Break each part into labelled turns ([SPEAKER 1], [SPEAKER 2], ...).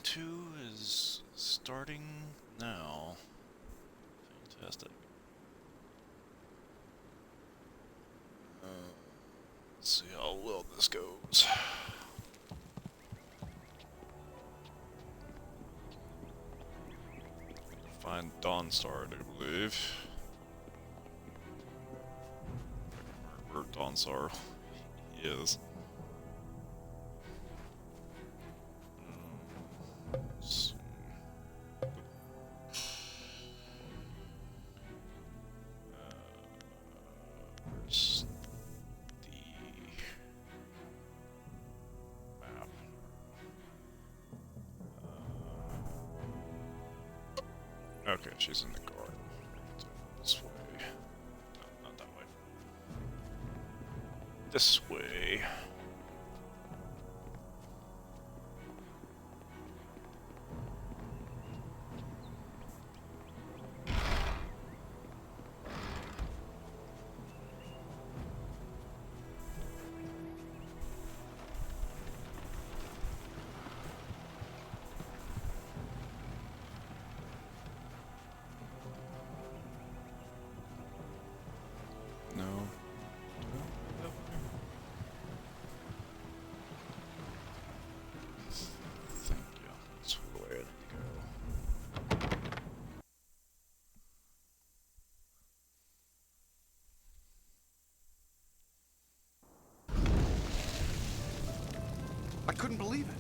[SPEAKER 1] Season 2 is starting now. Fantastic. Let's see how well this goes. Find Dawnstar, I do believe. Where Dawnstar is. Let's see. Where's the map? Okay, she's in the garden. This way. No, not that way. This way. No. Thank you. That's where I need to go.
[SPEAKER 2] I couldn't believe it.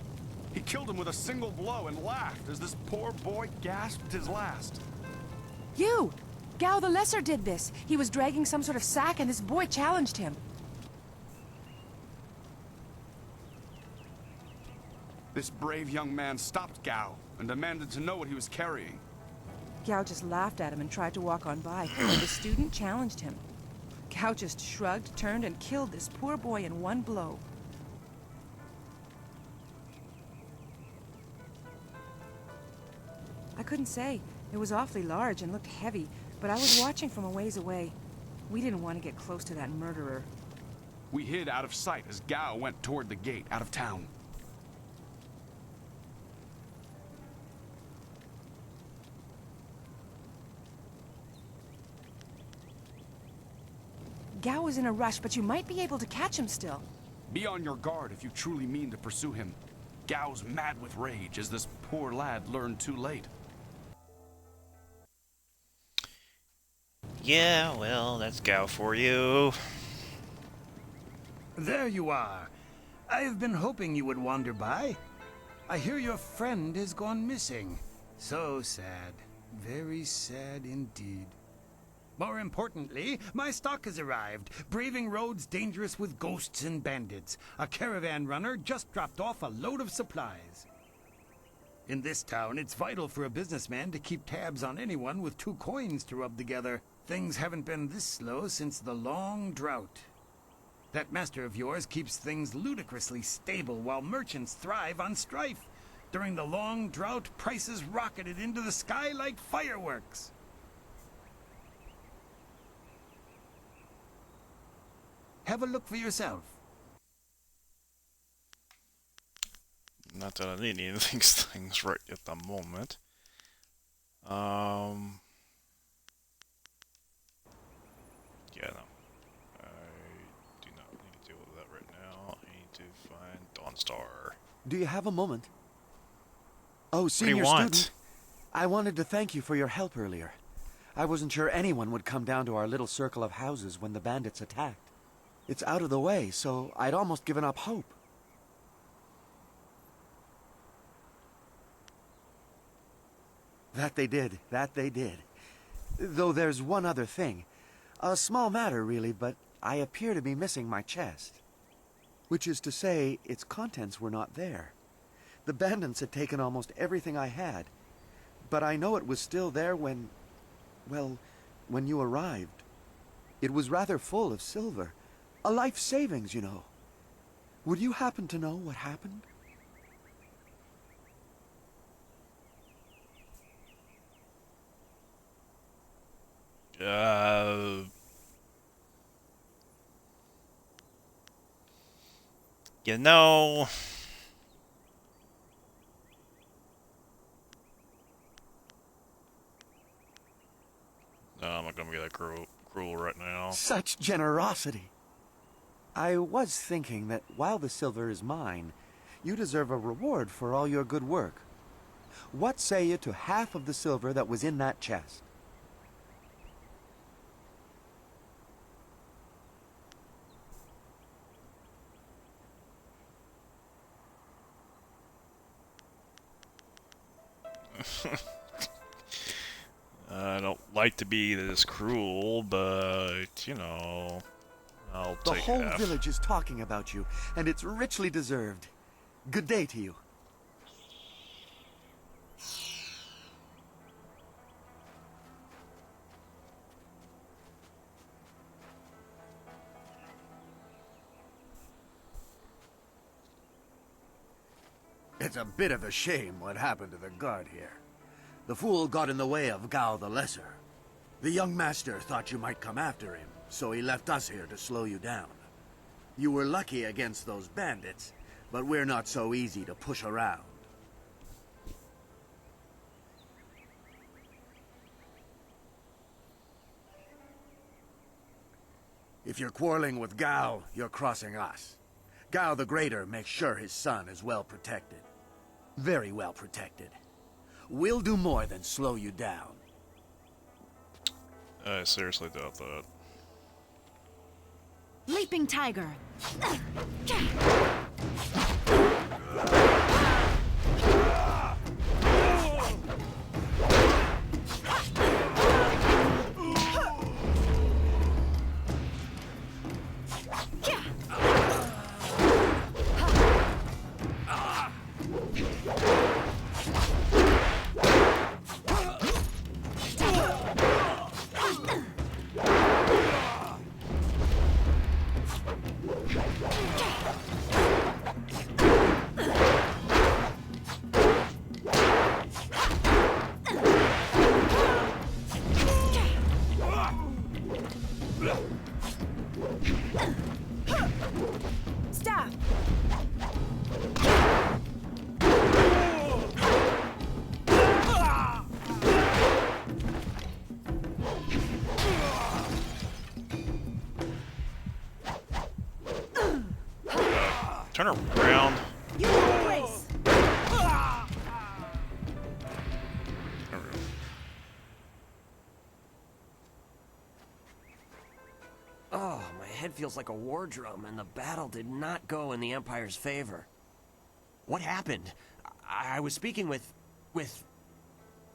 [SPEAKER 2] He killed him with a single blow and laughed as this poor boy gasped his last.
[SPEAKER 3] You! Gao the Lesser did this. He was dragging some sort of sack and this boy challenged him.
[SPEAKER 2] This brave young man stopped Gao and demanded to know what he was carrying.
[SPEAKER 3] Gao just laughed at him and tried to walk on by, but the student challenged him. Gao just shrugged, turned, and killed this poor boy in one blow. I couldn't say. It was awfully large and looked heavy, but I was watching from a ways away. We didn't want to get close to that murderer.
[SPEAKER 2] We hid out of sight as Gao went toward the gate out of town.
[SPEAKER 3] Gao was in a rush, but you might be able to catch him still.
[SPEAKER 2] Be on your guard if you truly mean to pursue him. Gao's mad with rage as this poor lad learned too late.
[SPEAKER 1] Yeah, well, that's Gao for you.
[SPEAKER 4] There you are. I've been hoping you would wander by. I hear your friend has gone missing. So sad. Very sad indeed. More importantly, my stock has arrived, braving roads dangerous with ghosts and bandits. A caravan runner just dropped off a load of supplies. In this town, it's vital for a businessman to keep tabs on anyone with 2 coins to rub together. Things haven't been this slow since the long drought. That master of yours keeps things ludicrously stable while merchants thrive on strife. During the long drought, prices rocketed into the sky like fireworks. Have a look for yourself.
[SPEAKER 1] Not that I need any of these things right at the moment. Yeah, no. I do not need to deal with that right now. I need to find Dawnstar.
[SPEAKER 5] Do you have a moment? Oh,
[SPEAKER 1] What do you
[SPEAKER 5] senior
[SPEAKER 1] want?
[SPEAKER 5] student. I wanted to thank you for your help earlier. I wasn't sure anyone would come down to our little circle of houses when the bandits attacked. It's out of the way, so I'd almost given up hope. That they did. That they did. Though there's one other thing. A small matter, really, but I appear to be missing my chest. Which is to say, its contents were not there. The bandits had taken almost everything I had. But I know it was still there when... well, when you arrived. It was rather full of silver. A life savings, you know. Would you happen to know what happened?
[SPEAKER 1] You know, that cruel right now.
[SPEAKER 5] Such generosity. I was thinking that while the silver is mine, you deserve a reward for all your good work. What say you to half of the silver that was in that chest?
[SPEAKER 1] I don't like to be this cruel, but, you know, I'll
[SPEAKER 5] The
[SPEAKER 1] take
[SPEAKER 5] whole
[SPEAKER 1] half.
[SPEAKER 5] village is talking about you, and it's richly deserved. Good day to you.
[SPEAKER 6] It's a bit of a shame what happened to the guard here. The fool got in the way of Gao the Lesser. The young master thought you might come after him, so he left us here to slow you down. You were lucky against those bandits, but we're not so easy to push around. If you're quarreling with Gao, you're crossing us. Gao the Greater makes sure his son is well protected. Very well protected. We'll do more than slow you down.
[SPEAKER 1] I seriously doubt that.
[SPEAKER 7] Leaping Tiger. Stop!
[SPEAKER 1] Turn around.
[SPEAKER 7] You will brace!
[SPEAKER 8] Oh, my head feels like a war drum, and the battle did not go in the Empire's favor. What happened? I was speaking with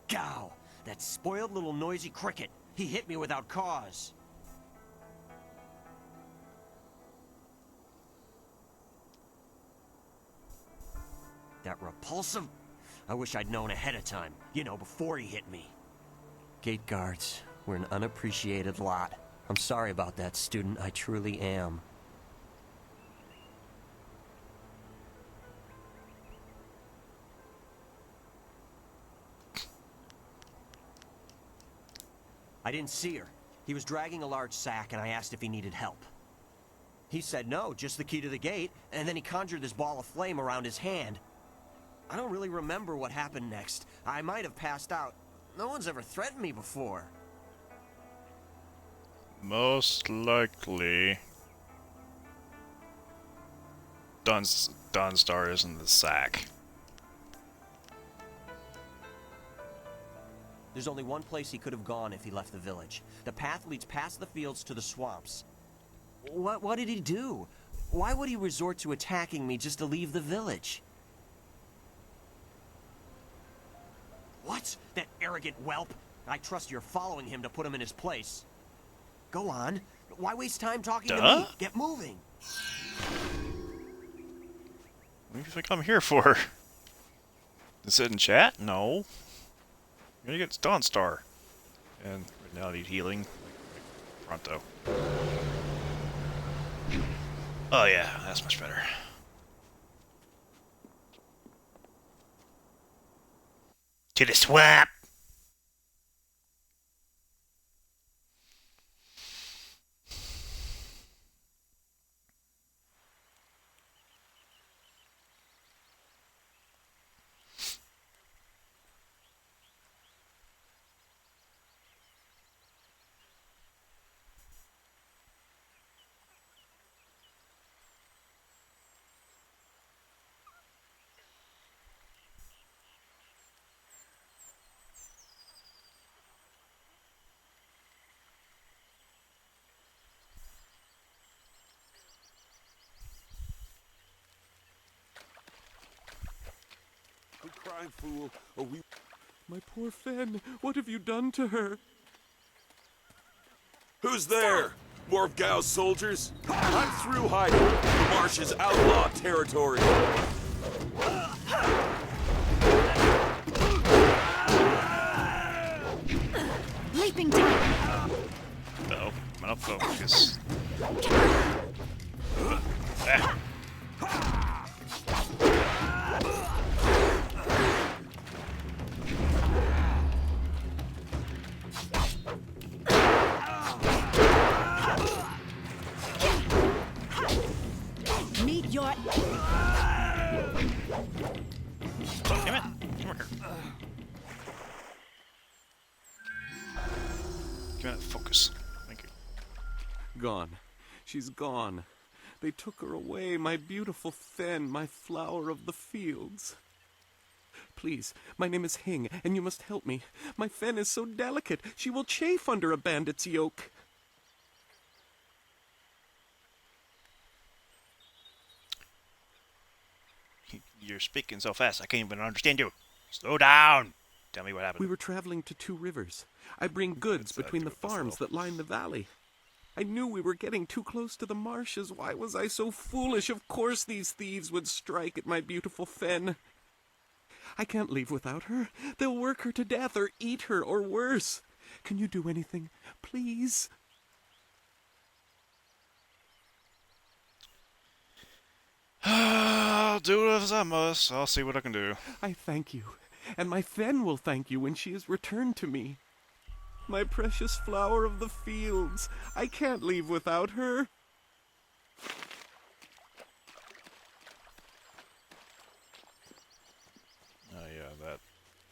[SPEAKER 8] Gao, that spoiled little noisy cricket. He hit me without cause. That repulsive... I wish I'd known ahead of time. You know, before he hit me. Gate guards, we're an unappreciated lot. I'm sorry about that, student. I truly am. I didn't see her. He was dragging a large sack, and I asked if he needed help. He said no, just the key to the gate, and then he conjured this ball of flame around his hand. I don't really remember what happened next. I might have passed out. No one's ever threatened me before.
[SPEAKER 1] Most likely, Dawnstar is in the sack.
[SPEAKER 8] There's only one place he could have gone if he left the village. The path leads past the fields to the swamps. What did he do? Why would he resort to attacking me just to leave the village? What? That arrogant whelp? I trust you're following him to put him in his place. Go on. Why waste time talking to me? Get moving.
[SPEAKER 1] What do you think I'm here for? To sit and chat? No. You're gonna get Dawnstar. And right now I need healing. Pronto. Oh yeah, that's much better. To the swamp!
[SPEAKER 9] time, fool, or we...
[SPEAKER 10] My poor Fen, what have you done to her?
[SPEAKER 9] Who's there? More of Gao's soldiers? I'm through hiding. The marsh is outlaw territory.
[SPEAKER 7] Leaping tiger.
[SPEAKER 1] Uh-oh, I'm out of focus. Ah.
[SPEAKER 7] Meet your...
[SPEAKER 1] Damn it! Come here. Give me that focus. Thank you.
[SPEAKER 10] Gone. She's gone. They took her away, my beautiful Fen, my flower of the fields. Please, my name is Hing, and you must help me. My Fen is so delicate, she will chafe under a bandit's yoke.
[SPEAKER 1] You're speaking so fast, I can't even understand you. Slow down. Tell me what happened.
[SPEAKER 10] We were traveling to 2 rivers. I bring goods between the farms that line the valley. I knew we were getting too close to the marshes. Why was I so foolish? Of course these thieves would strike at my beautiful Fen. I can't leave without her. They'll work her to death or eat her or worse. Can you do anything? Please?
[SPEAKER 1] I'll do it as I must. I'll see what I can do.
[SPEAKER 10] I thank you. And my Fen will thank you when she is returned to me. My precious flower of the fields. I can't leave without her.
[SPEAKER 1] Oh yeah,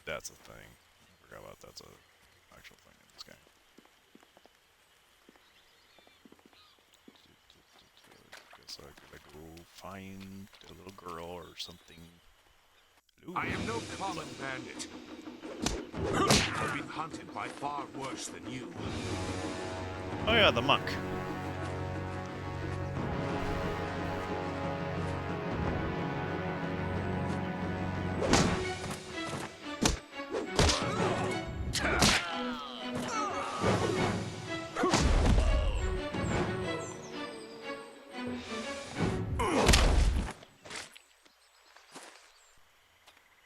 [SPEAKER 1] that's a thing. I forgot about that's a actual thing in this game. Guess I gotta go find a little girl or something. Ooh.
[SPEAKER 11] I am no common bandit. I've been hunted by far worse than you.
[SPEAKER 1] Oh yeah, the monk.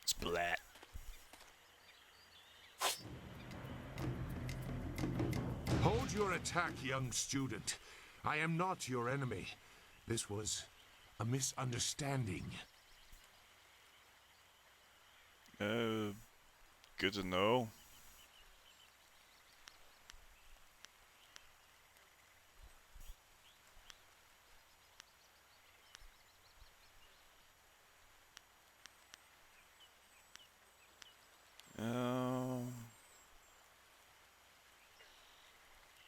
[SPEAKER 1] Splat.
[SPEAKER 11] Hold your attack, young student. I am not your enemy. This was a misunderstanding.
[SPEAKER 1] Good to know.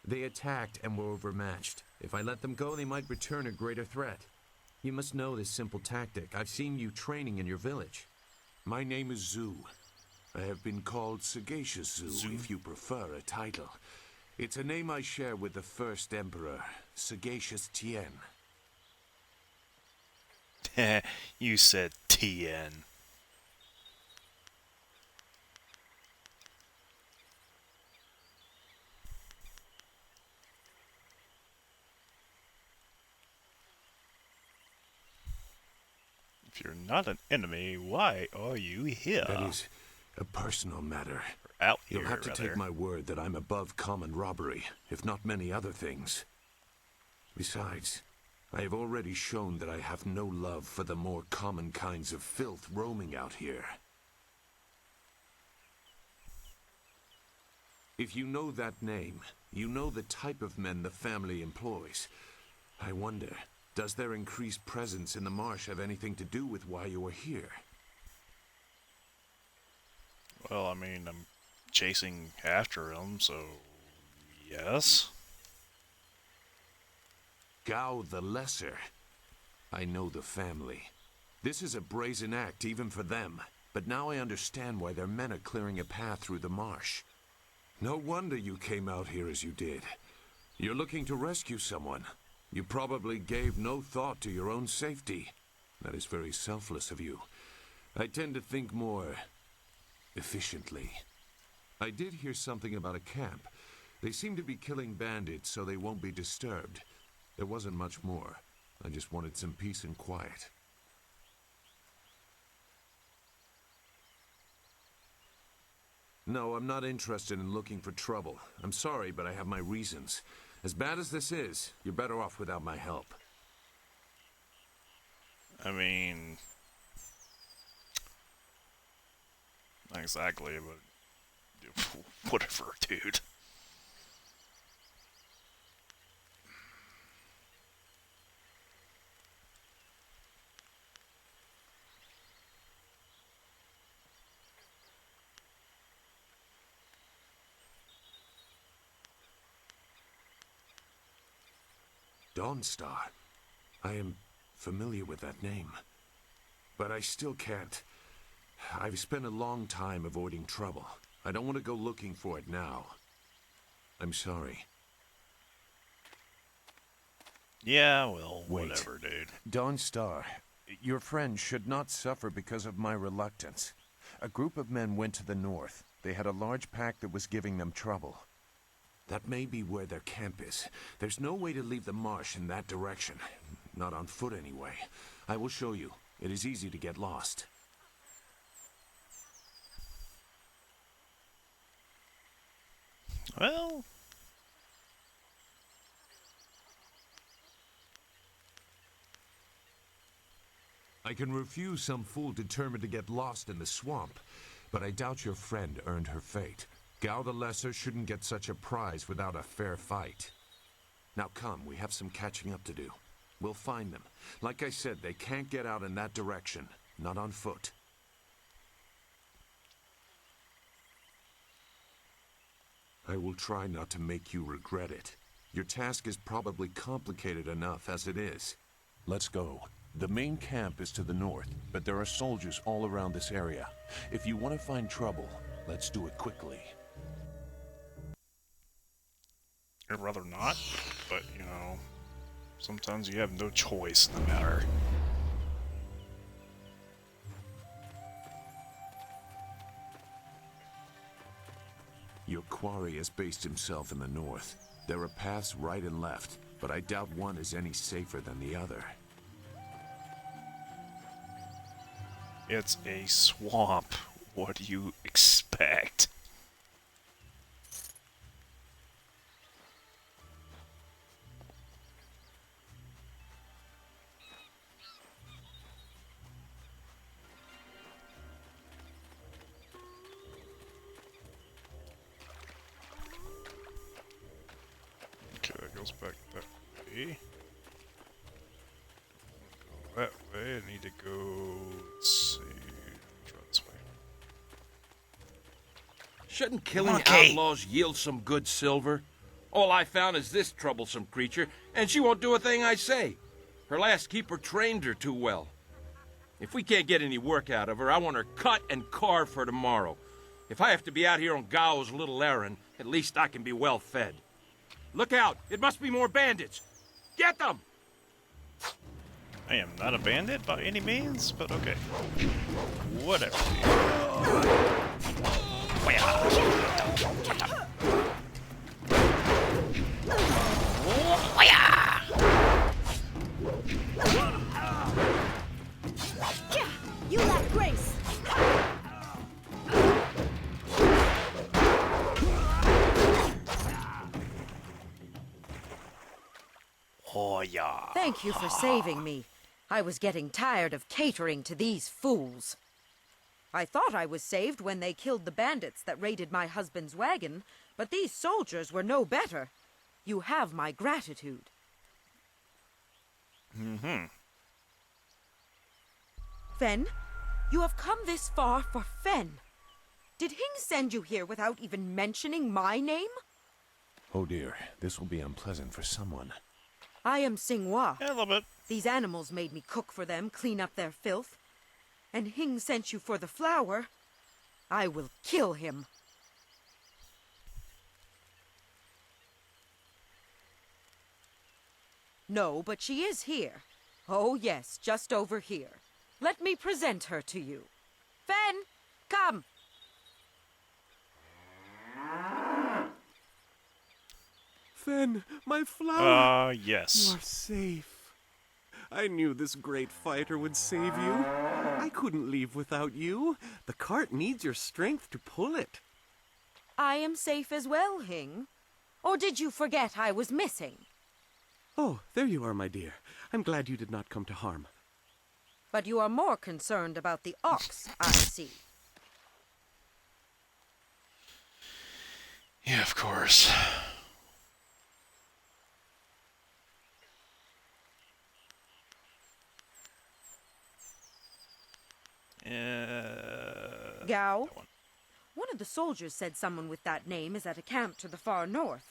[SPEAKER 12] They attacked and were overmatched. If I let them go, they might return a greater threat. You must know this simple tactic. I've seen you training in your village.
[SPEAKER 11] My name is Zhu. I have been called Sagacious Zhu, if you prefer a title. It's a name I share with the first emperor, Sagacious Tien.
[SPEAKER 1] You said Tien. If you're not an enemy, why are you here?
[SPEAKER 11] That is a personal matter.
[SPEAKER 1] Or out here,
[SPEAKER 11] You'll have to
[SPEAKER 1] rather.
[SPEAKER 11] take my word that I'm above common robbery, if not many other things. Besides, I have already shown that I have no love for the more common kinds of filth roaming out here. If you know that name, you know the type of men the family employs. I wonder, does their increased presence in the marsh have anything to do with why you are here?
[SPEAKER 1] Well, I mean, I'm chasing after him, so yes.
[SPEAKER 11] Gao the Lesser. I know the family. This is a brazen act even for them, but now I understand why their men are clearing a path through the marsh. No wonder you came out here as you did. You're looking to rescue someone. You probably gave no thought to your own safety. That is very selfless of you. I tend to think more efficiently. I did hear something about a camp. They seem to be killing bandits so they won't be disturbed. There wasn't much more. I just wanted some peace and quiet. No, I'm not interested in looking for trouble. I'm sorry, but I have my reasons. As bad as this is, you're better off without my help.
[SPEAKER 1] I mean, not exactly, but whatever, dude.
[SPEAKER 11] Dawnstar. I am familiar with that name. But I still can't. I've spent a long time avoiding trouble. I don't want to go looking for it now. I'm sorry.
[SPEAKER 1] Yeah, well,
[SPEAKER 11] Wait.
[SPEAKER 1] whatever, dude.
[SPEAKER 11] Dawnstar, your friend should not suffer because of my reluctance. A group of men went to the north. They had a large pack that was giving them trouble. That may be where their camp is. There's no way to leave the marsh in that direction. Not on foot, anyway. I will show you. It is easy to get lost.
[SPEAKER 1] Well,
[SPEAKER 11] I can refuse some fool determined to get lost in the swamp, but I doubt your friend earned her fate. Gao the Lesser shouldn't get such a prize without a fair fight. Now come, we have some catching up to do. We'll find them. Like I said, they can't get out in that direction. Not on foot. I will try not to make you regret it. Your task is probably complicated enough as it is. Let's go. The main camp is to the north, but there are soldiers all around this area. If you want to find trouble, let's do it quickly.
[SPEAKER 1] I'd rather not, but, you know, sometimes you have no choice in the matter.
[SPEAKER 11] Your quarry has based himself in the north. There are paths right and left, but I doubt one is any safer than the other.
[SPEAKER 1] It's a swamp. What do you expect? Okay, that goes back that way. Go that way. I need to go. Let's see. Try this way.
[SPEAKER 13] Shouldn't killing
[SPEAKER 1] Okay.
[SPEAKER 13] outlaws yield some good silver? All I found is this troublesome creature, and she won't do a thing I say. Her last keeper trained her too well. If we can't get any work out of her, I want her cut and carved for tomorrow. If I have to be out here on Gao's little errand, at least I can be well fed. Look out! It must be more bandits! Get them!
[SPEAKER 1] I am not a bandit by any means, but okay. Whatever.
[SPEAKER 7] You lack grace.
[SPEAKER 1] Oh yeah.
[SPEAKER 14] Thank you for saving me. I was getting tired of catering to these fools. I thought I was saved when they killed the bandits that raided my husband's wagon, but these soldiers were no better. You have my gratitude.
[SPEAKER 1] Mm-hmm.
[SPEAKER 14] Fen, you have come this far for Fen. Did Hing send you here without even mentioning my name?
[SPEAKER 11] Oh dear, this will be unpleasant for someone.
[SPEAKER 14] I am Singhua.
[SPEAKER 1] Yeah, a little bit.
[SPEAKER 14] These animals made me cook for them, clean up their filth. And Hing sent you for the flower. I will kill him. No, but she is here. Oh yes, just over here. Let me present her to you. Fen, come.
[SPEAKER 10] Fen, my flower.
[SPEAKER 1] Yes.
[SPEAKER 10] You are safe. I knew this great fighter would save you. I couldn't leave without you. The cart needs your strength to pull it.
[SPEAKER 14] I am safe as well, Hing. Or did you forget I was missing?
[SPEAKER 10] Oh, there you are, my dear. I'm glad you did not come to harm.
[SPEAKER 14] But you are more concerned about the ox, I see.
[SPEAKER 1] Yeah, of course.
[SPEAKER 14] Gao? One of the soldiers said someone with that name is at a camp to the far north.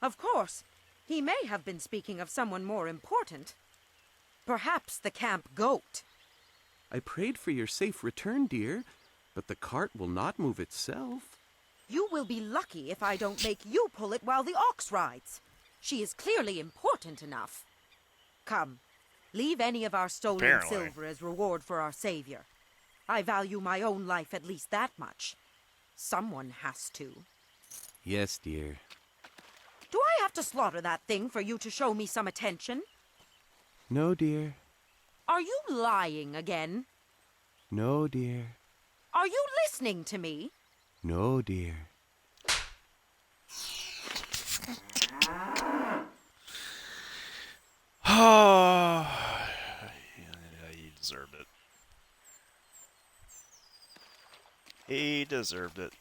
[SPEAKER 14] Of course, he may have been speaking of someone more important. Perhaps the camp goat.
[SPEAKER 10] I prayed for your safe return, dear, but the cart will not move itself.
[SPEAKER 14] You will be lucky if I don't make you pull it while the ox rides. She is clearly important enough. Come, leave any of our stolen silver as reward for our savior. I value my own life at least that much. Someone has to.
[SPEAKER 10] Yes, dear.
[SPEAKER 14] Do I have to slaughter that thing for you to show me some attention?
[SPEAKER 10] No, dear.
[SPEAKER 14] Are you lying again?
[SPEAKER 10] No, dear.
[SPEAKER 14] Are you listening to me?
[SPEAKER 10] No, dear.
[SPEAKER 1] Oh, he deserved it. He deserved it.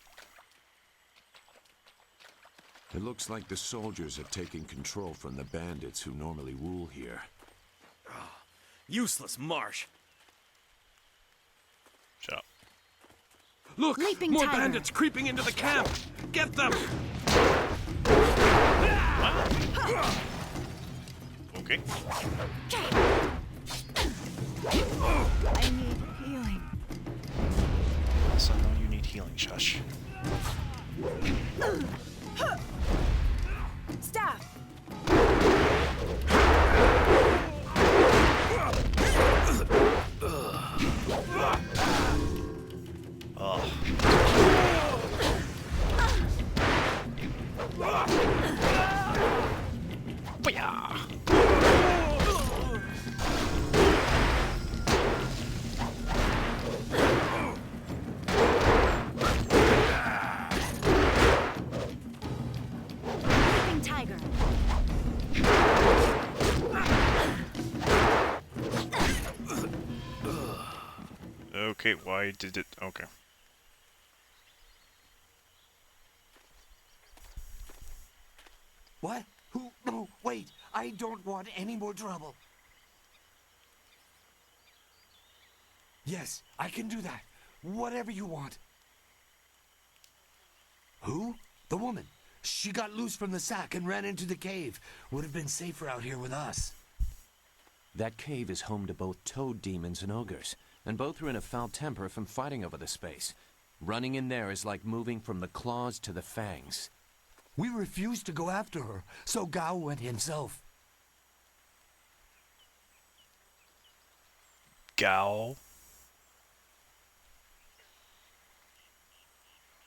[SPEAKER 11] It looks like the soldiers have taken control from the bandits who normally rule here.
[SPEAKER 8] Useless marsh.
[SPEAKER 1] Shut up.
[SPEAKER 10] Look!
[SPEAKER 7] Leaping
[SPEAKER 10] more
[SPEAKER 7] tiger.
[SPEAKER 10] bandits creeping into the camp! Get them!
[SPEAKER 1] Okay.
[SPEAKER 7] I need healing.
[SPEAKER 1] So now you need healing, Shush.
[SPEAKER 7] Stop! Leaping tiger.
[SPEAKER 1] Okay, why did it... Okay.
[SPEAKER 6] What? Who? No, wait. I don't want any more trouble. Yes, I can do that. Whatever you want. Who? The woman. She got loose from the sack and ran into the cave. Would have been safer out here with us.
[SPEAKER 12] That cave is home to both toad demons and ogres, and both are in a foul temper from fighting over the space. Running in there is like moving from the claws to the fangs.
[SPEAKER 6] We refused to go after her, so Gao went himself.
[SPEAKER 1] Gao.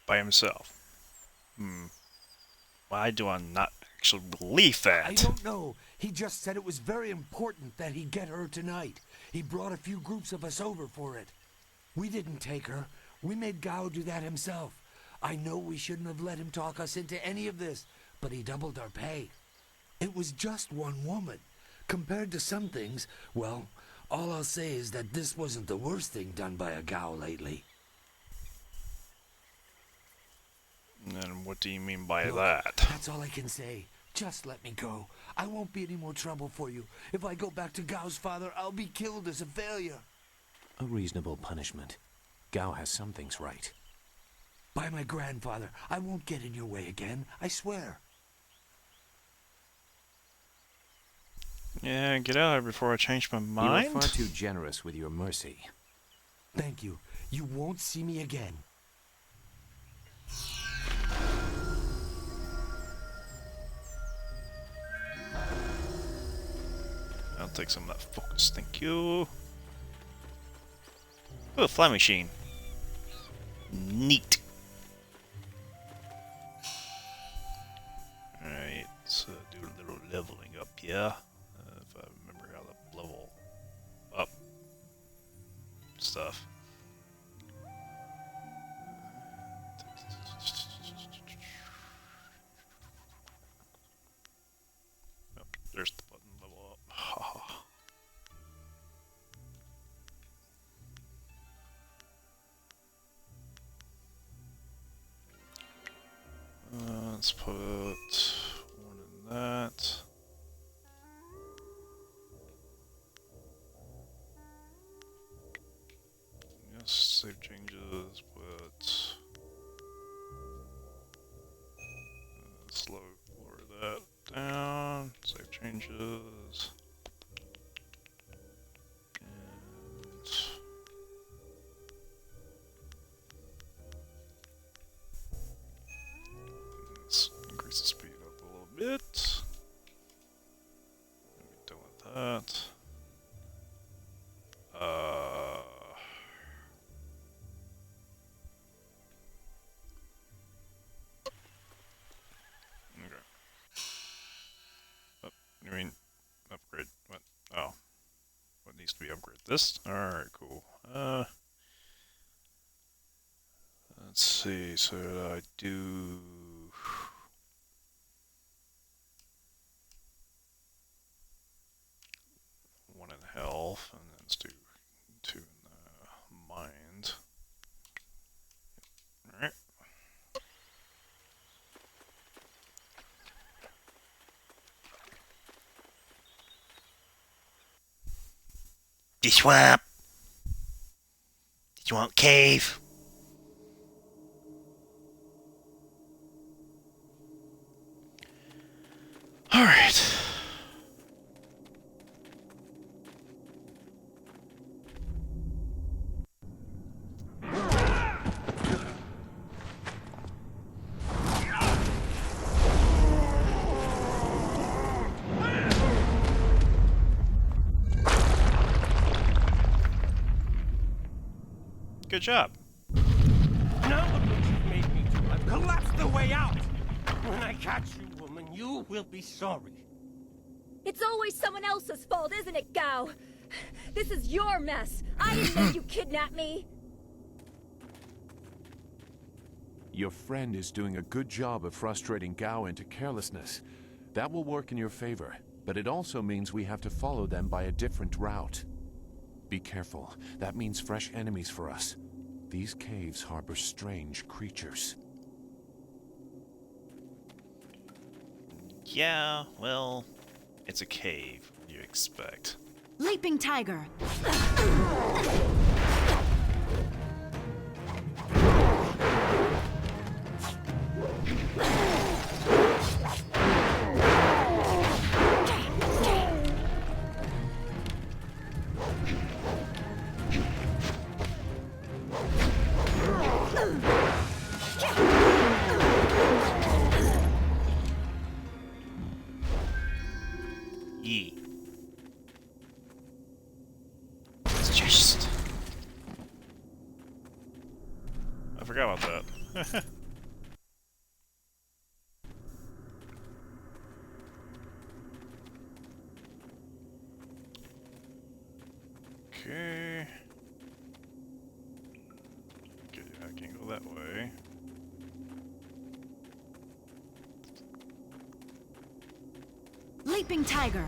[SPEAKER 1] By himself. Why do I not actually believe that?
[SPEAKER 6] I don't know. He just said it was very important that he get her tonight. He brought a few groups of us over for it. We didn't take her. We made Gao do that himself. I know we shouldn't have let him talk us into any of this, but he doubled our pay. It was just one woman. Compared to some things, well, all I'll say is that this wasn't the worst thing done by a Gao lately.
[SPEAKER 1] And what do you mean by
[SPEAKER 6] Look,
[SPEAKER 1] that?
[SPEAKER 6] That's all I can say. Just let me go. I won't be any more trouble for you. If I go back to Gao's father, I'll be killed as a failure.
[SPEAKER 12] A reasonable punishment. Gao has some things right.
[SPEAKER 6] By my grandfather, I won't get in your way again. I swear.
[SPEAKER 1] Yeah, get out of here before I change my mind.
[SPEAKER 12] You are far too generous with your mercy.
[SPEAKER 6] Thank you. You won't see me again.
[SPEAKER 1] I'll take some of that focus, thank you. Oh, fly machine. Neat. Alright, so here. If I remember how to level up stuff. Oh, there's the button, level up. Let's put one in that. Yes, save changes, put lower that down, save changes, and let's increase the speed up a little bit. Be done with that. Okay. Oh, you mean upgrade? What? Oh, what needs to be upgraded? This? All right, cool. Let's see. So I do. One in health, and then let's do 2 in the mind. Alright.
[SPEAKER 15] The swamp. Swamp cave.
[SPEAKER 1] Alright. Good job.
[SPEAKER 16] Now look what you've made me do. I've collapsed the way out. When I catch you, woman, you will be sorry.
[SPEAKER 7] It's always someone else's fault, isn't it, Gao? This is your mess. I didn't make you kidnap me.
[SPEAKER 11] Your friend is doing a good job of frustrating Gao into carelessness. That will work in your favor, but it also means we have to follow them by a different route. Be careful. That means fresh enemies for us. These caves harbor strange creatures.
[SPEAKER 1] Yeah, well, it's a cave. What do you expect?
[SPEAKER 7] Leaping tiger.
[SPEAKER 1] Yee. It's just... I forgot about that. Okay. Okay, I can't go that way.
[SPEAKER 7] Leaping tiger.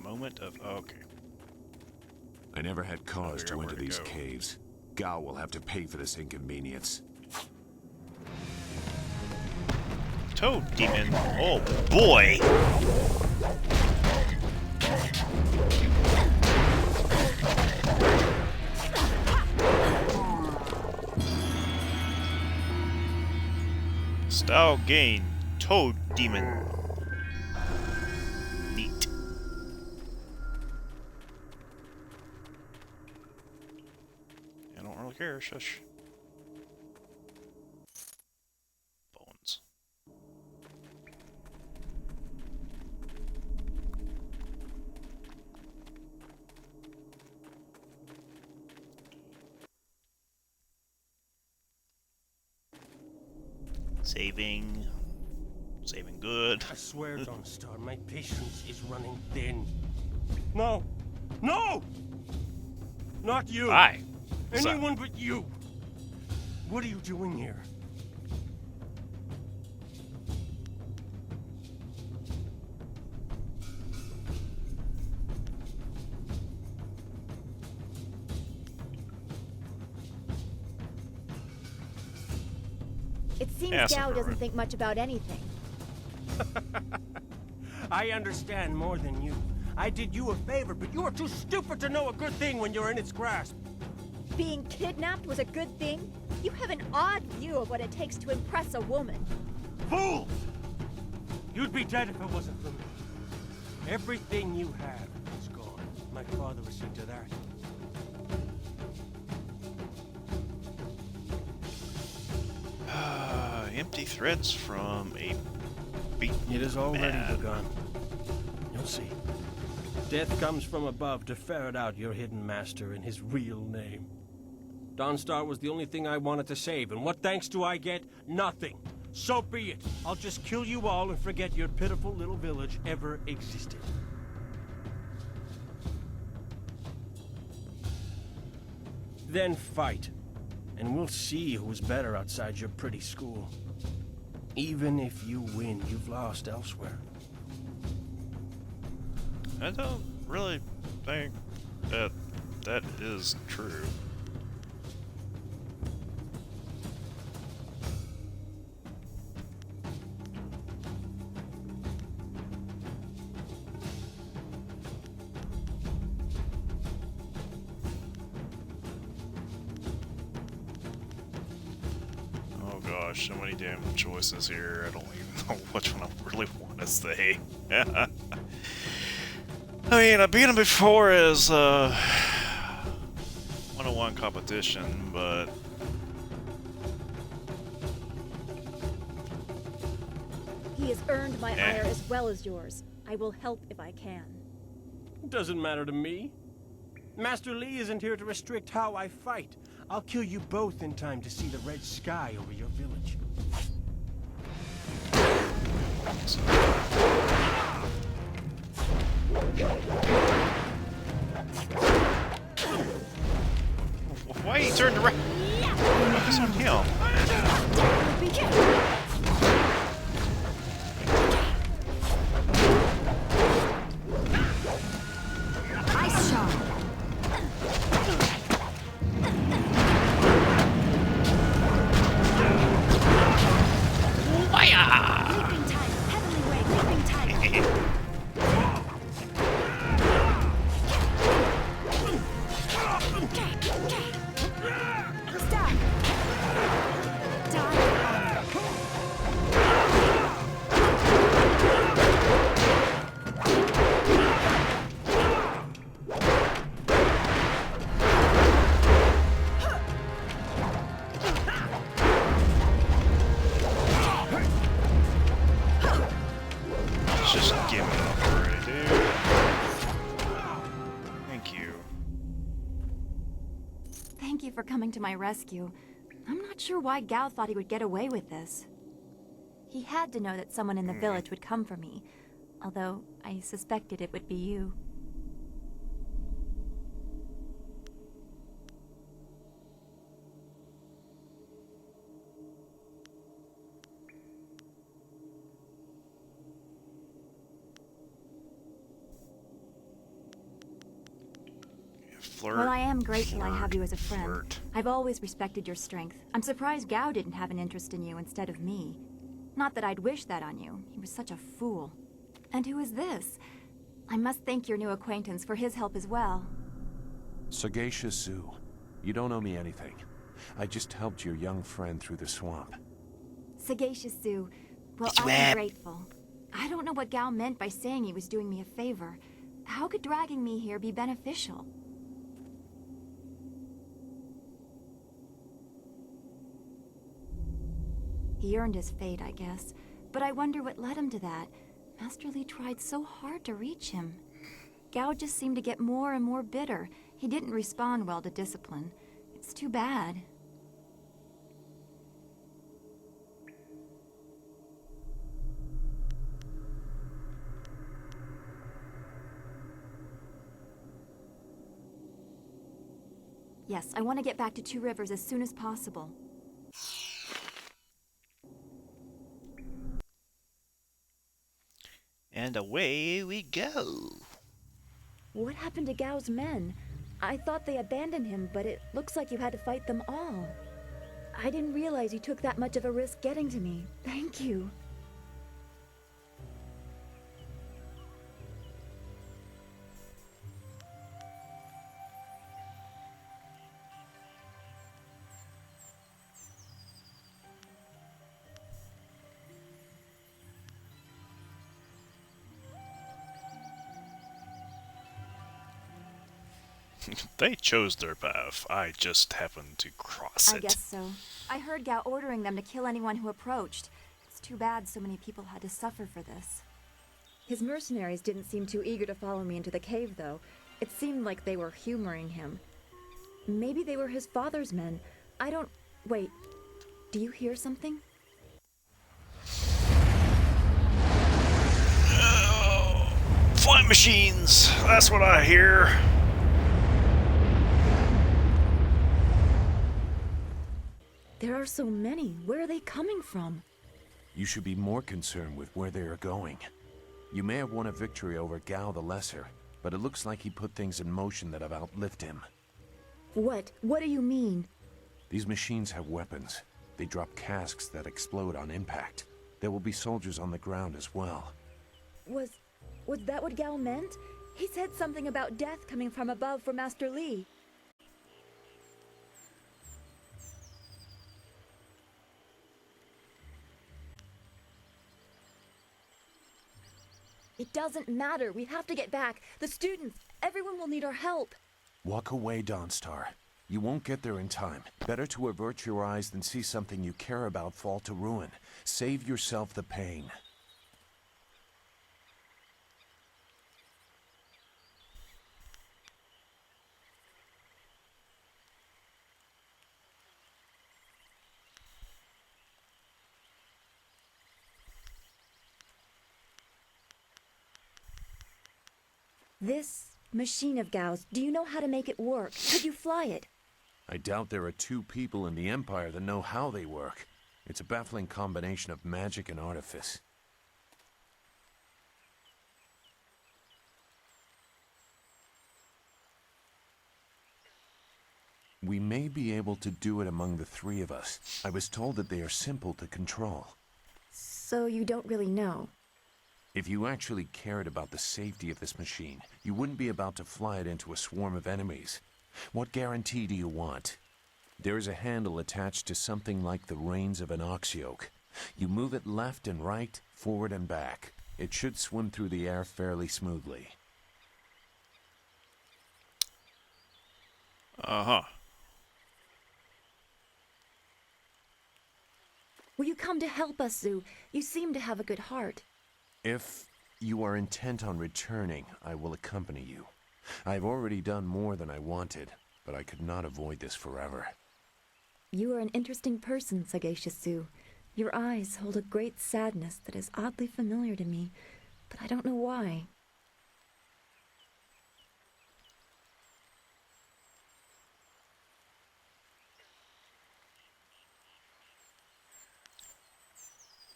[SPEAKER 1] Moment of okay.
[SPEAKER 11] I never had cause to enter these
[SPEAKER 1] go.
[SPEAKER 11] caves. Gao will have to pay for this inconvenience.
[SPEAKER 1] Toad demon. Oh boy. Style gain. Toad Demon. Neat. I don't really care, shush. Bones. Saving. Saving good.
[SPEAKER 16] I swear, Dawnstar, my patience is running thin. No! No! Not you!
[SPEAKER 1] Hi.
[SPEAKER 16] Anyone but you! What are you doing here?
[SPEAKER 7] It seems
[SPEAKER 1] Yeah,
[SPEAKER 7] Gao doesn't
[SPEAKER 1] right.
[SPEAKER 7] think much about anything.
[SPEAKER 16] I understand more than you. I did you a favor, but you are too stupid to know a good thing when you're in its grasp.
[SPEAKER 7] Being kidnapped was a good thing? You have an odd view of what it takes to impress a woman.
[SPEAKER 16] Fools! You'd be dead if it wasn't for me. Everything you have is gone. My father will see to that.
[SPEAKER 1] Empty threads from a beaten
[SPEAKER 16] It has already
[SPEAKER 1] man.
[SPEAKER 16] begun. You'll see. Death comes from above to ferret out your hidden master and his real name. Dawnstar was the only thing I wanted to save, and what thanks do I get? Nothing. So be it. I'll just kill you all and forget your pitiful little village ever existed. Then fight, and we'll see who's better outside your pretty school. Even if you win, you've lost elsewhere.
[SPEAKER 1] I don't really think that that is true. Oh gosh, so many damn choices here. I don't even know which one I really want to say. I mean, I beat him before as one-on-one competition, but
[SPEAKER 7] He has earned my ire as well as yours. I will help if I can.
[SPEAKER 16] Doesn't matter to me. Master Li isn't here to restrict how I fight. I'll kill you both in time to see the red sky over your village.
[SPEAKER 1] why he turned around? Focus on him.
[SPEAKER 7] Ice shot. Leaping tiger, heavenly ray, leaping tiger. Stop.
[SPEAKER 1] Just give it up already, dude. Thank you.
[SPEAKER 17] Thank you for coming to my rescue. I'm not sure why Gao thought he would get away with this. He had to know that someone in the village would come for me, although I suspected it would be you.
[SPEAKER 1] Flirt.
[SPEAKER 17] Well, I am grateful I have you as a friend.
[SPEAKER 1] Flirt.
[SPEAKER 17] I've always respected your strength. I'm surprised Gao didn't have an interest in you instead of me. Not that I'd wish that on you. He was such a fool. And who is this? I must thank your new acquaintance for his help as well.
[SPEAKER 11] Sagacious Zoo, you don't owe me anything. I just helped your young friend through the swamp.
[SPEAKER 17] Sagacious Sue. Well,
[SPEAKER 15] Swap.
[SPEAKER 17] I'm grateful. I don't know what Gao meant by saying he was doing me a favor. How could dragging me here be beneficial? He earned his fate, I guess. But I wonder what led him to that. Master Li tried so hard to reach him. Gao just seemed to get more and more bitter. He didn't respond well to discipline. It's too bad. Yes, I want to get back to Two Rivers as soon as possible.
[SPEAKER 1] And away we go.
[SPEAKER 17] What happened to Gao's men? I thought they abandoned him, but it looks like you had to fight them all. I didn't realize you took that much of a risk getting to me. Thank you.
[SPEAKER 1] They chose their path. I just happened to cross it.
[SPEAKER 17] I guess so. I heard Gao ordering them to kill anyone who approached. It's too bad so many people had to suffer for this. His mercenaries didn't seem too eager to follow me into the cave, though. It seemed like they were humoring him. Maybe they were his father's men. I don't... Wait. Do you hear something?
[SPEAKER 1] Flight machines! That's what I hear.
[SPEAKER 17] There are so many. Where are they coming from?
[SPEAKER 11] You should be more concerned with where they are going. You may have won a victory over Gao the Lesser, but it looks like he put things in motion that have outlived him.
[SPEAKER 17] What? What do you mean?
[SPEAKER 11] These machines have weapons. They drop casks that explode on impact. There will be soldiers on the ground as well.
[SPEAKER 17] Was that what Gao meant? He said something about death coming from above for Master Li. It doesn't matter. We have to get back. The students, everyone will need our help.
[SPEAKER 11] Walk away, Dawnstar. You won't get there in time. Better to avert your eyes than see something you care about fall to ruin. Save yourself the pain.
[SPEAKER 17] This machine of Gao's, do you know how to make it work? Could you fly it?
[SPEAKER 11] I doubt there are two people in the Empire that know how they work. It's a baffling combination of magic and artifice. We may be able to do it among the three of us. I was told that they are simple to control.
[SPEAKER 17] So you don't really know?
[SPEAKER 11] If you actually cared about the safety of this machine, you wouldn't be about to fly it into a swarm of enemies. What guarantee do you want? There is a handle attached to something like the reins of an ox yoke. You move it left and right, forward and back. It should swim through the air fairly smoothly.
[SPEAKER 1] Uh-huh.
[SPEAKER 17] Will you come to help us, Zhu? You seem to have a good heart.
[SPEAKER 11] If you are intent on returning, I will accompany you. I've already done more than I wanted, but I could not avoid this forever.
[SPEAKER 17] You are an interesting person, Sagacious Zhu. Your eyes hold a great sadness that is oddly familiar to me, but I don't know why.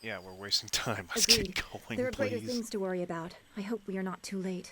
[SPEAKER 1] Yeah, we're wasting time. Let's
[SPEAKER 17] Agreed.
[SPEAKER 1] get going,
[SPEAKER 17] There are greater
[SPEAKER 1] please.
[SPEAKER 17] things to worry about. I hope we are not too late.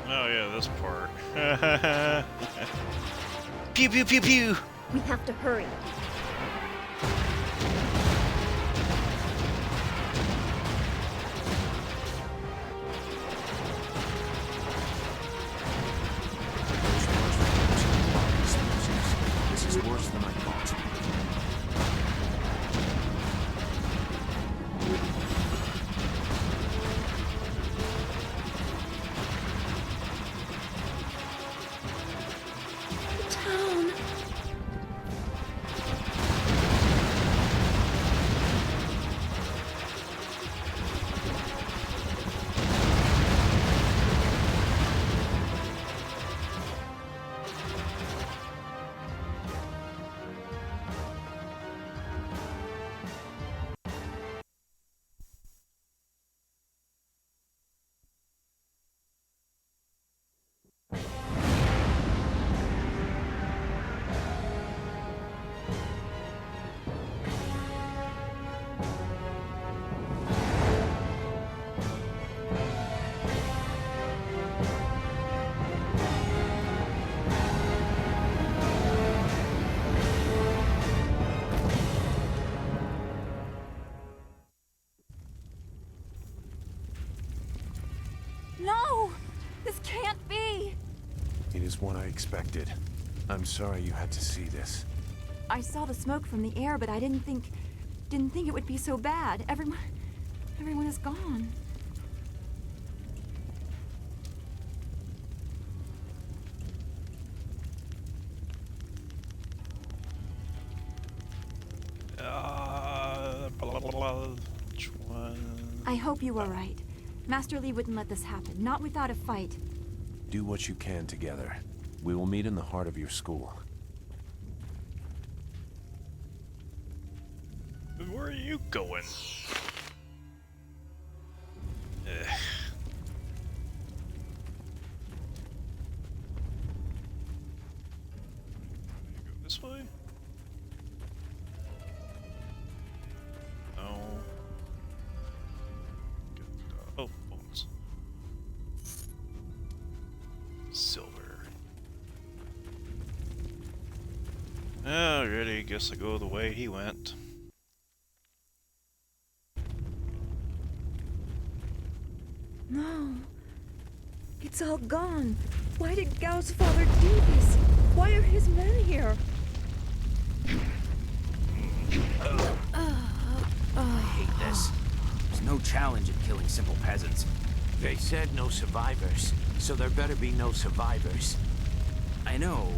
[SPEAKER 1] Oh yeah, this part. Pew pew pew pew!
[SPEAKER 7] We have to hurry.
[SPEAKER 11] This is worse than I thought.
[SPEAKER 7] Town.
[SPEAKER 17] No! This can't be!
[SPEAKER 11] It is what I expected. I'm sorry you had to see this.
[SPEAKER 17] I saw the smoke from the air, but I didn't think it would be so bad. Everyone is gone.
[SPEAKER 1] Blah, blah, blah. Which one?
[SPEAKER 17] I hope you were right. Master Li wouldn't let this happen, not without a fight.
[SPEAKER 11] Do what you can together. We will meet in the heart of your school.
[SPEAKER 1] Where are you going? Ugh. Go this way? No. Oh, bones. Silver. Alrighty, guess I go the way he went.
[SPEAKER 14] No. It's all gone. Why did Gao's father do this? Why are his men here?
[SPEAKER 18] I hate this. There's no challenge in killing simple peasants.
[SPEAKER 6] They said no survivors, so there better be no survivors.
[SPEAKER 18] I know,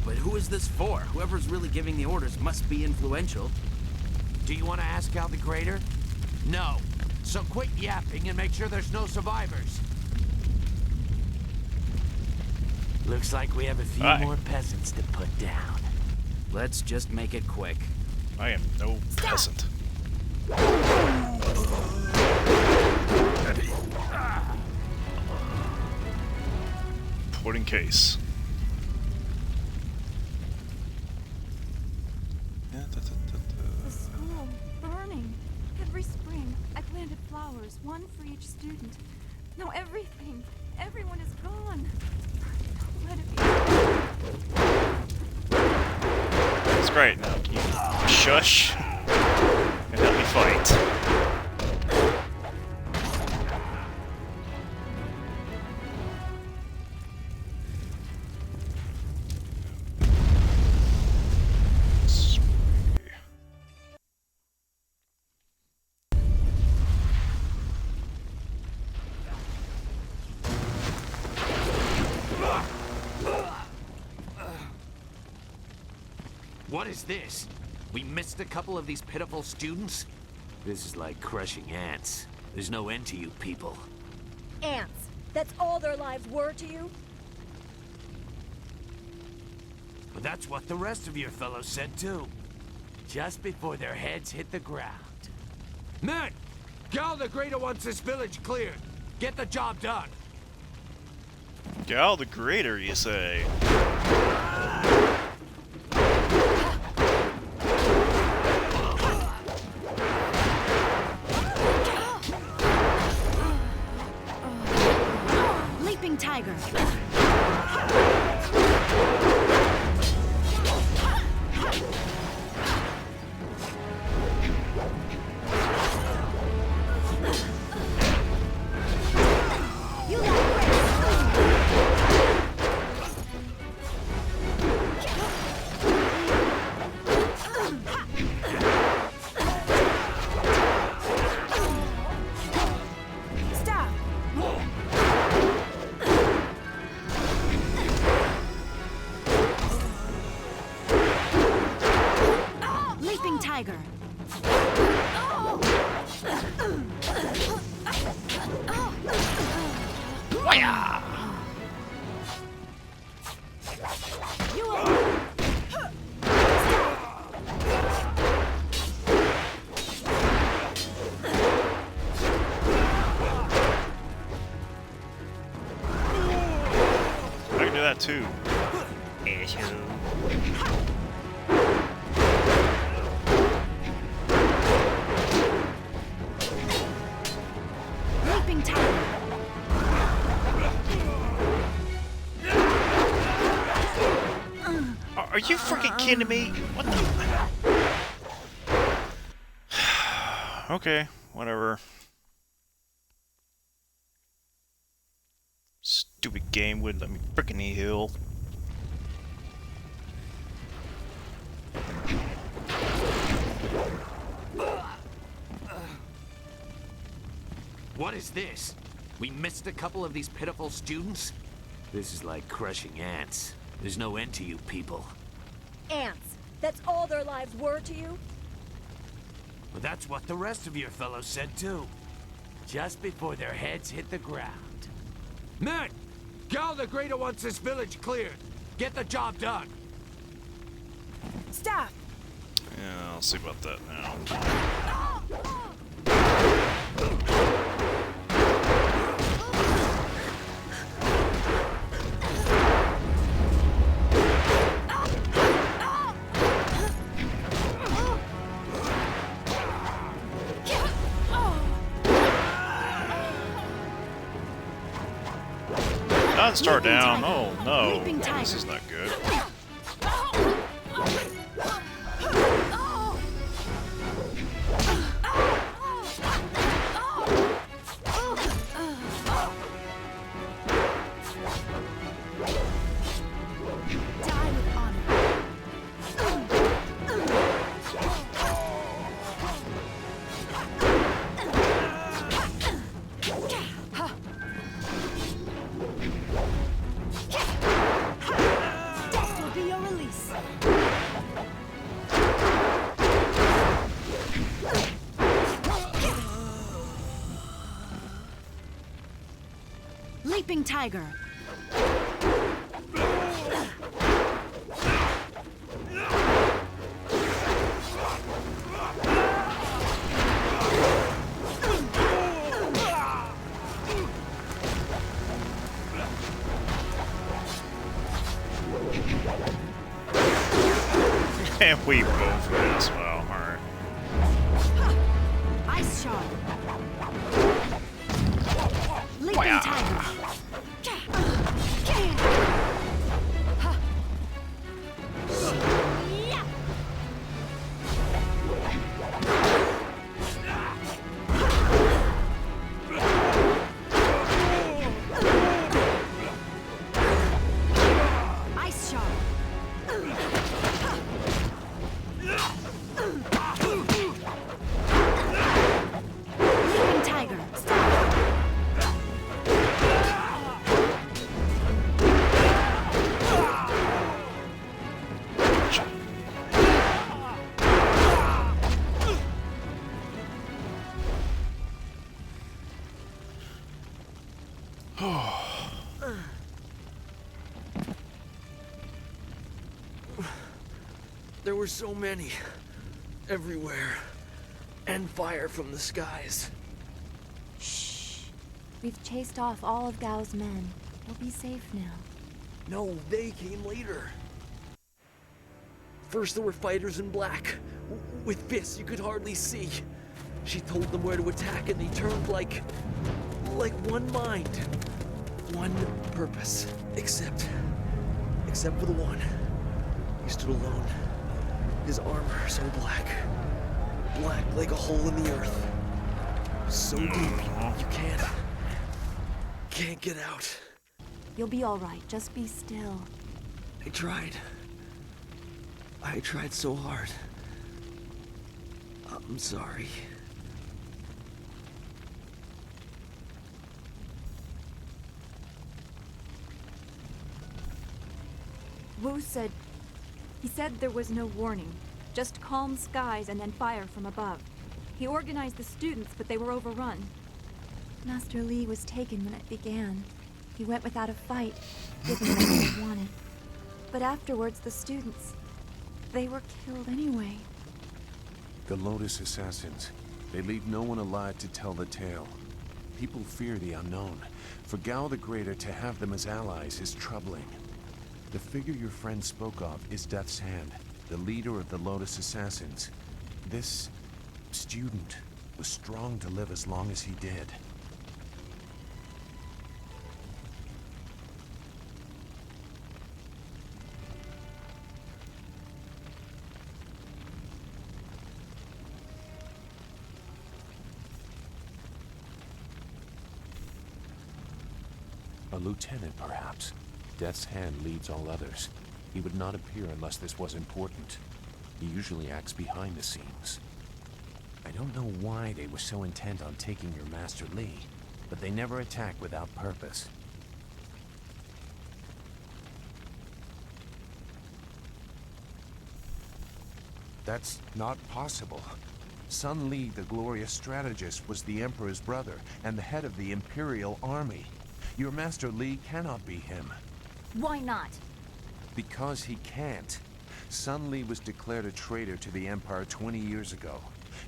[SPEAKER 18] but who is this for? Whoever's really giving the orders must be influential.
[SPEAKER 6] Do you want to ask Gal the Greater? No. So quit yapping and make sure there's no survivors. Looks like we have a few more peasants to put down.
[SPEAKER 18] Let's just make it quick.
[SPEAKER 1] I am no peasant. Put in case.
[SPEAKER 17] The school, burning. Every spring, I planted flowers, one for each student. Now everything, everyone is gone. Don't let it be.
[SPEAKER 1] That's great. Now can you shush and help me fight?
[SPEAKER 6] What is this? We missed a couple of these pitiful students? This is like crushing ants. There's no end to you people.
[SPEAKER 7] Ants. That's all their lives were to you?
[SPEAKER 6] But that's what the rest of your fellows said too. Just before their heads hit the ground. Men! Gal the Greater wants this village cleared. Get the job done.
[SPEAKER 1] Gal the Greater, you say?
[SPEAKER 14] Leaping tiger.
[SPEAKER 1] I can do that too.
[SPEAKER 17] Leaping tiger.
[SPEAKER 1] Are you freaking kidding me? What the? Okay, whatever. Stupid game wouldn't let me freaking heal.
[SPEAKER 11] What is this? We missed a couple of these pitiful students? This is like crushing ants. There's no end to you people.
[SPEAKER 7] Ants. That's all their lives were to you?
[SPEAKER 11] Well, that's what the rest of your fellows said too. Just before their heads hit the ground. Men! Gal the Greater wants this village cleared. Get the job done.
[SPEAKER 17] Staff.
[SPEAKER 1] Yeah, I'll see about that now. Start down. Oh no, this is not good.
[SPEAKER 17] Leaping tiger.
[SPEAKER 1] And we both as well, alright.
[SPEAKER 17] Ice shot. Leaping tiger. Ice shot. Leaping tiger. Stop.
[SPEAKER 19] There were so many. Everywhere. And fire from the skies.
[SPEAKER 17] Shh. We've chased off all of Gao's men. We'll be safe now.
[SPEAKER 19] No, they came later. First there were fighters in black. With fists you could hardly see. She told them where to attack and they turned like one mind. One purpose. Except for the one. He stood alone. His armor so black. Black like a hole in the earth. So deep you can't get out.
[SPEAKER 17] You'll be all right. Just be still.
[SPEAKER 19] I tried. I tried so hard. I'm sorry.
[SPEAKER 17] Wu said... He said there was no warning. Just calm skies and then fire from above. He organized the students, but they were overrun. Master Li was taken when it began. He went without a fight, given what they wanted. But afterwards, the students, they were killed anyway.
[SPEAKER 11] The Lotus Assassins. They leave no one alive to tell the tale. People fear the unknown. For Gao the Greater to have them as allies is troubling. The figure your friend spoke of is Death's Hand, the leader of the Lotus Assassins. This student was strong to live as long as he did. A lieutenant, perhaps. Death's Hand leads all others. He would not appear unless this was important. He usually acts behind the scenes. I don't know why they were so intent on taking your Master Li, but they never attack without purpose. That's not possible. Sun Li, the glorious strategist, was the Emperor's brother and the head of the Imperial Army. Your Master Li cannot be him.
[SPEAKER 17] Why not?
[SPEAKER 11] Because he can't. Sun Li was declared a traitor to the Empire 20 years ago.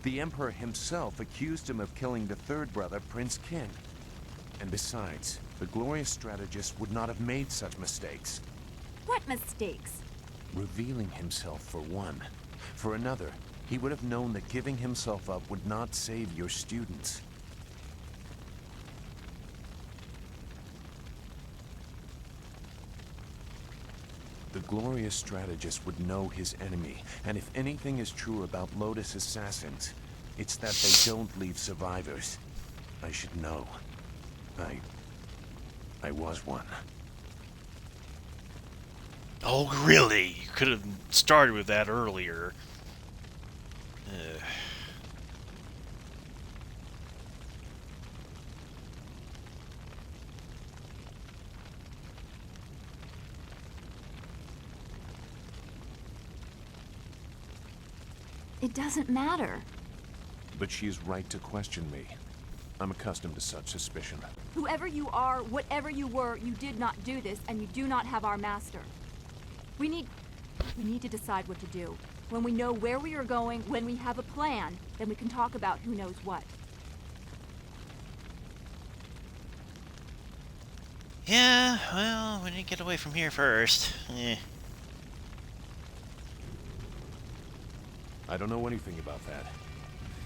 [SPEAKER 11] The Emperor himself accused him of killing the third brother, Prince Qin. And besides, the glorious strategist would not have made such mistakes.
[SPEAKER 17] What mistakes?
[SPEAKER 11] Revealing himself, for one. For another, he would have known that giving himself up would not save your students. The glorious strategist would know his enemy, and if anything is true about Lotus Assassins, it's that they don't leave survivors. I should know. I was one.
[SPEAKER 1] Oh, really? You could have started with that earlier.
[SPEAKER 17] It doesn't matter.
[SPEAKER 11] But she is right to question me. I'm accustomed to such suspicion.
[SPEAKER 17] Whoever you are, whatever you were, you did not do this, and you do not have our master. We need to decide what to do. When we know where we are going, when we have a plan, then we can talk about who knows what.
[SPEAKER 15] Yeah, well, we need to get away from here first.
[SPEAKER 11] I don't know anything about that.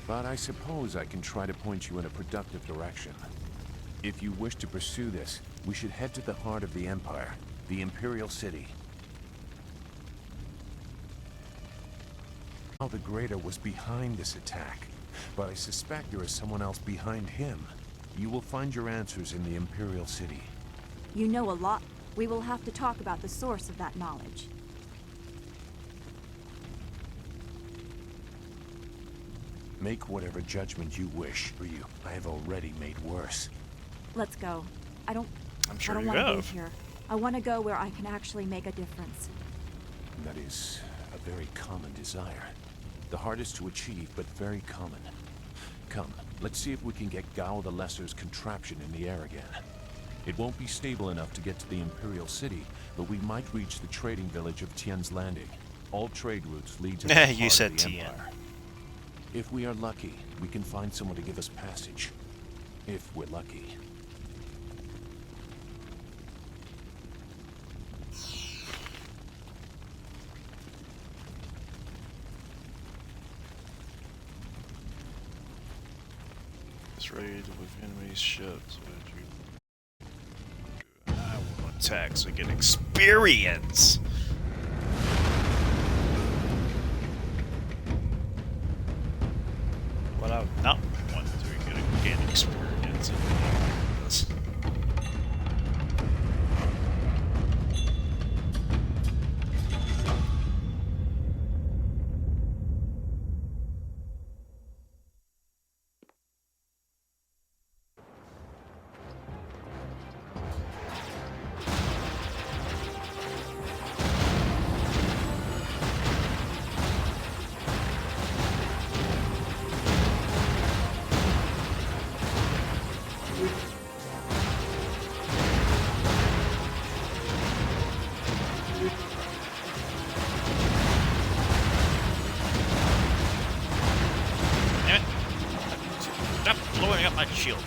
[SPEAKER 11] But I suppose I can try to point you in a productive direction. If you wish to pursue this, we should head to the heart of the Empire, the Imperial City. Gao the Greater was behind this attack, but I suspect there is someone else behind him. You will find your answers in the Imperial City.
[SPEAKER 17] You know a lot. We will have to talk about the source of that knowledge.
[SPEAKER 11] Make whatever judgment you wish, for you. I have already made worse.
[SPEAKER 17] Let's go. I don't
[SPEAKER 1] I'm sure
[SPEAKER 17] want
[SPEAKER 1] you
[SPEAKER 17] to
[SPEAKER 1] have.
[SPEAKER 17] be here. I want to go where I can actually make a difference.
[SPEAKER 11] That is a very common desire. The hardest to achieve, but very common. Come, let's see if we can get Gao the Lesser's contraption in the air again. It won't be stable enough to get to the Imperial City, but we might reach the trading village of Tian's Landing. All trade routes lead to the heart
[SPEAKER 1] You said
[SPEAKER 11] of the
[SPEAKER 1] Tian.
[SPEAKER 11] Empire. If we are lucky, we can find someone to give us passage. If we're lucky.
[SPEAKER 1] It's ready with enemy's ships. I will attack so I get experience. What I would not want to get experience in this. Stop blowing up my shield.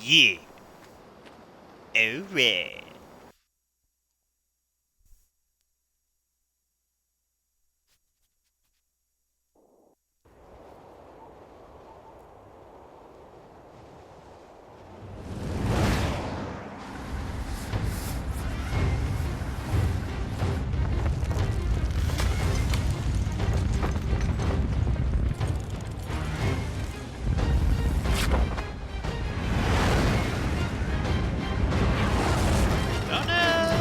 [SPEAKER 1] Yeah. Alright. Oh no!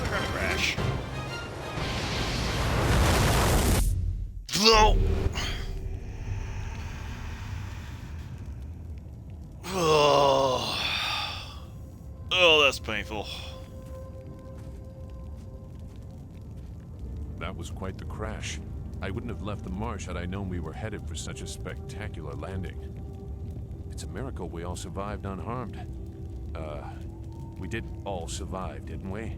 [SPEAKER 1] We're gonna crash. Blow! Oh. Oh, that's painful.
[SPEAKER 11] That was quite the crash. I wouldn't have left the marsh had I known we were headed for such a spectacular landing. It's a miracle we all survived unharmed. We did all survive, didn't we?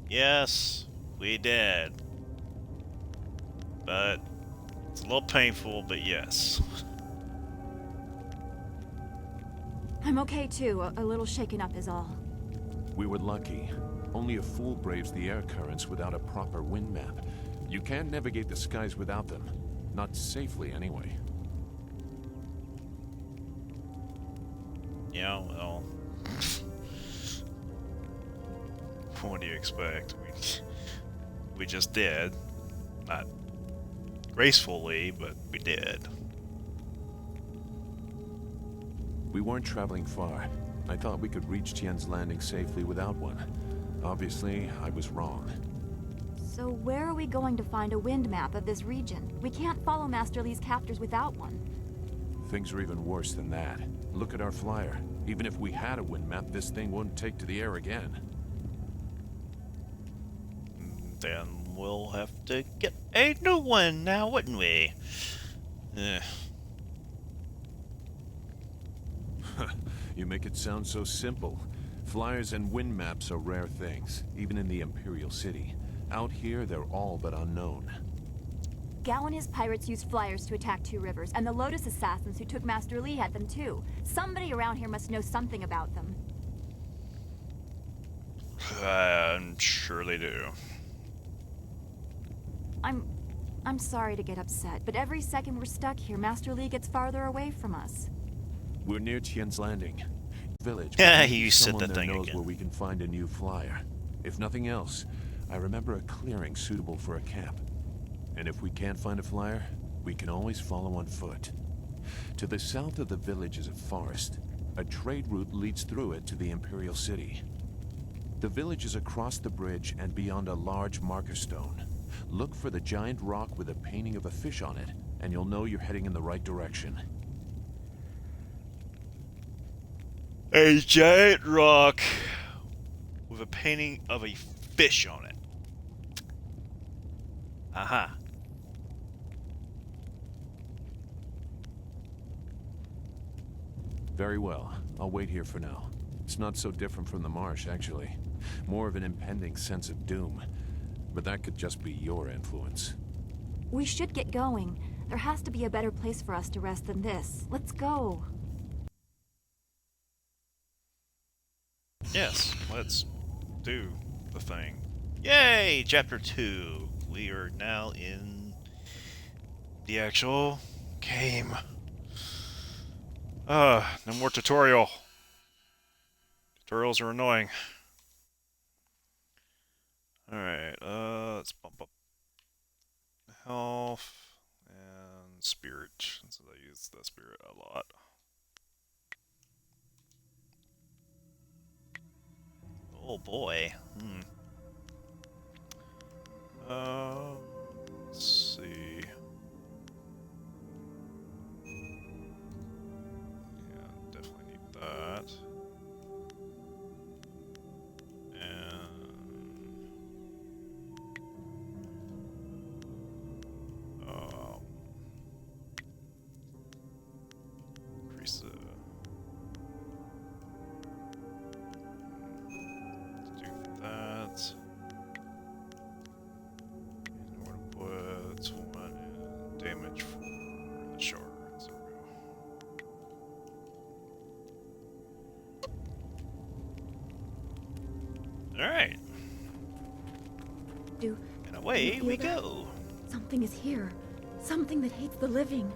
[SPEAKER 1] Yes, we did. But it's a little painful, but yes.
[SPEAKER 17] I'm okay too. A little shaken up is all.
[SPEAKER 11] We were lucky. Only a fool braves the air currents without a proper wind map. You can't navigate the skies without them. Not safely, anyway.
[SPEAKER 1] Yeah, well... what do you expect? We just did. Not gracefully, but we did.
[SPEAKER 11] We weren't traveling far. I thought we could reach Tien's Landing safely without one. Obviously, I was wrong.
[SPEAKER 17] So where are we going to find a wind map of this region? We can't follow Master Li's captors without one.
[SPEAKER 11] Things are even worse than that. Look at our flyer. Even if we had a wind map, this thing wouldn't take to the air again.
[SPEAKER 1] Then we'll have to get a new one now, wouldn't we?
[SPEAKER 11] You make it sound so simple. Flyers and wind maps are rare things, even in the Imperial City. Out here, they're all but unknown.
[SPEAKER 17] Gao and his pirates used flyers to attack Two Rivers, and the Lotus assassins who took Master Li had them too. Somebody around here must know something about them.
[SPEAKER 1] I'm sure they do.
[SPEAKER 17] I'm sorry to get upset, but every second we're stuck here, Master Li gets farther away from us.
[SPEAKER 11] We're near Tien's Landing. Village.
[SPEAKER 1] Yeah, he said
[SPEAKER 11] Someone
[SPEAKER 1] that
[SPEAKER 11] there
[SPEAKER 1] thing
[SPEAKER 11] knows
[SPEAKER 1] again.
[SPEAKER 11] where we can find a new flyer. If nothing else, I remember a clearing suitable for a camp. And if we can't find a flyer, we can always follow on foot. To the south of the village is a forest. A trade route leads through it to the Imperial City. The village is across the bridge and beyond a large marker stone. Look for the giant rock with a painting of a fish on it, and you'll know you're heading in the right direction.
[SPEAKER 1] A giant rock with a painting of a fish on it. Aha.
[SPEAKER 11] Very well. I'll wait here for now. It's not so different from the marsh, actually. More of an impending sense of doom. But that could just be your influence.
[SPEAKER 17] We should get going. There has to be a better place for us to rest than this. Let's go.
[SPEAKER 1] Yes, let's do the thing. Yay! Chapter 2. We are now in the actual game. No more tutorial. Tutorials are annoying. Alright, let's bump up health and spirit, since I use the spirit a lot. Oh boy. Let's see. Yeah, definitely need that. And increase the. Let's do that. What's one in damage for the shards? There we go. Alright. And away we go.
[SPEAKER 17] Something is here. Something that hates the living.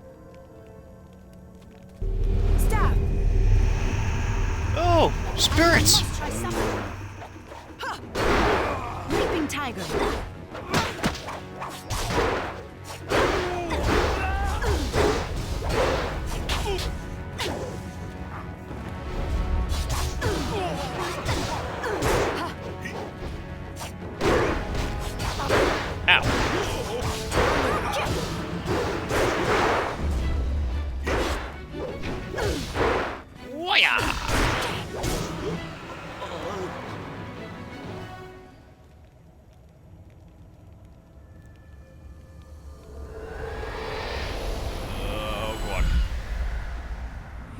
[SPEAKER 3] Stop!
[SPEAKER 1] Oh, spirits!
[SPEAKER 3] Try something. Ha! Leaping tiger.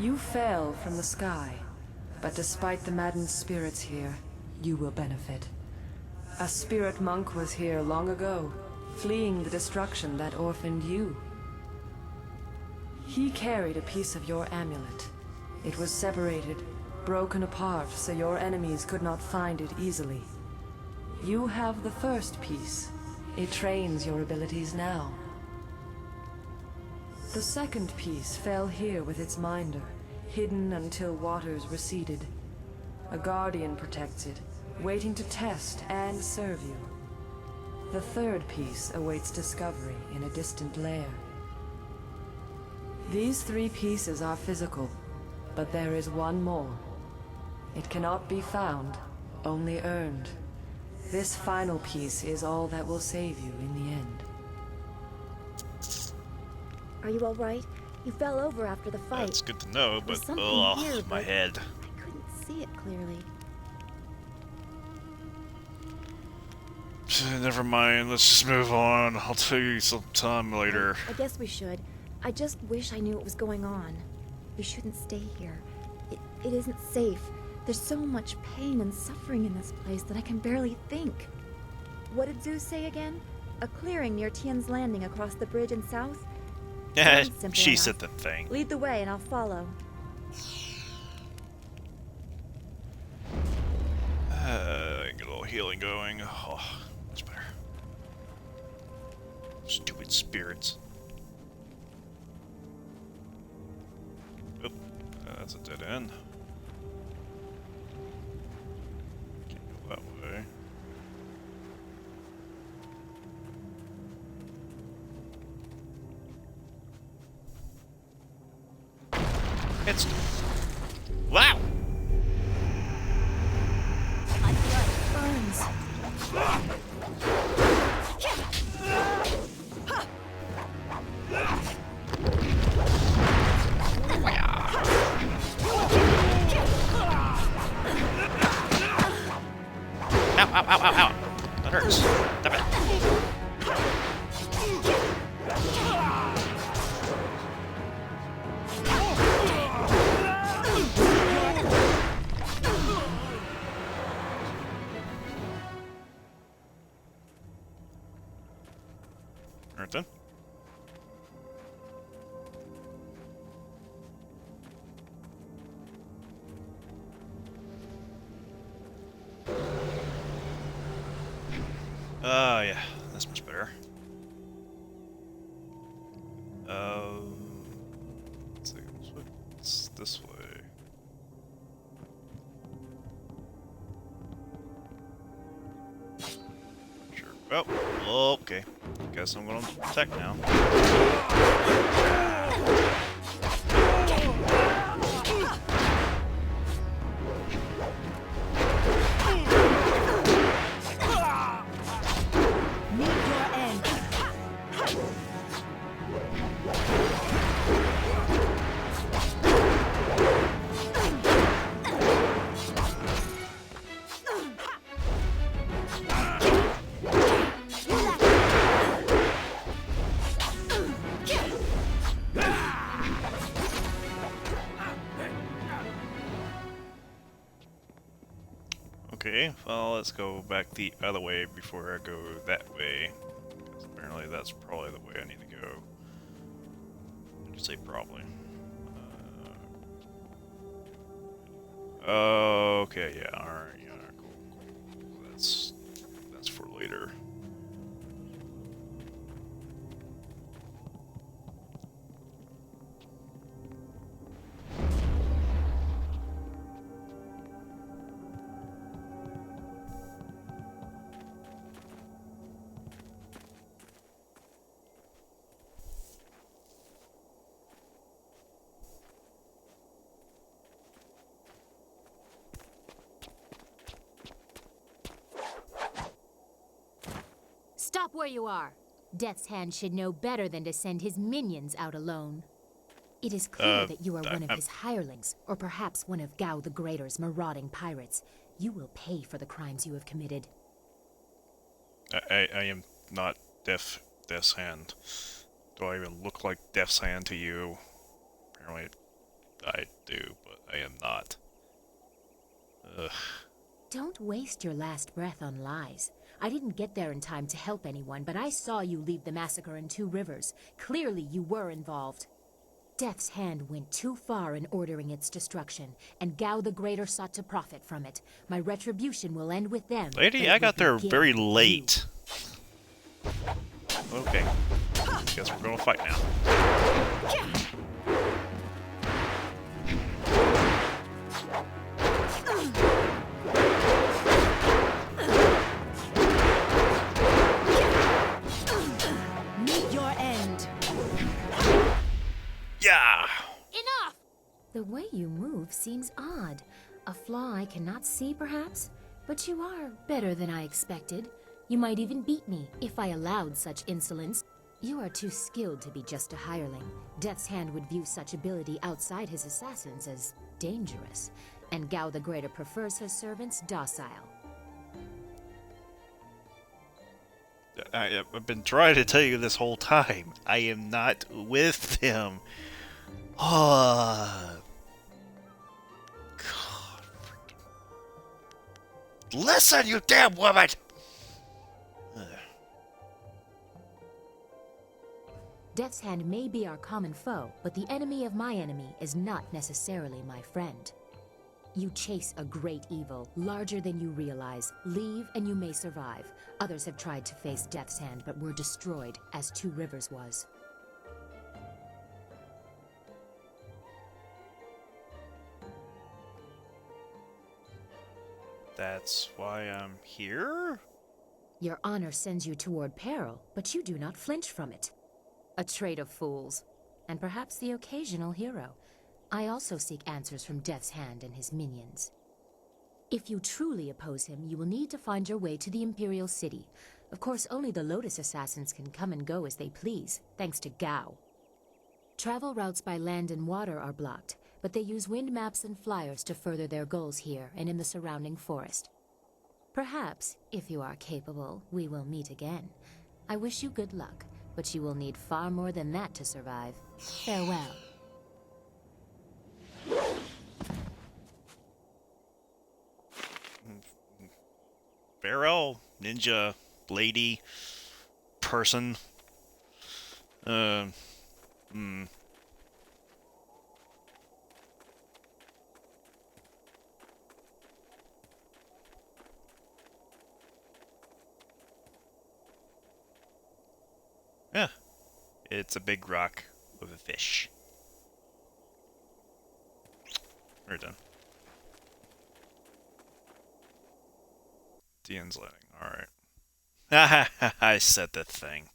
[SPEAKER 20] You fell from the sky, but despite the maddened spirits here, you will benefit. A spirit monk was here long ago, fleeing the destruction that orphaned you. He carried a piece of your amulet. It was separated, broken apart, so your enemies could not find it easily. You have the first piece. It trains your abilities now. The second piece fell here with its minder, hidden until waters receded. A guardian protects it, waiting to test and serve you. The third piece awaits discovery in a distant lair. These three pieces are physical, but there is one more. It cannot be found, only earned. This final piece is all that will save you in the end.
[SPEAKER 17] Are you all right? You fell over after the fight.
[SPEAKER 1] That's good to know, but
[SPEAKER 17] something here,
[SPEAKER 1] my
[SPEAKER 17] but
[SPEAKER 1] head.
[SPEAKER 17] I couldn't see it clearly.
[SPEAKER 1] Never mind, let's just move on. I'll tell you sometime later.
[SPEAKER 17] I guess we should. I just wish I knew what was going on. We shouldn't stay here. It isn't safe. There's so much pain and suffering in this place that I can barely think. What did Zeus say again? A clearing near Tian's Landing across the bridge in south?
[SPEAKER 1] Yeah,
[SPEAKER 17] Simple
[SPEAKER 1] she
[SPEAKER 17] enough.
[SPEAKER 1] said the thing.
[SPEAKER 17] Lead the way and I'll follow.
[SPEAKER 1] Get a little healing going. Oh, much better. Stupid spirits. Oop, that's a dead end. Can't go that way. It's... Wow!
[SPEAKER 17] My blood burns.
[SPEAKER 1] Ow, ow, ow, ow, ow! That hurts. Stop it. Alright then. Yeah, that's much better. Let's see, what's this way? Sure. Oh, okay. Guess I'm gonna attack now. Okay, well, let's go back the other way before I go that way. 'Cause apparently that's probably the way I need to go. I just say probably. Okay, yeah, alright, yeah, cool. That's for later.
[SPEAKER 21] Stop where you are. Death's Hand should know better than to send his minions out alone. It is clear that you are one of his hirelings, or perhaps one of Gao the Greater's marauding pirates. You will pay for the crimes you have committed.
[SPEAKER 1] I am not Death's Hand. Do I even look like Death's Hand to you? Apparently I do, but I am not. Ugh.
[SPEAKER 21] Don't waste your last breath on lies. I didn't get there in time to help anyone, but I saw you lead the massacre in Two Rivers. Clearly you were involved. Death's Hand went too far in ordering its destruction, and Gao the Greater sought to profit from it. My retribution will end with them.
[SPEAKER 1] Lady, I got there very late. Okay. Guess we're gonna fight now.
[SPEAKER 21] Meet your end.
[SPEAKER 1] Yeah!
[SPEAKER 21] Enough! The way you move seems odd. A flaw I cannot see, perhaps? But you are better than I expected. You might even beat me, if I allowed such insolence. You are too skilled to be just a hireling. Death's Hand would view such ability outside his assassins as dangerous, and Gao the Greater prefers his servants docile.
[SPEAKER 1] I've been trying to tell you this whole time. I am not with him. Oh, God. Listen, you damn woman!
[SPEAKER 21] Death's Hand may be our common foe, but the enemy of my enemy is not necessarily my friend. You chase a great evil, larger than you realize. Leave and you may survive. Others have tried to face Death's Hand, but were destroyed, as Two Rivers was.
[SPEAKER 1] That's why I'm here?
[SPEAKER 21] Your honor sends you toward peril, but you do not flinch from it. A trait of fools, and perhaps the occasional hero. I also seek answers from Death's Hand and his minions. If you truly oppose him, you will need to find your way to the Imperial City. Of course, only the Lotus Assassins can come and go as they please, thanks to Gao. Travel routes by land and water are blocked, but they use wind maps and flyers to further their goals here and in the surrounding forest. Perhaps, if you are capable, we will meet again. I wish you good luck, but you will need far more than that to survive. Farewell.
[SPEAKER 1] Pharaoh, ninja, lady, person. Yeah, it's a big rock with a fish. We're done. Dian's landing. Alright. I said the thing.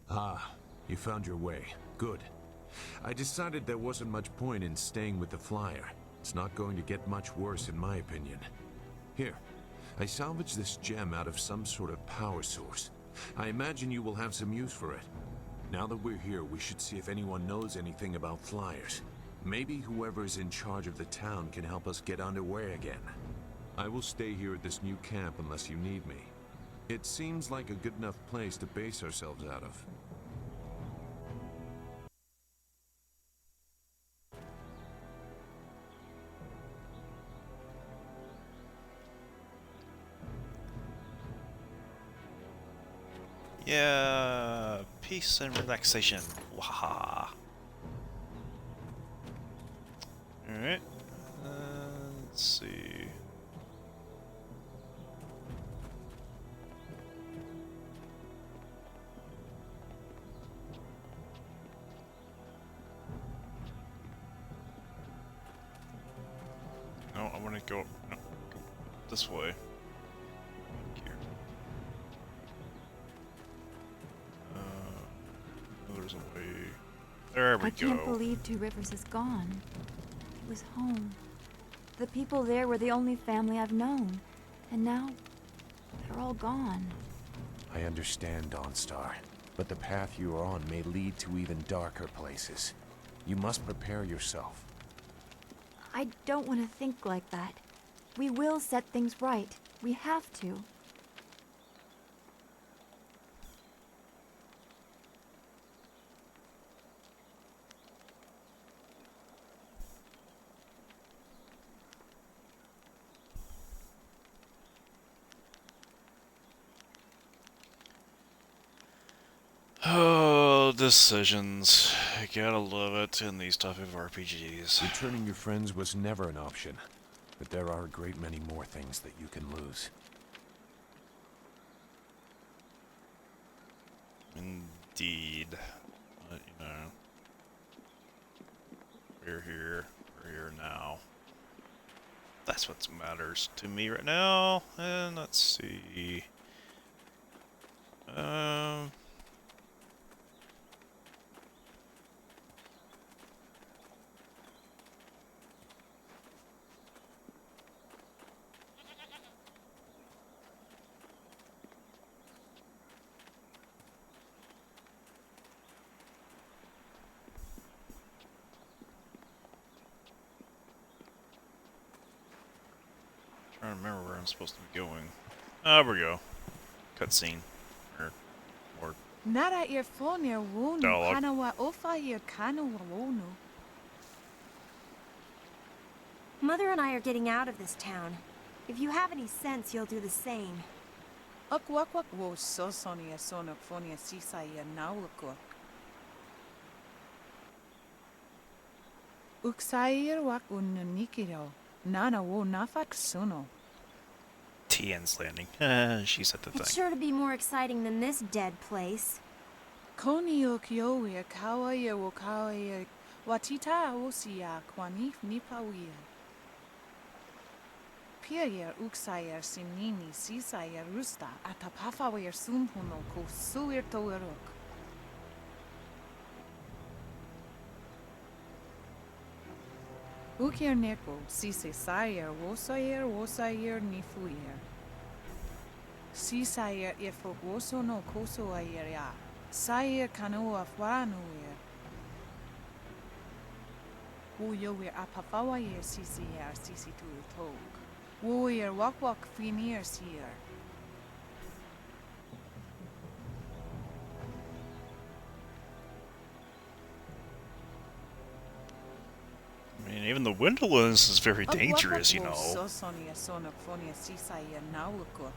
[SPEAKER 11] Ah, you found your way. Good. I decided there wasn't much point in staying with the flyer. It's not going to get much worse in my opinion. Here, I salvaged this gem out of some sort of power source. I imagine you will have some use for it. Now that we're here, we should see if anyone knows anything about flyers. Maybe whoever is in charge of the town can help us get underway again. I will stay here at this new camp unless you need me. It seems like a good enough place to base ourselves out of.
[SPEAKER 1] Yeah, peace and relaxation. Waha. Alright. Let's see. No, I want to go, no, go this way. Thank you. There's a way. There we
[SPEAKER 17] I
[SPEAKER 1] go.
[SPEAKER 17] can't believe Two Rivers is gone. It was home. The people there were the only family I've known. And now, they're all gone.
[SPEAKER 12] I understand, Dawnstar, but the path you are on may lead to even darker places. You must prepare yourself.
[SPEAKER 17] I don't want to think like that. We will set things right. We have to.
[SPEAKER 1] Oh, decisions. I gotta love it in these type of RPGs.
[SPEAKER 12] Returning your friends was never an option, but there are a great many more things that you can lose.
[SPEAKER 1] Indeed. But, you know. We're here now. That's what matters to me right now. And let's see. Trying to remember where I'm supposed to be going. Ah, there we go. Cutscene. Or
[SPEAKER 3] Nara earphonia wonu
[SPEAKER 1] dialogue.
[SPEAKER 3] kanawa ofa ear kanawa wonu.
[SPEAKER 2] Mother and I are getting out of this town. If you have any sense, you'll do the same.
[SPEAKER 3] Akwak wo sosonia sona phonia sisaya naulakok. Uksair wak unanikiro. Nana wo nafak suno.
[SPEAKER 1] Tien's Landing. She said the
[SPEAKER 2] It's
[SPEAKER 1] thing.
[SPEAKER 2] sure to be more exciting than this dead place.
[SPEAKER 3] Koni okiowe kawaya wo kawaya watita osia kwanif nipawia. Piayer uksayer sinini sisayer rusta atapafawer sumpuno ko suir toerok. Ukir neko sise sayer wosayer nifuyer. Sisayer ifok woso no koso ayer ya. Sayer kanoa fwanuyer. Woyower apafawayer sisiyer sisi tuitog. Woyer wak finir sier.
[SPEAKER 1] I mean, even the windowless is very dangerous, you know.
[SPEAKER 3] Sosonia sona phonia sisaya naulakok.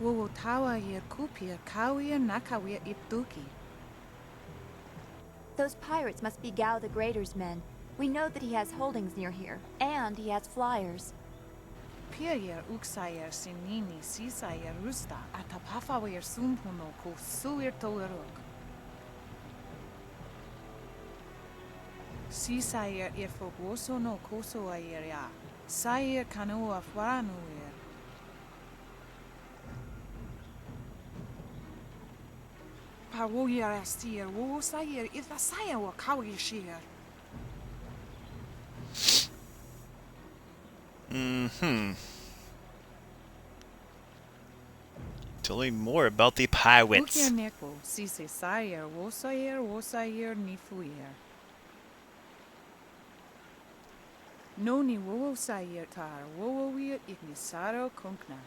[SPEAKER 3] Wo tawa yer kupir kawia nakawia iptuki.
[SPEAKER 17] Those pirates must be Gao the Greater's men. We know that he has holdings near here, and he has flyers.
[SPEAKER 3] Piayer uksayer sinini sisayer rusta atapafawer sumpuno ko suir toerok. Sisayer ifok woso no koso ayer ya. Sayer kanoa fwanuyer. Pawoyer astier wo sayer ifasaya wa kawishir.
[SPEAKER 1] Tell me more about the pirates.
[SPEAKER 3] Ukir neko sise sayer wosayer nifuyer. Noni wowo sayer tar wowo wir ignisaro kunkna.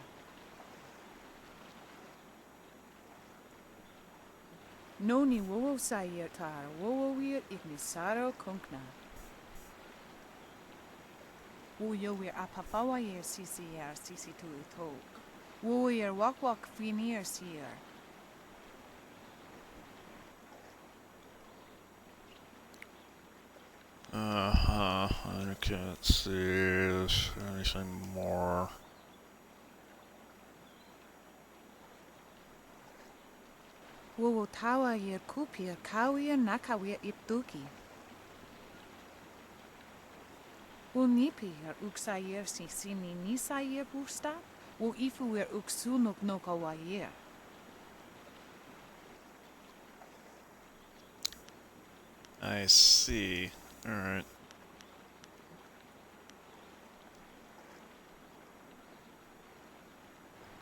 [SPEAKER 3] Noni wowo sayer tar wowo wir ignisaro kunkna. Woyo wir apafawa yer CCR CC2 tok. Wowo yer wak finir seer.
[SPEAKER 1] I can't see anything more.
[SPEAKER 3] Wowo tawa yer kupir kawir nakawir iptuki. Wo nipi yer uksayer si sini nisayer busta. Wo ifu yer uksunuk nokawayer.
[SPEAKER 1] I see. Alright.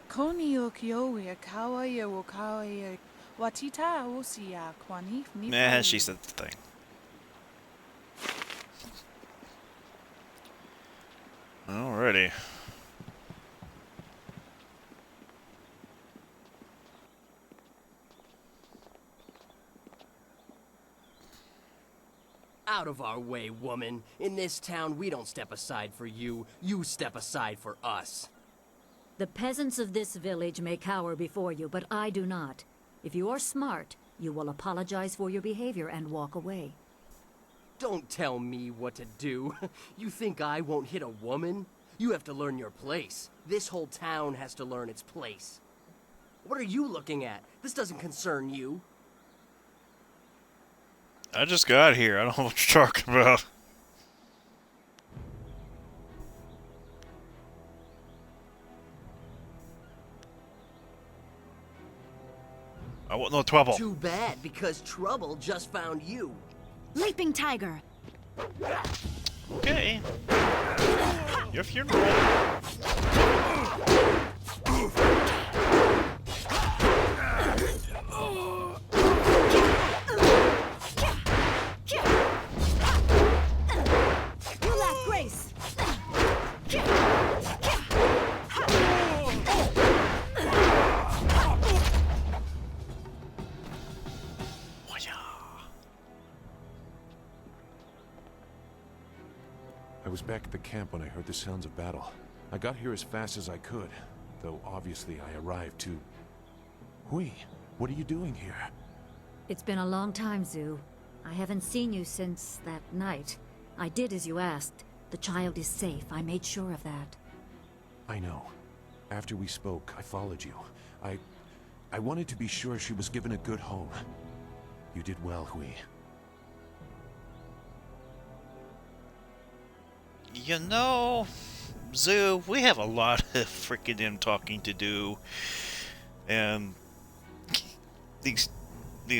[SPEAKER 3] Koni okyower kawayer wo kawayer. Watita osia kwanif ni.
[SPEAKER 1] Nah, she said the thing. Alrighty.
[SPEAKER 8] Out of our way, woman. In this town, we don't step aside for you. You step aside for us.
[SPEAKER 4] The peasants of this village may cower before you, but I do not. If you are smart, you will apologize for your behavior and walk away.
[SPEAKER 8] Don't tell me what to do. You think I won't hit a woman? You have to learn your place. This whole town has to learn its place. What are you looking at? This doesn't concern you.
[SPEAKER 1] I just got here. I don't know what you're talking about. I want no trouble.
[SPEAKER 8] Too bad, because trouble just found you.
[SPEAKER 4] Leaping tiger!
[SPEAKER 1] Okay. Your funeral.
[SPEAKER 4] You lack grace!
[SPEAKER 11] I was back at the camp when I heard the sounds of battle. I got here as fast as I could, though obviously I arrived too... Hui, what are you doing here?
[SPEAKER 4] It's been a long time, Zhu. I haven't seen you since that night. I did as you asked. The child is safe. I made sure of that.
[SPEAKER 11] I know. After we spoke, I followed you. I wanted to be sure she was given a good home. You did well, Hui.
[SPEAKER 15] You know, Zoo, we have a lot of freaking talking to do, and these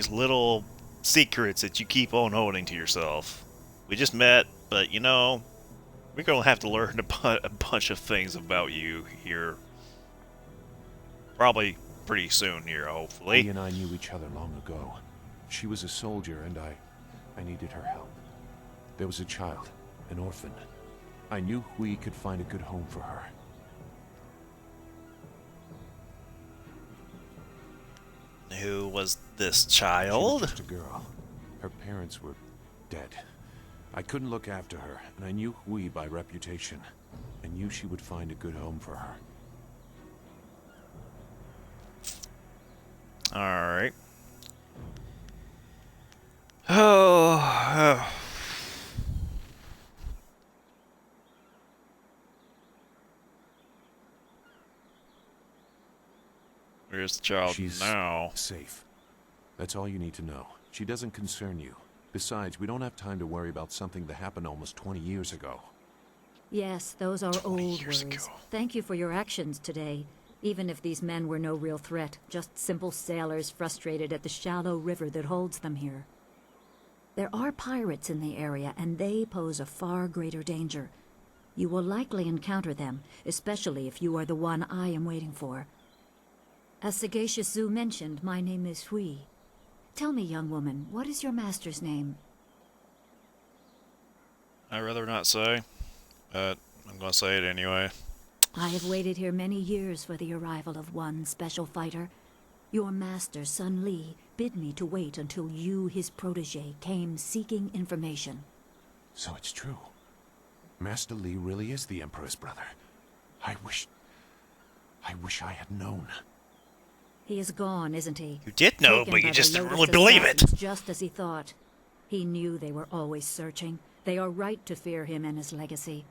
[SPEAKER 15] little secrets that you keep on holding to yourself. We just met, but you know, we're gonna have to learn a bunch of things about you here, probably pretty soon here, hopefully.
[SPEAKER 11] Hui and I knew each other long ago. She was a soldier, and I needed her help. There was a child, an orphan. I knew Hui could find a good home for her.
[SPEAKER 15] Who was this
[SPEAKER 11] She
[SPEAKER 15] child?
[SPEAKER 11] was just a girl. Her parents were dead. I couldn't look after her, and I knew Hui by reputation. I knew she would find a good home for her.
[SPEAKER 15] Alright. Oh. Where's the child
[SPEAKER 11] She's
[SPEAKER 15] now?
[SPEAKER 11] safe. That's all you need to know. She doesn't concern you. Besides, we don't have time to worry about something that happened almost 20 years ago.
[SPEAKER 4] Yes, those are old words. Thank you for your actions today. Even if these men were no real threat, just simple sailors frustrated at the shallow river that holds them here. There are pirates in the area, and they pose a far greater danger. You will likely encounter them, especially if you are the one I am waiting for. As Sagacious Zhu mentioned, my name is Hui. Tell me, young woman, what is your master's name?
[SPEAKER 1] I'd rather not say. but I'm gonna say it anyway.
[SPEAKER 4] I have waited here many years for the arrival of one special fighter. Your master, Sun Li, bid me to wait until you, his protege, came seeking information.
[SPEAKER 11] So it's true. Master Li really is the Emperor's brother. I wish I had known.
[SPEAKER 4] He is gone, isn't he?
[SPEAKER 15] You did know,
[SPEAKER 4] Taken
[SPEAKER 15] but
[SPEAKER 4] by
[SPEAKER 15] you
[SPEAKER 4] the
[SPEAKER 15] just didn't
[SPEAKER 4] Lotus
[SPEAKER 15] really believe it.
[SPEAKER 4] assassins, just as he thought. He knew they were always searching. They are right to fear him and his legacy.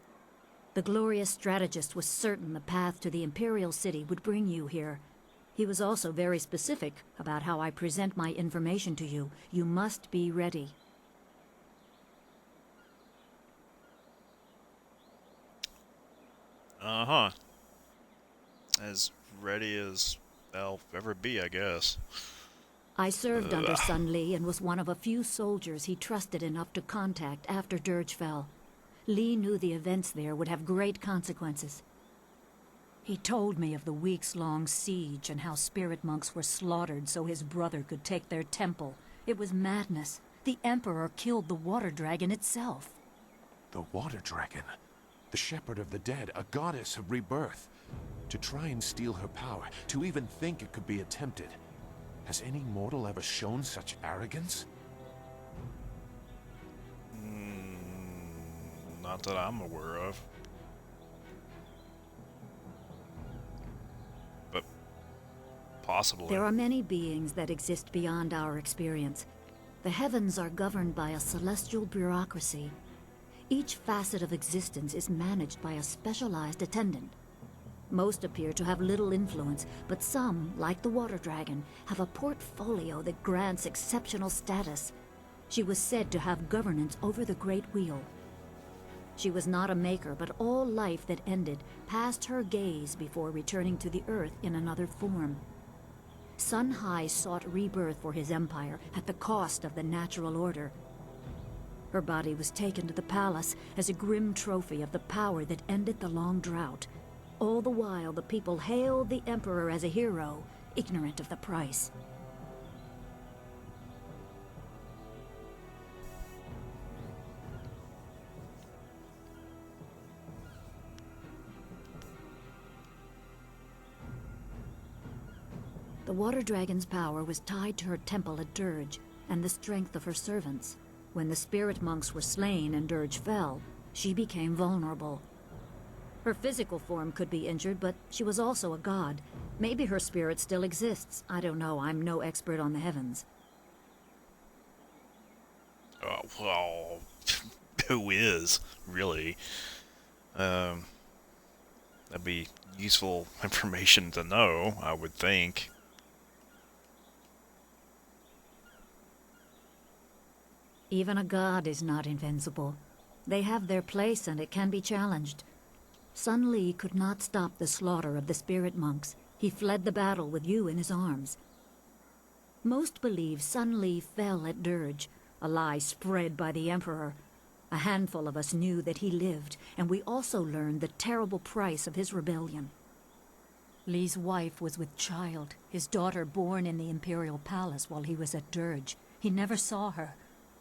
[SPEAKER 4] The glorious strategist was certain the path to the Imperial City would bring you here. He was also very specific about how I present my information to you. You must be ready.
[SPEAKER 1] Uh-huh. As ready as I'll ever be, I guess.
[SPEAKER 4] I served under Sun Li and was one of a few soldiers he trusted enough to contact after Dirge fell. Li knew the events there would have great consequences. He told me of the weeks-long siege and how spirit monks were slaughtered so his brother could take their temple. It was madness. The Emperor killed the water dragon itself.
[SPEAKER 11] The Water Dragon. The shepherd of the dead, a goddess of rebirth. To try and steal her power, to even think it could be attempted. Has any mortal ever shown such arrogance?
[SPEAKER 1] Not that I'm aware of. But possibly.
[SPEAKER 4] There are many beings that exist beyond our experience. The heavens are governed by a celestial bureaucracy. Each facet of existence is managed by a specialized attendant. Most appear to have little influence, but some, like the Water Dragon, have a portfolio that grants exceptional status. She was said to have governance over the Great Wheel. She was not a maker, but all life that ended passed her gaze before returning to the earth in another form. Sun Hai sought rebirth for his empire at the cost of the natural order. Her body was taken to the palace as a grim trophy of the power that ended the long drought. All the while, the people hailed the Emperor as a hero, ignorant of the price. The Water Dragon's power was tied to her temple at Dirge, and the strength of her servants. When the spirit monks were slain and Dirge fell, she became vulnerable. Her physical form could be injured, but she was also a god. Maybe her spirit still exists. I don't know. I'm no expert on the heavens.
[SPEAKER 1] Well, who is, really? That'd be useful information to know, I would think.
[SPEAKER 4] Even a god is not invincible. They have their place and it can be challenged. Sun Li could not stop the slaughter of the spirit monks. He fled the battle with you in his arms. Most believe Sun Li fell at Dirge, a lie spread by the Emperor. A handful of us knew that he lived, and we also learned the terrible price of his rebellion. Li's wife was with child, his daughter born in the Imperial Palace while he was at Dirge. He never saw her.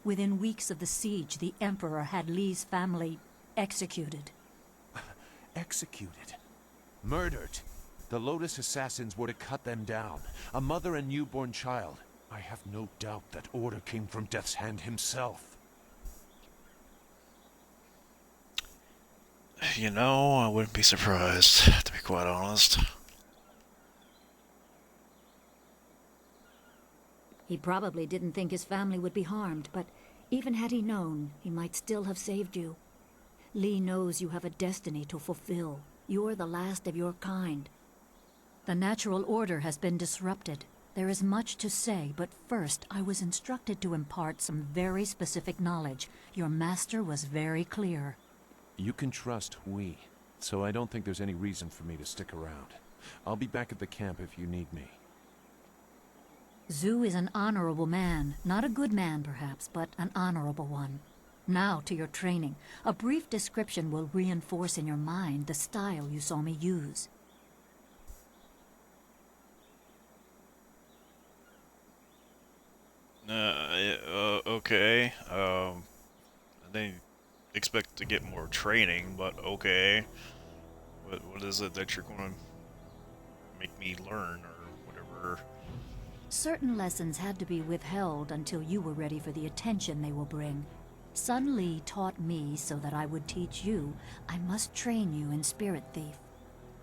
[SPEAKER 4] Within weeks of the siege, the Emperor had Li's family executed.
[SPEAKER 11] Executed. Murdered. The Lotus assassins were to cut them down. A mother and newborn child. I have no doubt that order came from Death's Hand himself.
[SPEAKER 1] You know, I wouldn't be surprised, to be quite honest.
[SPEAKER 4] He probably didn't think his family would be harmed, but even had he known, he might still have saved you. Li knows you have a destiny to fulfill. You're the last of your kind. The natural order has been disrupted. There is much to say, but first I was instructed to impart some very specific knowledge. Your master was very clear.
[SPEAKER 11] You can trust we, so I don't think there's any reason for me to stick around. I'll be back at the camp if you need me.
[SPEAKER 4] Zhu is an honorable man. Not a good man, perhaps, but an honorable one. Now to your training. A brief description will reinforce in your mind the style you saw me use.
[SPEAKER 1] Okay. Then expect to get more training, but okay. What is it that you're going to make me learn or whatever?
[SPEAKER 4] Certain lessons had to be withheld until you were ready for the attention they will bring. Sun Li taught me so that I would teach you. I must train you in Spirit Thief.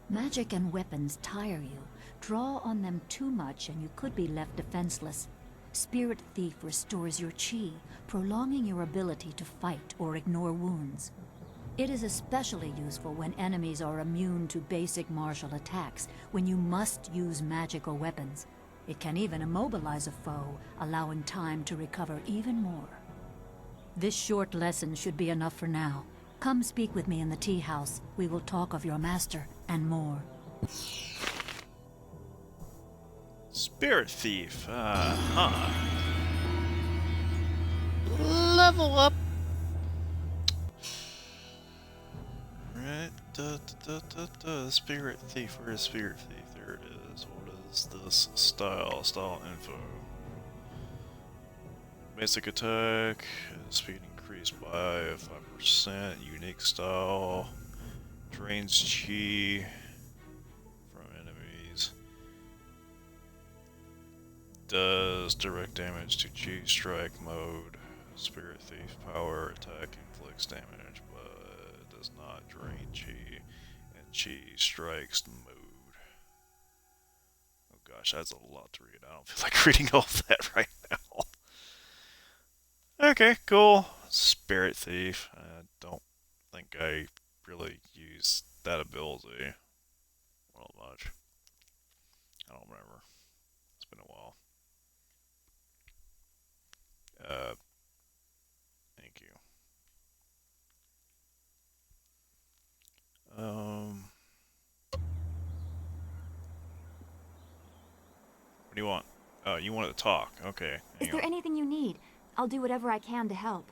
[SPEAKER 4] Magic and weapons tire you. Draw on them too much and you could be left defenseless. Spirit Thief restores your chi, prolonging your ability to fight or ignore wounds. It is especially useful when enemies are immune to basic martial attacks, when you must use magic or weapons. It can even immobilize a foe, allowing time to recover even more. This short lesson should be enough for now. Come speak with me in the tea house. We will talk of your master and more.
[SPEAKER 1] Spirit Thief,
[SPEAKER 15] Level up.
[SPEAKER 1] Right, Spirit Thief, where is Spirit Thief? There it is. What is this style? Style info. Basic attack, speed increased by 5%, unique style, drains chi from enemies, does direct damage to chi strike mode, Spirit Thief power attack inflicts damage, but does not drain chi, and chi strikes mode. Oh gosh, that's a lot to read. I don't feel like reading all that right now. Okay, cool. Spirit Thief. I don't think I really use that ability. Well, much. I don't remember. It's been a while. Thank you. What do you want? Oh, you wanted to talk. Okay.
[SPEAKER 17] Is there anything you need? I'll do whatever I can to help.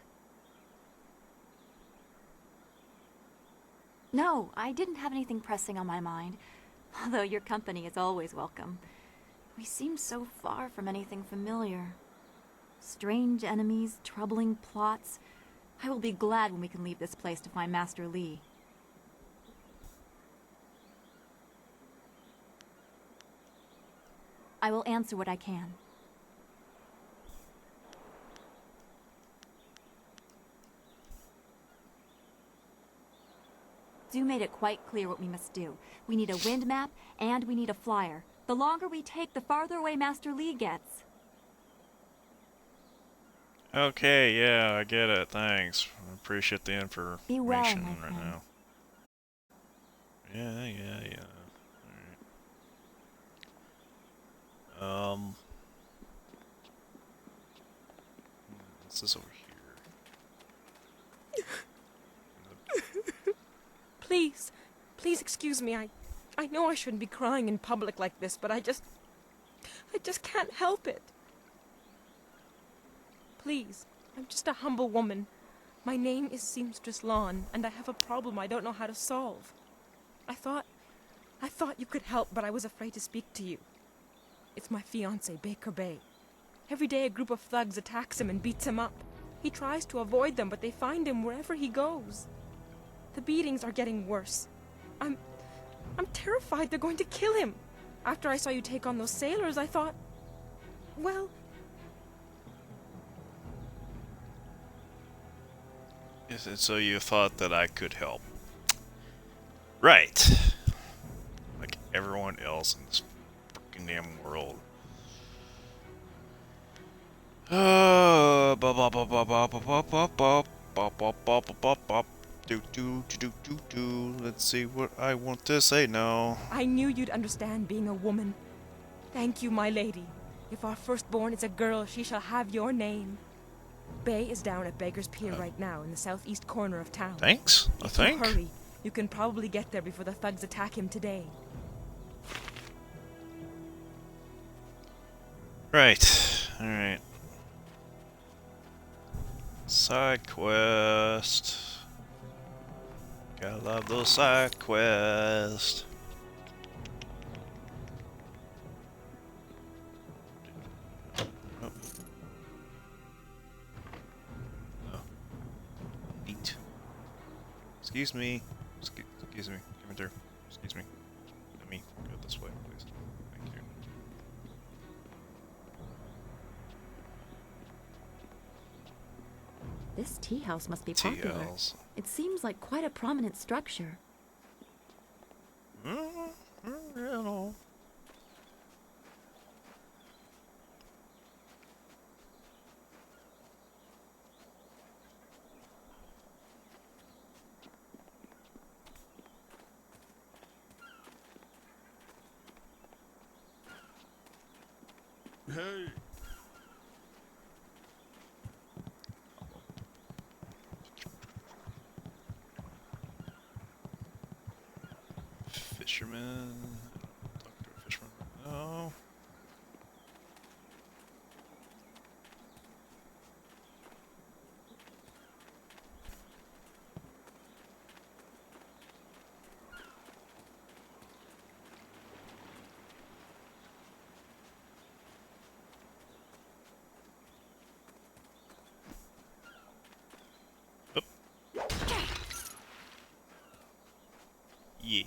[SPEAKER 17] No, I didn't have anything pressing on my mind, although your company is always welcome. We seem so far from anything familiar. Strange enemies, troubling plots. I will be glad when we can leave this place to find Master Li. I will answer what I can. Zoo made it quite clear what we must do. We need a wind map, and we need a flyer. The longer we take, the farther away Master Li gets.
[SPEAKER 1] Okay, yeah, I get it. Thanks. I appreciate the information
[SPEAKER 17] Be well, my
[SPEAKER 1] right
[SPEAKER 17] friend.
[SPEAKER 1] now. Yeah. Alright. What's this over here?
[SPEAKER 3] Please excuse me. I know I shouldn't be crying in public like this, but I just can't help it. Please, I'm just a humble woman. My name is Seamstress Lawn, and I have a problem I don't know how to solve. I thought you could help, but I was afraid to speak to you. It's my fiancé, Baker Bay. Every day a group of thugs attacks him and beats him up. He tries to avoid them, but they find him wherever he goes. The beatings are getting worse. I'm terrified they're going to kill him. After I saw you take on those sailors, I thought, well...
[SPEAKER 1] So you thought that I could help. Right. Like everyone else in this freaking damn world. Let's see what I want to say now.
[SPEAKER 3] I knew you'd understand being a woman. Thank you, my lady. If our firstborn is a girl, she shall have your name. Bay is down at Beggar's Pier right now, in the southeast corner of town.
[SPEAKER 1] Thanks, I think.
[SPEAKER 3] If you hurry, you can probably get there before the thugs attack him today.
[SPEAKER 1] Right. Alright. Side quest. Gotta love those side quests. Oh. Neat.
[SPEAKER 15] Excuse me. Excuse me. Come in through. Excuse me. Let me go this way, please. Thank you.
[SPEAKER 5] This tea house must be
[SPEAKER 15] Tea
[SPEAKER 5] popular.
[SPEAKER 15] house.
[SPEAKER 5] It seems like quite a prominent structure.
[SPEAKER 15] You know.
[SPEAKER 9] Hey.
[SPEAKER 1] Fisherman. Talk to a fisherman. No. Yeah.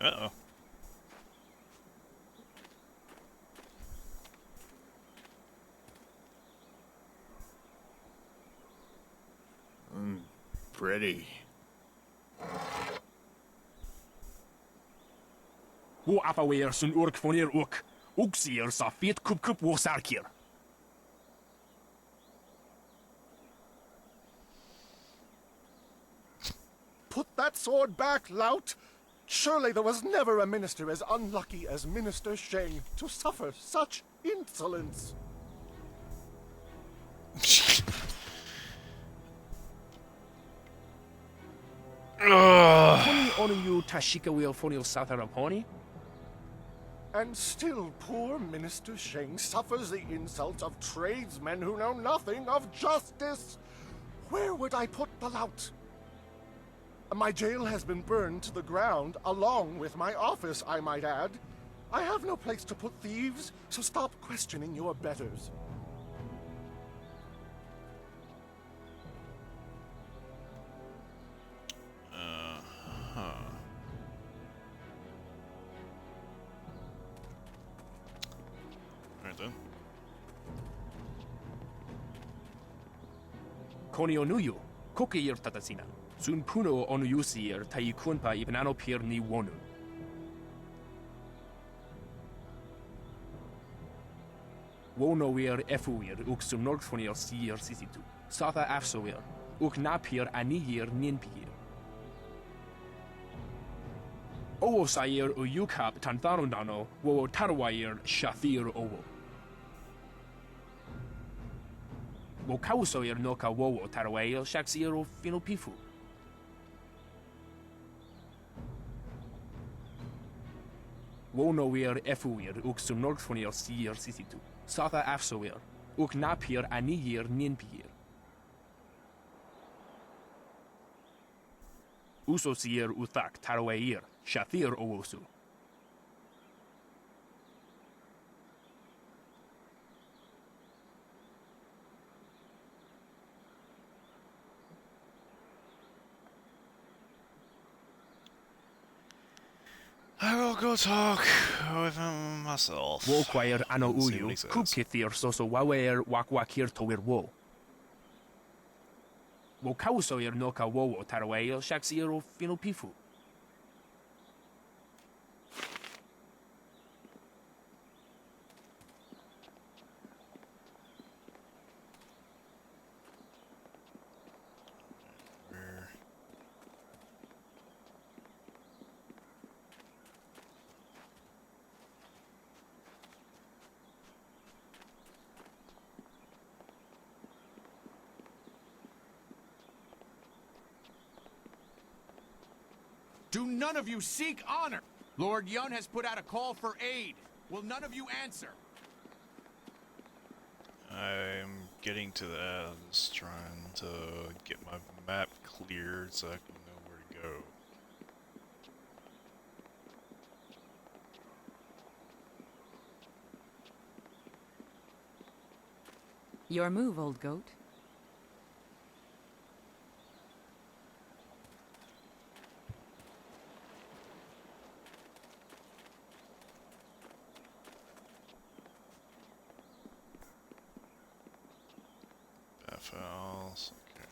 [SPEAKER 1] Uh-oh.
[SPEAKER 22] Pretty.
[SPEAKER 23] Wo afaweer sun urk vonir ook. Oeksier sa fiet kup wo sarkier.
[SPEAKER 24] Put that sword back, lout! Surely there was never a minister as unlucky as Minister Shang to suffer such insolence.
[SPEAKER 23] Pony onu you tashika wheel fonil satharaponi?
[SPEAKER 24] And still poor Minister Shang suffers the insult of tradesmen who know nothing of justice. Where would I put the lout? My jail has been burned to the ground, along with my office, I might add. I have no place to put thieves, so stop questioning your betters.
[SPEAKER 1] Alright then.
[SPEAKER 23] Koni onuyu, kokeir tatasina. Sun puno onuyusir taikunpa ibnano pier ni wonu. Wonoir efuir uk sun norkfonir sier sisitu. Satha afsoir, uk napier aniyir ninpier. Owo sair uyukap tantharundano, wo tarwair shathir owo. Wo kausoir noka wowo tarwair shaksir o finopifu. Wonoir efuir uk sun norkfonir sier sisitu. Satha afsoir, uk napier aniyir ninpier. Uso sier uthak tarwair, shathir owosu.
[SPEAKER 1] I will go talk with him myself.
[SPEAKER 23] Wo quair ano
[SPEAKER 1] See what
[SPEAKER 23] uyu,
[SPEAKER 1] he says.
[SPEAKER 23] kubkithir soso wawer wakwakir tower wo. Wo kausoir noka wowo tarwair shaksir o finopifu.
[SPEAKER 11] Do none of you seek honor? Lord Yun has put out a call for aid. Will none of you answer?
[SPEAKER 1] I'm getting to that. I'm just trying to get my map cleared so I can know where to go.
[SPEAKER 10] Your move, old goat.
[SPEAKER 1] FLs. Okay.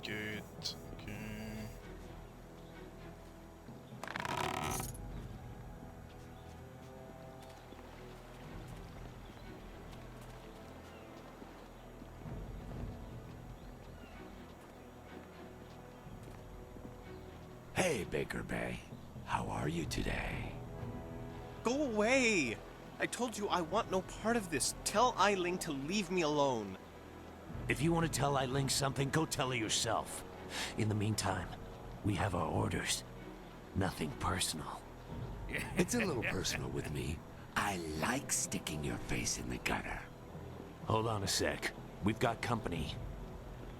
[SPEAKER 1] Gate, okay.
[SPEAKER 13] Hey, Baker Bay. How are you today?
[SPEAKER 8] Go away! I told you I want no part of this. Tell Eiling to leave me alone.
[SPEAKER 13] If you want to tell Eiling something, go tell her yourself. In the meantime, we have our orders. Nothing personal. It's a little personal with me. I like sticking your face in the gutter. Hold on a sec. We've got company.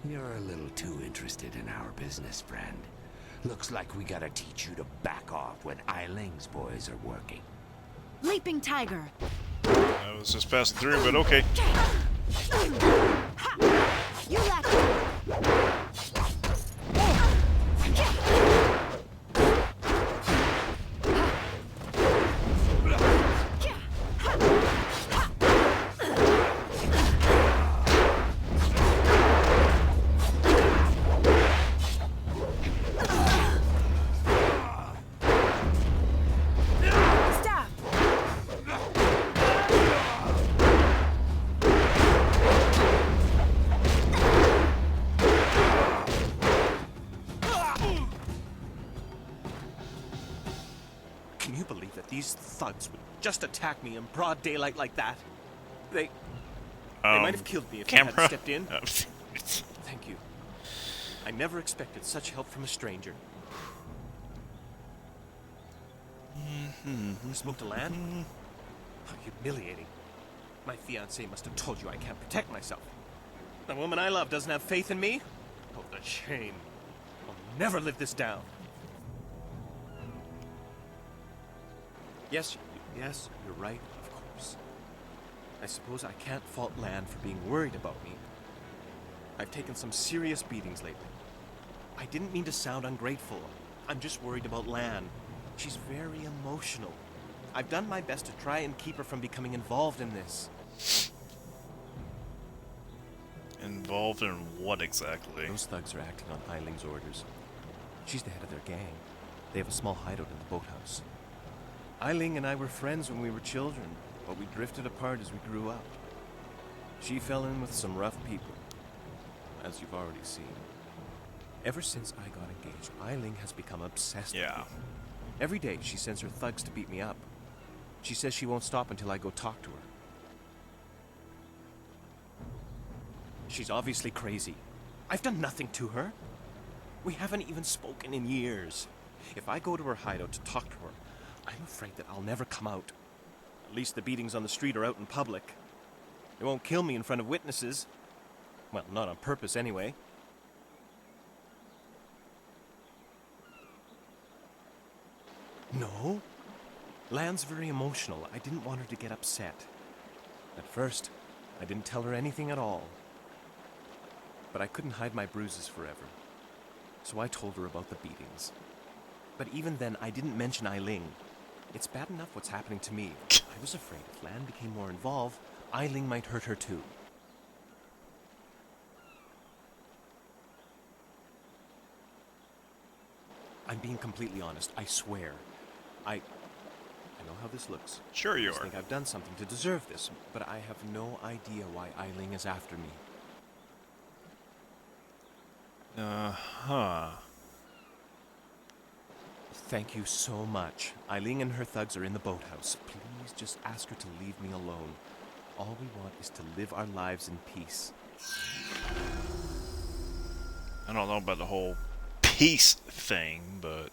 [SPEAKER 13] You're a little too interested in our business, friend. Looks like we gotta teach you to back off when Eiling's boys are working.
[SPEAKER 5] Leaping tiger.
[SPEAKER 1] I was just passing through, but okay.
[SPEAKER 5] You left.
[SPEAKER 8] These thugs would just attack me in broad daylight like that. They might have killed me if I hadn't stepped in. Thank you. I never expected such help from a stranger. Smoke to land? How humiliating. My fiancée must have told you I can't protect myself. The woman I love doesn't have faith in me? Oh, the shame. I'll never live this down. Yes, you're right, of course. I suppose I can't fault Lan for being worried about me. I've taken some serious beatings lately. I didn't mean to sound ungrateful. I'm just worried about Lan. She's very emotional. I've done my best to try and keep her from becoming involved in this.
[SPEAKER 1] Involved in what exactly?
[SPEAKER 8] Those thugs are acting on Eiling's orders. She's the head of their gang. They have a small hideout in the boathouse. Eiling and I were friends when we were children, but we drifted apart as we grew up. She fell in with some rough people, as you've already seen. Ever since I got engaged, Eiling has become obsessed with me. Every day she sends her thugs to beat me up. She says she won't stop until I go talk to her. She's obviously crazy. I've done nothing to her. We haven't even spoken in years. If I go to her hideout to talk to her, I'm afraid that I'll never come out. At least the beatings on the street are out in public. They won't kill me in front of witnesses. Well, not on purpose anyway. No. Lan's very emotional. I didn't want her to get upset. At first, I didn't tell her anything at all. But I couldn't hide my bruises forever. So I told her about the beatings. But even then, I didn't mention Eiling. It's bad enough what's happening to me. I was afraid if Lan became more involved, Eiling might hurt her too. I'm being completely honest, I swear. I know how this looks.
[SPEAKER 1] Sure you
[SPEAKER 8] I just
[SPEAKER 1] are.
[SPEAKER 8] think I've done something to deserve this, but I have no idea why Eiling is after me.
[SPEAKER 1] Uh-huh.
[SPEAKER 8] Thank you so much. Eileen and her thugs are in the boathouse. Please just ask her to leave me alone. All we want is to live our lives in peace.
[SPEAKER 1] I don't know about the whole peace thing, but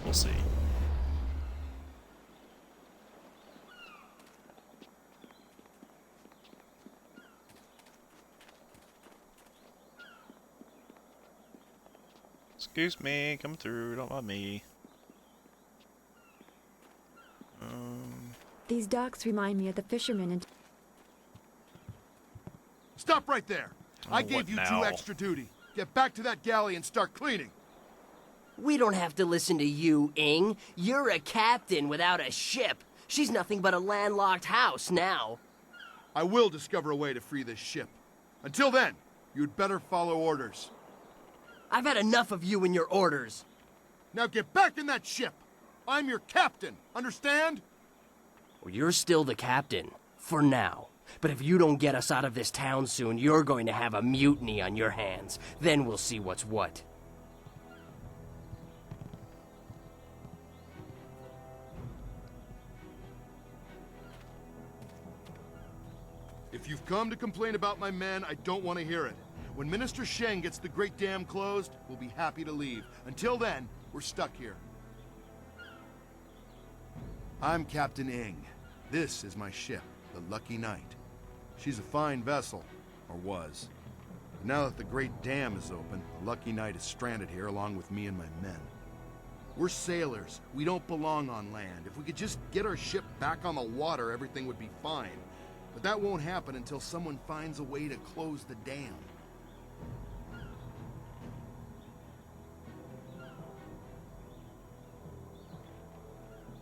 [SPEAKER 1] we'll see. Excuse me, come through, don't mind me.
[SPEAKER 17] These docks remind me of the fishermen in...
[SPEAKER 24] Stop right there! I
[SPEAKER 1] Oh,
[SPEAKER 24] gave
[SPEAKER 1] what
[SPEAKER 24] you
[SPEAKER 1] now?
[SPEAKER 24] 2 extra duty. Get back to that galley and start cleaning.
[SPEAKER 6] We don't have to listen to you, Ing. You're a captain without a ship. She's nothing but a landlocked house now.
[SPEAKER 24] I will discover a way to free this ship. Until then, you'd better follow orders.
[SPEAKER 6] I've had enough of you and your orders.
[SPEAKER 24] Now get back in that ship! I'm your captain, understand?
[SPEAKER 6] Well, you're still the captain. For now. But if you don't get us out of this town soon, you're going to have a mutiny on your hands. Then we'll see what's what.
[SPEAKER 24] If you've come to complain about my men, I don't want to hear it. When Minister Sheng gets the Great Dam closed, we'll be happy to leave. Until then, we're stuck here. I'm Captain Ing. This is my ship, the Lucky Knight. She's a fine vessel, or was. But now that the Great Dam is open, the Lucky Knight is stranded here along with me and my men. We're sailors. We don't belong on land. If we could just get our ship back on the water, everything would be fine. But that won't happen until someone finds a way to close the dam.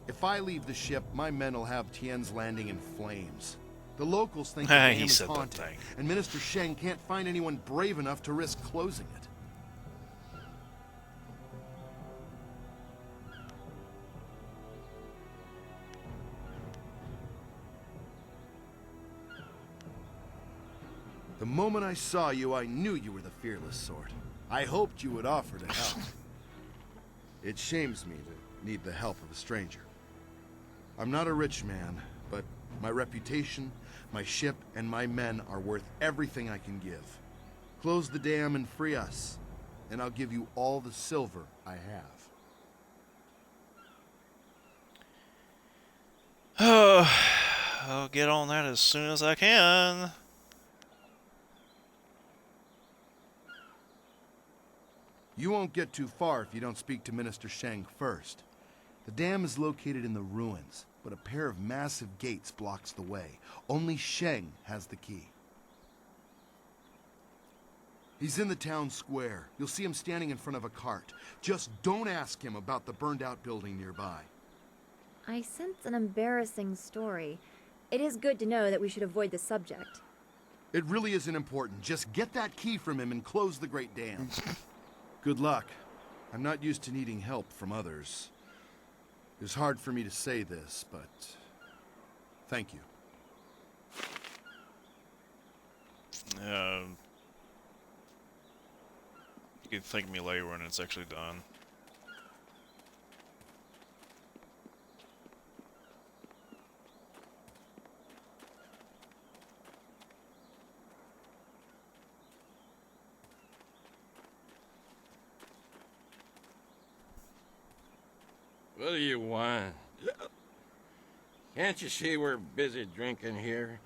[SPEAKER 24] If I leave the ship, my men will have Tien's Landing in flames. The locals think the dam
[SPEAKER 1] He
[SPEAKER 24] is
[SPEAKER 1] said that
[SPEAKER 24] haunted,
[SPEAKER 1] thing.
[SPEAKER 24] and Minister Sheng can't find anyone brave enough to risk closing it. The moment I saw you, I knew you were the fearless sort. I hoped you would offer to help. It shames me to need the help of a stranger. I'm not a rich man, but my reputation, my ship, and my men are worth everything I can give. Close the dam and free us, and I'll give you all the silver I have.
[SPEAKER 1] I'll get on that as soon as I can.
[SPEAKER 24] You won't get too far if you don't speak to Minister Sheng first. The dam is located in the ruins, but a pair of massive gates blocks the way. Only Sheng has the key. He's in the town square. You'll see him standing in front of a cart. Just don't ask him about the burned-out building nearby.
[SPEAKER 17] I sense an embarrassing story. It is good to know that we should avoid the subject.
[SPEAKER 24] It really isn't important. Just get that key from him and close the Great Dam. Good luck. I'm not used to needing help from others. It's hard for me to say this, but thank you.
[SPEAKER 1] You can thank me later when it's actually done.
[SPEAKER 16] What do you want? Can't you see we're busy drinking here?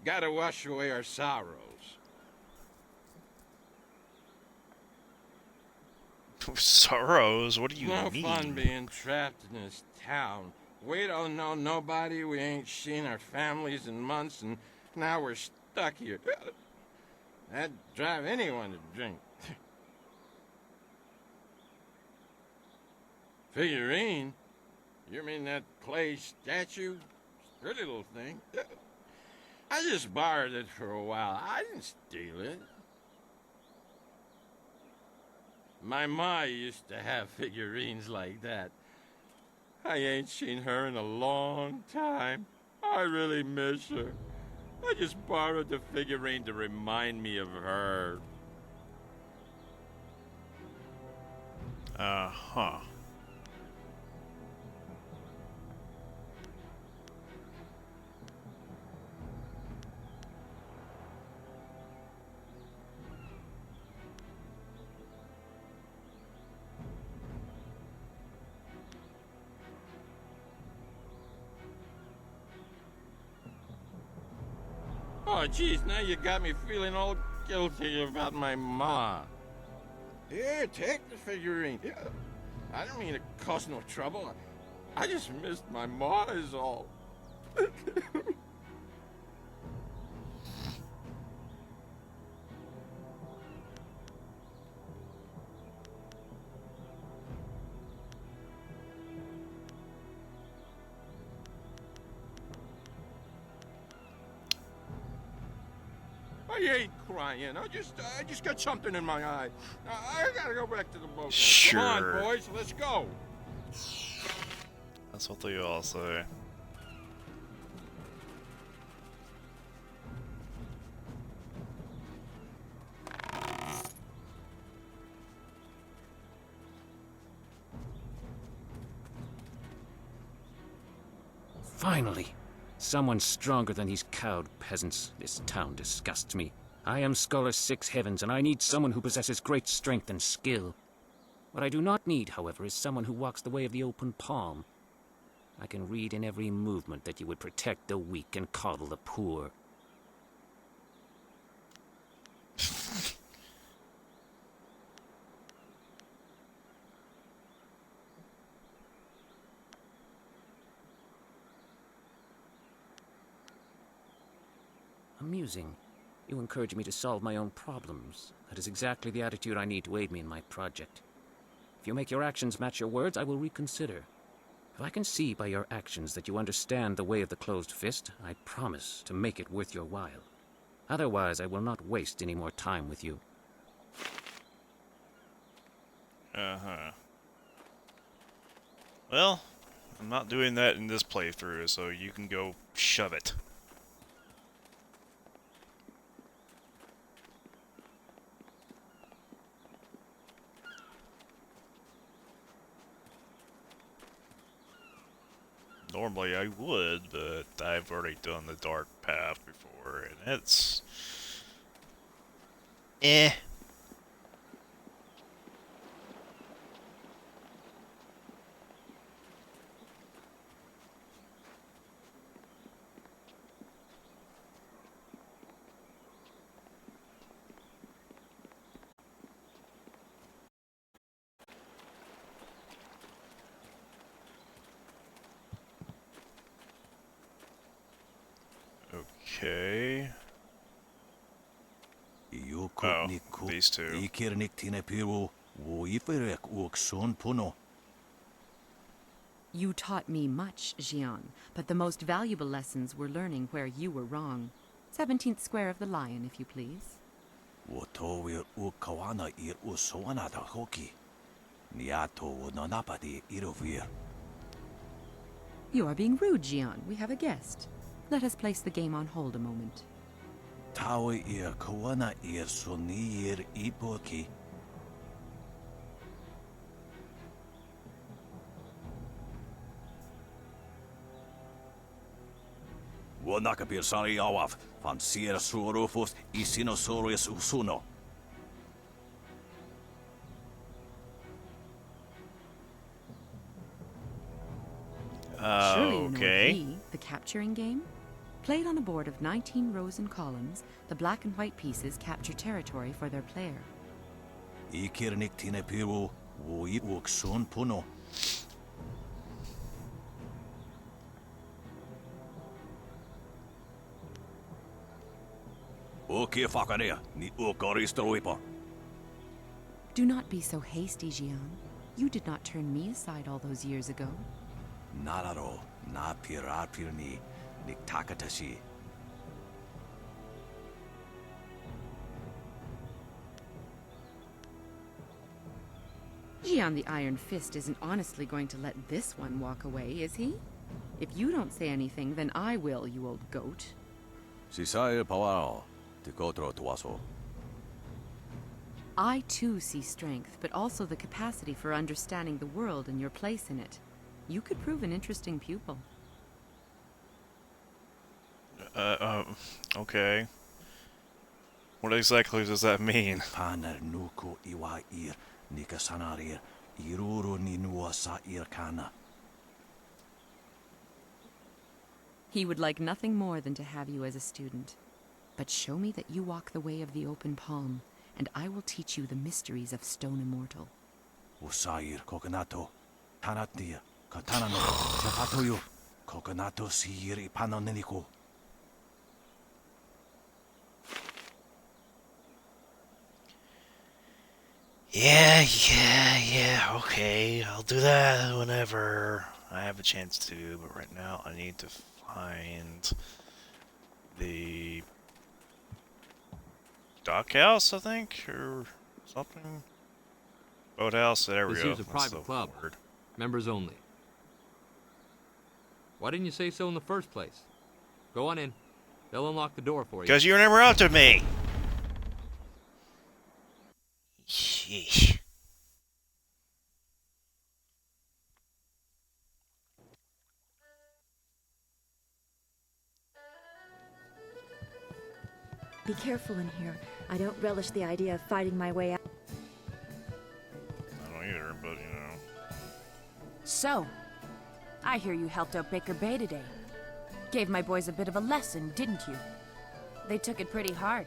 [SPEAKER 16] Gotta wash away our sorrows.
[SPEAKER 1] Sorrows? What do you
[SPEAKER 16] No
[SPEAKER 1] mean?
[SPEAKER 16] fun being trapped in this town. We don't know nobody, we ain't seen our families in months, and now we're stuck here. That'd drive anyone to drink. Figurine? You mean that clay statue? Pretty little thing. I just borrowed it for a while. I didn't steal it. My ma used to have figurines like that. I ain't seen her in a long time. I really miss her. I just borrowed the figurine to remind me of her.
[SPEAKER 1] Uh-huh.
[SPEAKER 16] Oh, geez, now you got me feeling all guilty about my ma. Here, take the figurine. Yeah. I didn't mean to cause no trouble. I just missed my ma is all. I ain't crying. I just got something in my eye. I gotta go back to the boat now.
[SPEAKER 1] Sure.
[SPEAKER 16] Come on, boys, let's go.
[SPEAKER 1] That's what they all say.
[SPEAKER 7] Finally! Someone stronger than these cowed peasants. This town disgusts me. I am Scholar Six Heavens, and I need someone who possesses great strength and skill. What I do not need, however, is someone who walks the way of the open palm. I can read in every movement that you would protect the weak and coddle the poor. Amusing. You encourage me to solve my own problems. That is exactly the attitude I need to aid me in my project. If you make your actions match your words, I will reconsider. If I can see by your actions that you understand the way of the closed fist, I promise to make it worth your while. Otherwise, I will not waste any more time with you.
[SPEAKER 1] Uh-huh. Well, I'm not doing that in this playthrough, so you can go shove it. Normally I would, but I've already done the dark path before, and it's... eh. Okay. Oh, these two.
[SPEAKER 10] You taught me much, Jian, but the most valuable lessons were learning where you were wrong. 17th square of the Lion, if you please. You are being rude, Jian. We have a guest. Let us place the game on hold a moment. Surely you know V, the capturing game? Played on a board of 19 rows and columns, the black and white pieces capture territory for their player. Do not be so hasty, Jian. You did not turn me aside all those years ago. Jian the Iron Fist isn't honestly going to let this one walk away, is he? If you don't say anything, then I will, you old goat.
[SPEAKER 14] Sisair Pawao, Tikotro Tuaso.
[SPEAKER 10] I too see strength, but also the capacity for understanding the world and your place in it. You could prove an interesting pupil.
[SPEAKER 1] Okay. What exactly does that mean?
[SPEAKER 13] Paner nuku iwair, nikasanarir, iruru ninua sair kana.
[SPEAKER 10] He would like nothing more than to have you as a student. But show me that you walk the way of the open palm, and I will teach you the mysteries of Stone Immortal.
[SPEAKER 13] Usair kokonato, tanatia, katanano, chapatoyo, kokonato sir ipanoneniko.
[SPEAKER 15] Yeah, okay. I'll do that whenever I have a chance to, but right now I need to find the dockhouse, I think, or something. Boathouse, there we
[SPEAKER 18] This
[SPEAKER 15] go.
[SPEAKER 18] here's a private club. Members only. Why didn't you say so in the first place? Go on in. They'll unlock the door for you.
[SPEAKER 15] Because you never out to me! Sheesh.
[SPEAKER 17] Be careful in here. I don't relish the idea of fighting my way out.
[SPEAKER 1] I don't either, but you know.
[SPEAKER 5] So, I hear you helped out Baker Bay today. Gave my boys a bit of a lesson, didn't you? They took it pretty hard.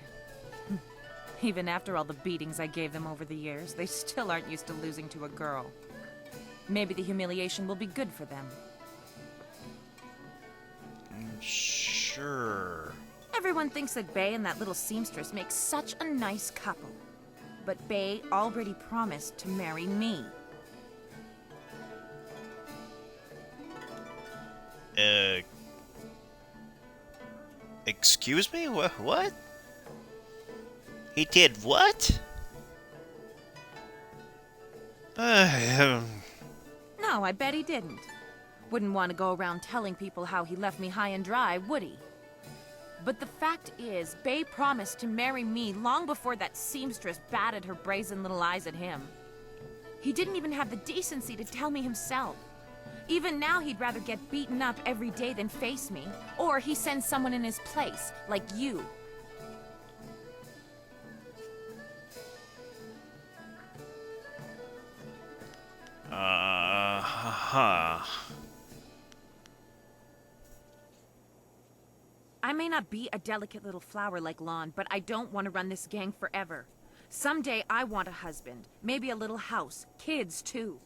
[SPEAKER 5] Even after all the beatings I gave them over the years, they still aren't used to losing to a girl. Maybe the humiliation will be good for them.
[SPEAKER 15] Sure.
[SPEAKER 5] Everyone thinks that Bay and that little seamstress make such a nice couple. But Bay already promised to marry me.
[SPEAKER 15] Excuse me? What? He did what?
[SPEAKER 5] No, I bet he didn't. Wouldn't want to go around telling people how he left me high and dry, would he? But the fact is, Bay promised to marry me long before that seamstress batted her brazen little eyes at him. He didn't even have the decency to tell me himself. Even now, he'd rather get beaten up every day than face me. Or he sends someone in his place, like you. I may not be a delicate little flower like Lon, but I don't want to run this gang forever. Someday I want a husband, maybe a little house, kids too.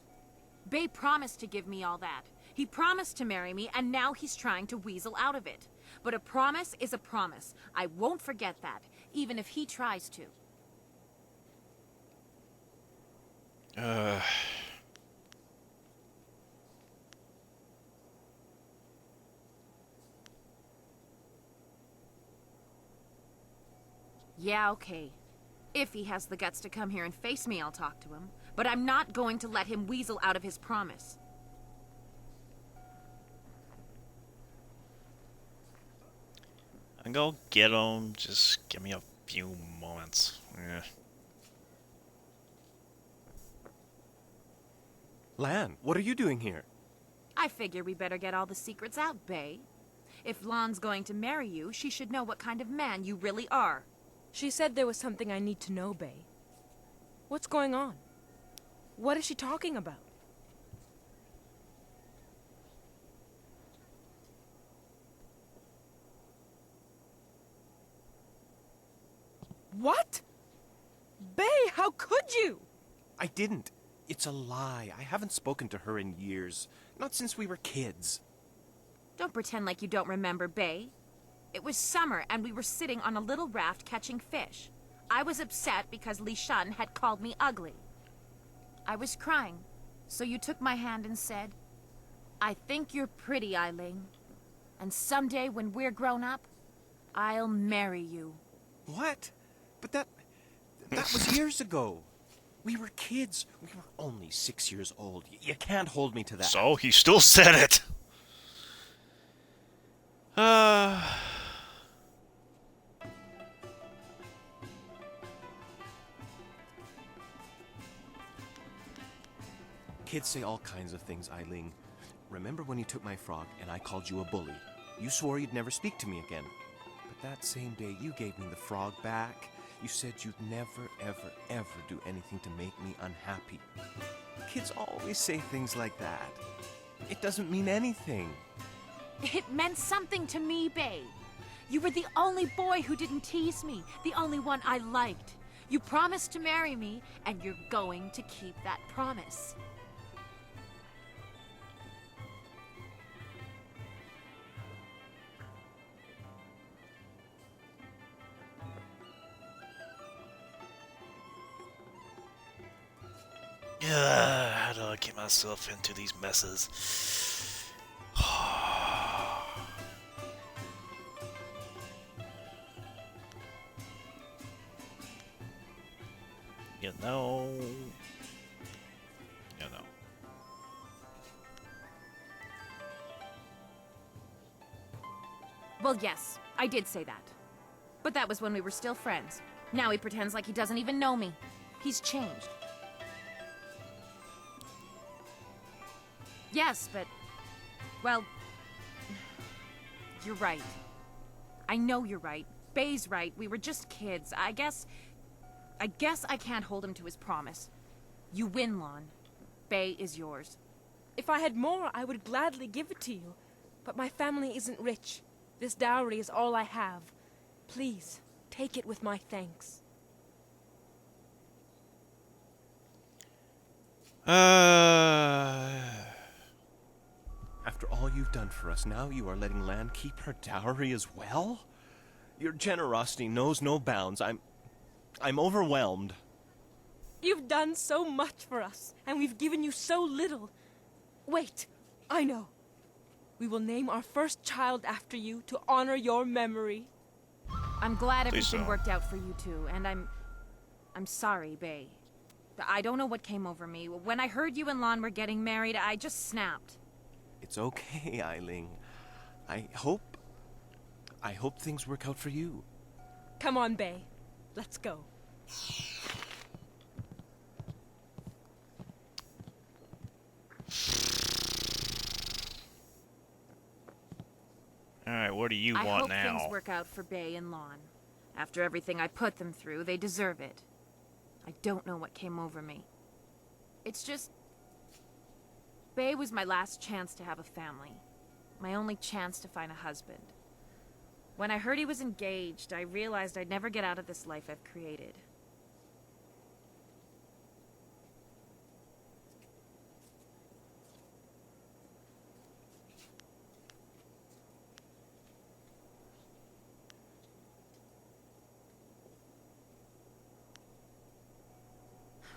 [SPEAKER 5] Bay promised to give me all that. He promised to marry me, and now he's trying to weasel out of it. But a promise is a promise. I won't forget that, even if he tries to. Yeah, okay. If he has the guts to come here and face me, I'll talk to him. But I'm not going to let him weasel out of his promise.
[SPEAKER 15] I'm gonna get him. Just give me a few moments. Yeah.
[SPEAKER 8] Lan, what are you doing here?
[SPEAKER 5] I figure we better get all the secrets out, Bay. If Lon's going to marry you, she should know what kind of man you really are.
[SPEAKER 3] She said there was something I need to know, Bay. What's going on? What is she talking about? What? Bay, how could you?
[SPEAKER 8] I didn't. It's a lie. I haven't spoken to her in years. Not since we were kids.
[SPEAKER 5] Don't pretend like you don't remember, Bay. It was summer, and we were sitting on a little raft catching fish. I was upset because Li Shan had called me ugly. I was crying, so you took my hand and said, "I think you're pretty, Eiling. And someday when we're grown up, I'll marry you."
[SPEAKER 8] What? But that was years ago. We were kids. We were only 6 years old. You can't hold me to that.
[SPEAKER 15] So he still said it.
[SPEAKER 8] Kids say all kinds of things, Eileen. Remember when you took my frog and I called you a bully? You swore you'd never speak to me again. But that same day you gave me the frog back. You said you'd never, ever, ever do anything to make me unhappy. Kids always say things like that. It doesn't mean anything.
[SPEAKER 5] It meant something to me, babe. You were the only boy who didn't tease me, the only one I liked. You promised to marry me, and you're going to keep that promise.
[SPEAKER 15] How do I get myself into these messes? You know.
[SPEAKER 5] Well, yes, I did say that. But that was when we were still friends. Now he pretends like he doesn't even know me. He's changed. Yes, but... well... you're right. I know you're right. Bay's right. We were just kids. I guess I can't hold him to his promise. You win, Lon. Bay is yours.
[SPEAKER 3] If I had more, I would gladly give it to you. But my family isn't rich. This dowry is all I have. Please, take it with my thanks.
[SPEAKER 8] After all you've done for us, now you are letting Lan keep her dowry as well? Your generosity knows no bounds. I'm overwhelmed.
[SPEAKER 3] You've done so much for us, and we've given you so little. Wait, I know. We will name our first child after you to honor your memory.
[SPEAKER 5] I'm glad everything worked out for you two, and I'm sorry, Bay. I don't know what came over me. When I heard you and Lon were getting married, I just snapped.
[SPEAKER 8] It's okay, Eileen. I hope things work out for you.
[SPEAKER 3] Come on, Bay. Let's go.
[SPEAKER 15] Alright, what do you want now?
[SPEAKER 5] I hope things work out for Bay and Lon. After everything I put them through, they deserve it. I don't know what came over me. It's just... Bay was my last chance to have a family. My only chance to find a husband. When I heard he was engaged, I realized I'd never get out of this life I've created.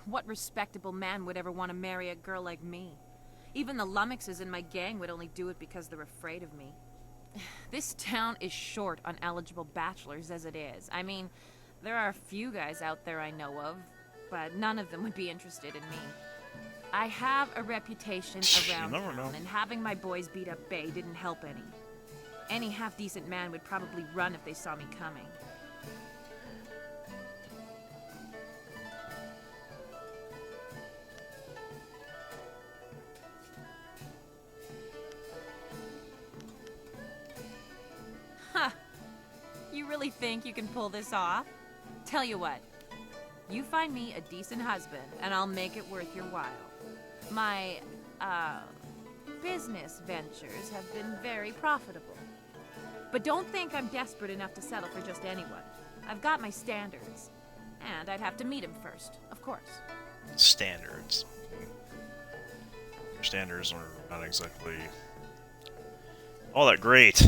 [SPEAKER 5] What respectable man would ever want to marry a girl like me? Even the lummoxes in my gang would only do it because they're afraid of me. This town is short on eligible bachelors as it is. I mean, there are a few guys out there I know of, but none of them would be interested in me. I have a reputation around town, and having my boys beat up Bay didn't help any. Any half-decent man would probably run if they saw me coming. You really think you can pull this off? Tell you what, you find me a decent husband, and I'll make it worth your while. My, business ventures have been very profitable. But don't think I'm desperate enough to settle for just anyone. I've got my standards. And I'd have to meet him first, of course.
[SPEAKER 15] Standards. Your standards are not exactly all that great.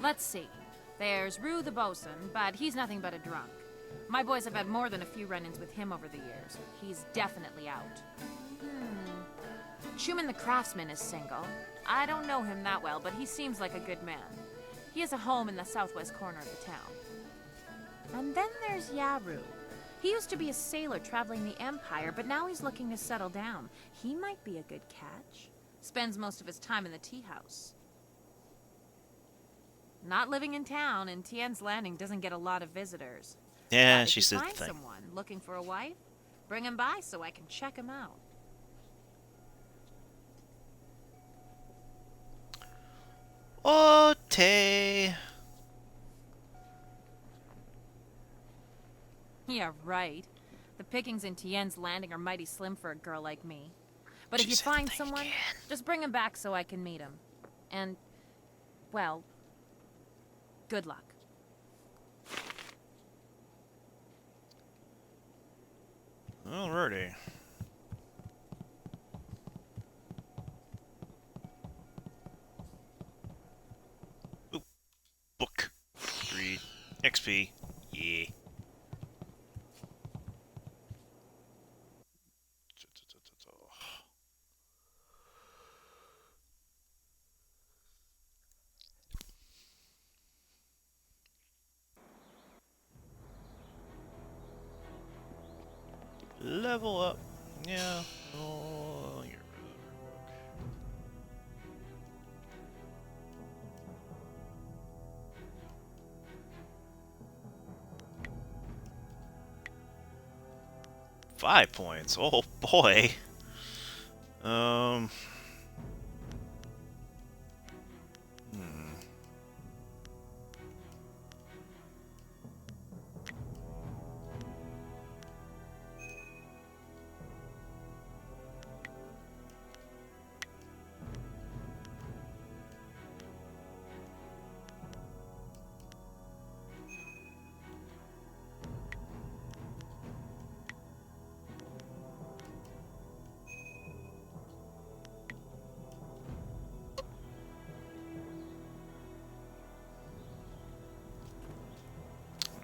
[SPEAKER 5] Let's see. There's Rue the bosun, but he's nothing but a drunk. My boys have had more than a few run-ins with him over the years. He's definitely out. Schumann the craftsman is single. I don't know him that well, but he seems like a good man. He has a home in the southwest corner of the town. And then there's Yaru. He used to be a sailor traveling the Empire, but now he's looking to settle down. He might be a good catch. Spends most of his time in the tea house. Not living in town, and Tien's Landing doesn't get a lot of visitors.
[SPEAKER 15] Yeah,
[SPEAKER 5] But
[SPEAKER 15] she
[SPEAKER 5] if
[SPEAKER 15] said
[SPEAKER 5] you
[SPEAKER 15] the
[SPEAKER 5] find
[SPEAKER 15] thing.
[SPEAKER 5] someone looking for a wife, bring him by so I can check him out.
[SPEAKER 15] Ote.
[SPEAKER 5] Yeah, right. The pickings in Tien's Landing are mighty slim for a girl like me. But if
[SPEAKER 15] She
[SPEAKER 5] you
[SPEAKER 15] said the
[SPEAKER 5] find
[SPEAKER 15] thing
[SPEAKER 5] someone, just bring him back so I can meet him. And, well, good luck.
[SPEAKER 15] Alrighty. Oop. Book. Read. XP. Yeah. Level up. Yeah. Oh, get rid of her book. Five points. Oh boy. Hmm.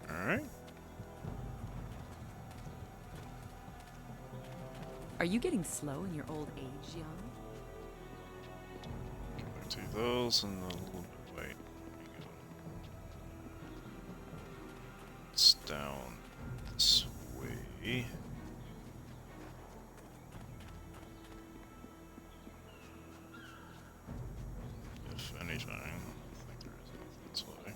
[SPEAKER 15] Alright.
[SPEAKER 10] Are you getting slow in your old age, Jan?
[SPEAKER 15] Do those and a little bit. Wait. Let me go. It's down this way. If anything, I think there is anything this way.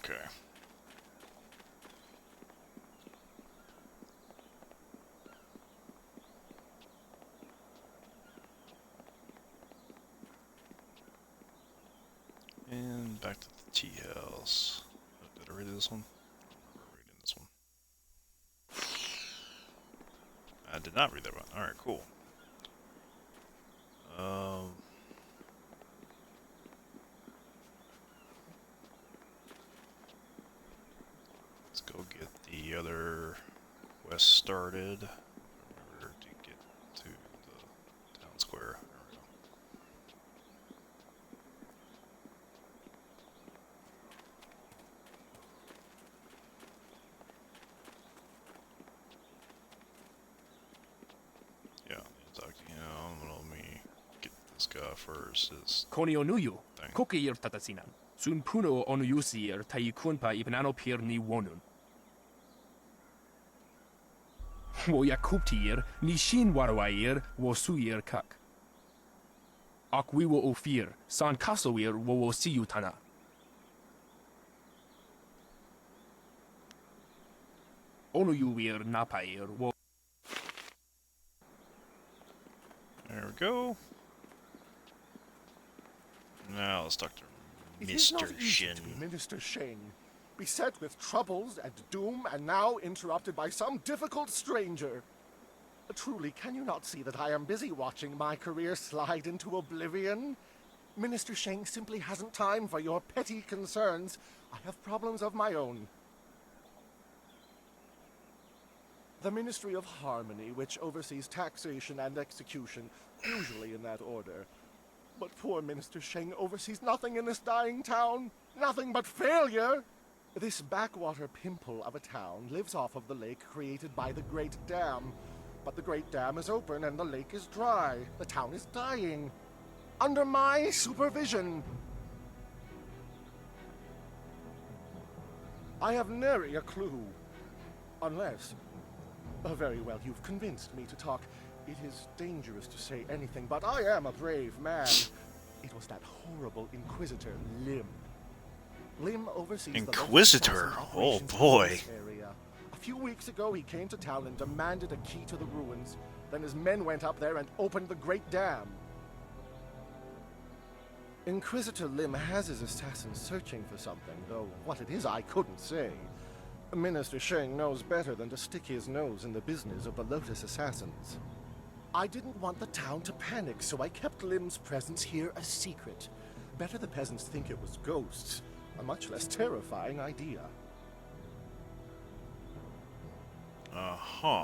[SPEAKER 15] Okay. And back to the tea house. Oh, did I read this one? I remember reading this one. I did not read that one. Alright, cool. Let's go get the other quest started. Remember to get to the town square. There we go. Yeah, talk to him. Let me get this guy first. His
[SPEAKER 23] Konio nuyu,
[SPEAKER 15] thing.
[SPEAKER 23] kokeir tatasinan. Sun puno onuyusir taikunpa ibnano pir ni wonun. Wo yakuptir ni shin warwair wo suir kak. Ak we wo ofir, san kasowir wo siyutana. Onuyuir napair wo.
[SPEAKER 15] There we go. Now let's talk to
[SPEAKER 24] It is not
[SPEAKER 15] Mr.
[SPEAKER 24] easy
[SPEAKER 15] Shin.
[SPEAKER 24] to be Minister Sheng, beset with troubles and doom, and now interrupted by some difficult stranger. Truly, can you not see that I am busy watching my career slide into oblivion? Minister Sheng simply hasn't time for your petty concerns. I have problems of my own. The Ministry of Harmony, which oversees taxation and execution, usually in that order. But poor Minister Sheng oversees nothing in this dying town. Nothing but failure. This backwater pimple of a town lives off of the lake created by the Great Dam. But the Great Dam is open and the lake is dry. The town is dying. Under my supervision. I have nary a clue. Unless... very well, you've convinced me to talk. It is dangerous to say anything, but I am a brave man. It was that horrible Inquisitor, Lim. Lim oversees
[SPEAKER 15] Inquisitor?
[SPEAKER 24] the
[SPEAKER 15] Oh boy.
[SPEAKER 24] area. A few weeks ago, he came to town and demanded a key to the ruins. Then his men went up there and opened the Great Dam. Inquisitor Lim has his assassins searching for something, though what it is I couldn't say. Minister Sheng knows better than to stick his nose in the business of the Lotus Assassins. I didn't want the town to panic, so I kept Lim's presence here a secret. Better the peasants think it was ghosts. A much less terrifying idea.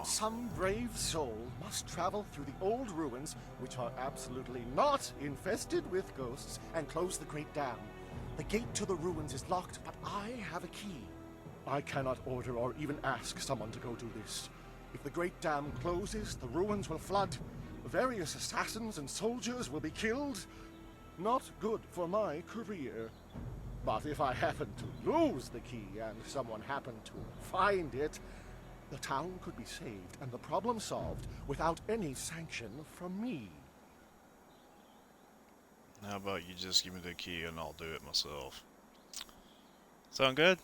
[SPEAKER 24] Some brave soul must travel through the old ruins, which are absolutely not infested with ghosts, and close the Great Dam. The gate to the ruins is locked, but I have a key. I cannot order or even ask someone to go do this. If the Great Dam closes, the ruins will flood. Various assassins and soldiers will be killed. Not good for my career. But if I happen to lose the key and someone happened to find it, the town could be saved and the problem solved without any sanction from me.
[SPEAKER 1] How about you just give me the key and I'll do it myself? Sound good?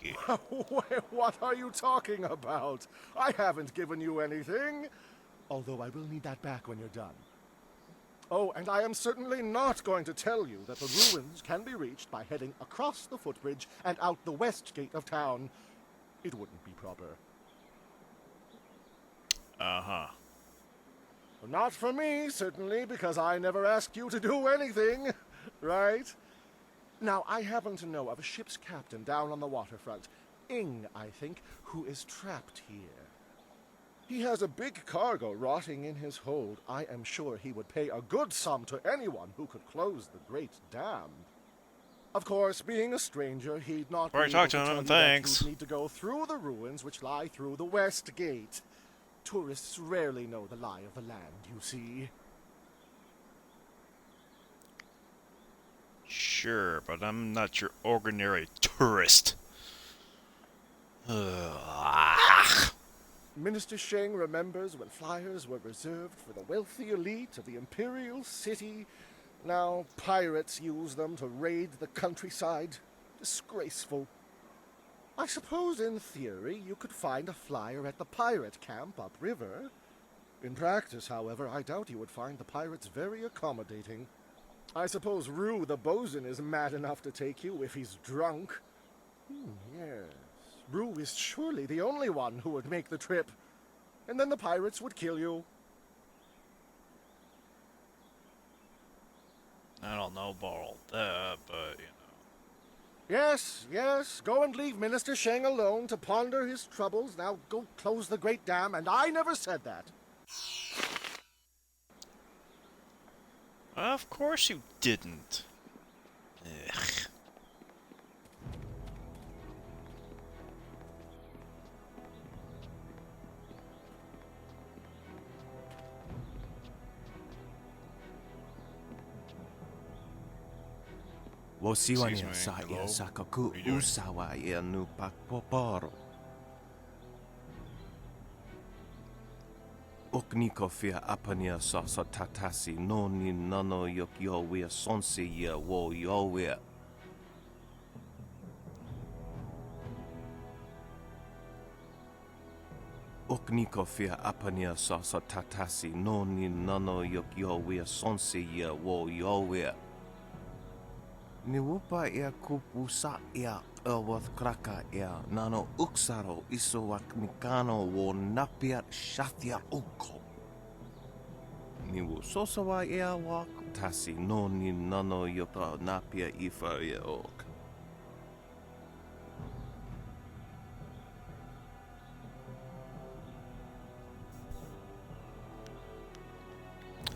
[SPEAKER 1] Yeah.
[SPEAKER 24] What are you talking about? I haven't given you anything. Although I will need that back when you're done. Oh, and I am certainly not going to tell you that the ruins can be reached by heading across the footbridge and out the west gate of town. It wouldn't be proper.
[SPEAKER 1] Uh-huh.
[SPEAKER 24] Not for me, certainly, because I never asked you to do anything, right? Now, I happen to know of a ship's captain down on the waterfront, Ing, I think, who is trapped here. He has a big cargo rotting in his hold. I am sure he would pay a good sum to anyone who could close the Great Dam. Of course, being a stranger, he'd not be able
[SPEAKER 1] talked
[SPEAKER 24] to
[SPEAKER 1] to him,
[SPEAKER 24] tell you
[SPEAKER 1] thanks.
[SPEAKER 24] that you'd need to go through the ruins which lie through the west gate. Tourists rarely know the lie of the land, you see.
[SPEAKER 1] Sure, but I'm not your ordinary tourist. Ugh.
[SPEAKER 24] Minister Sheng remembers when flyers were reserved for the wealthy elite of the Imperial City. Now pirates use them to raid the countryside. Disgraceful. I suppose in theory you could find a flyer at the pirate camp upriver. In practice, however, I doubt you would find the pirates very accommodating. I suppose Rue the bosun is mad enough to take you if he's drunk. Yes. Rue is surely the only one who would make the trip. And then the pirates would kill you.
[SPEAKER 1] I don't know about all that, but, you know.
[SPEAKER 24] Yes, yes. Go and leave Minister Sheng alone to ponder his troubles. Now go close the Great Dam, and I never said that.
[SPEAKER 1] Of course you didn't. Ugh.
[SPEAKER 8] Wosiwania sa ia sakaku usawa ia nu pakpoporo. Oknikofia apania sasa tatasi noni nano yok yowia sonsi ia wo yowia. Oknikofia apania sasa tatasi noni nano yok yowia sonsi ia wo yowia. Niwupa ia kupu sa ia awath kraka ia nano uksaro isowak mikano wo napia shathia uko. Niwu sosawa ia wak tasi noni nano yopa napia ifa ia ok.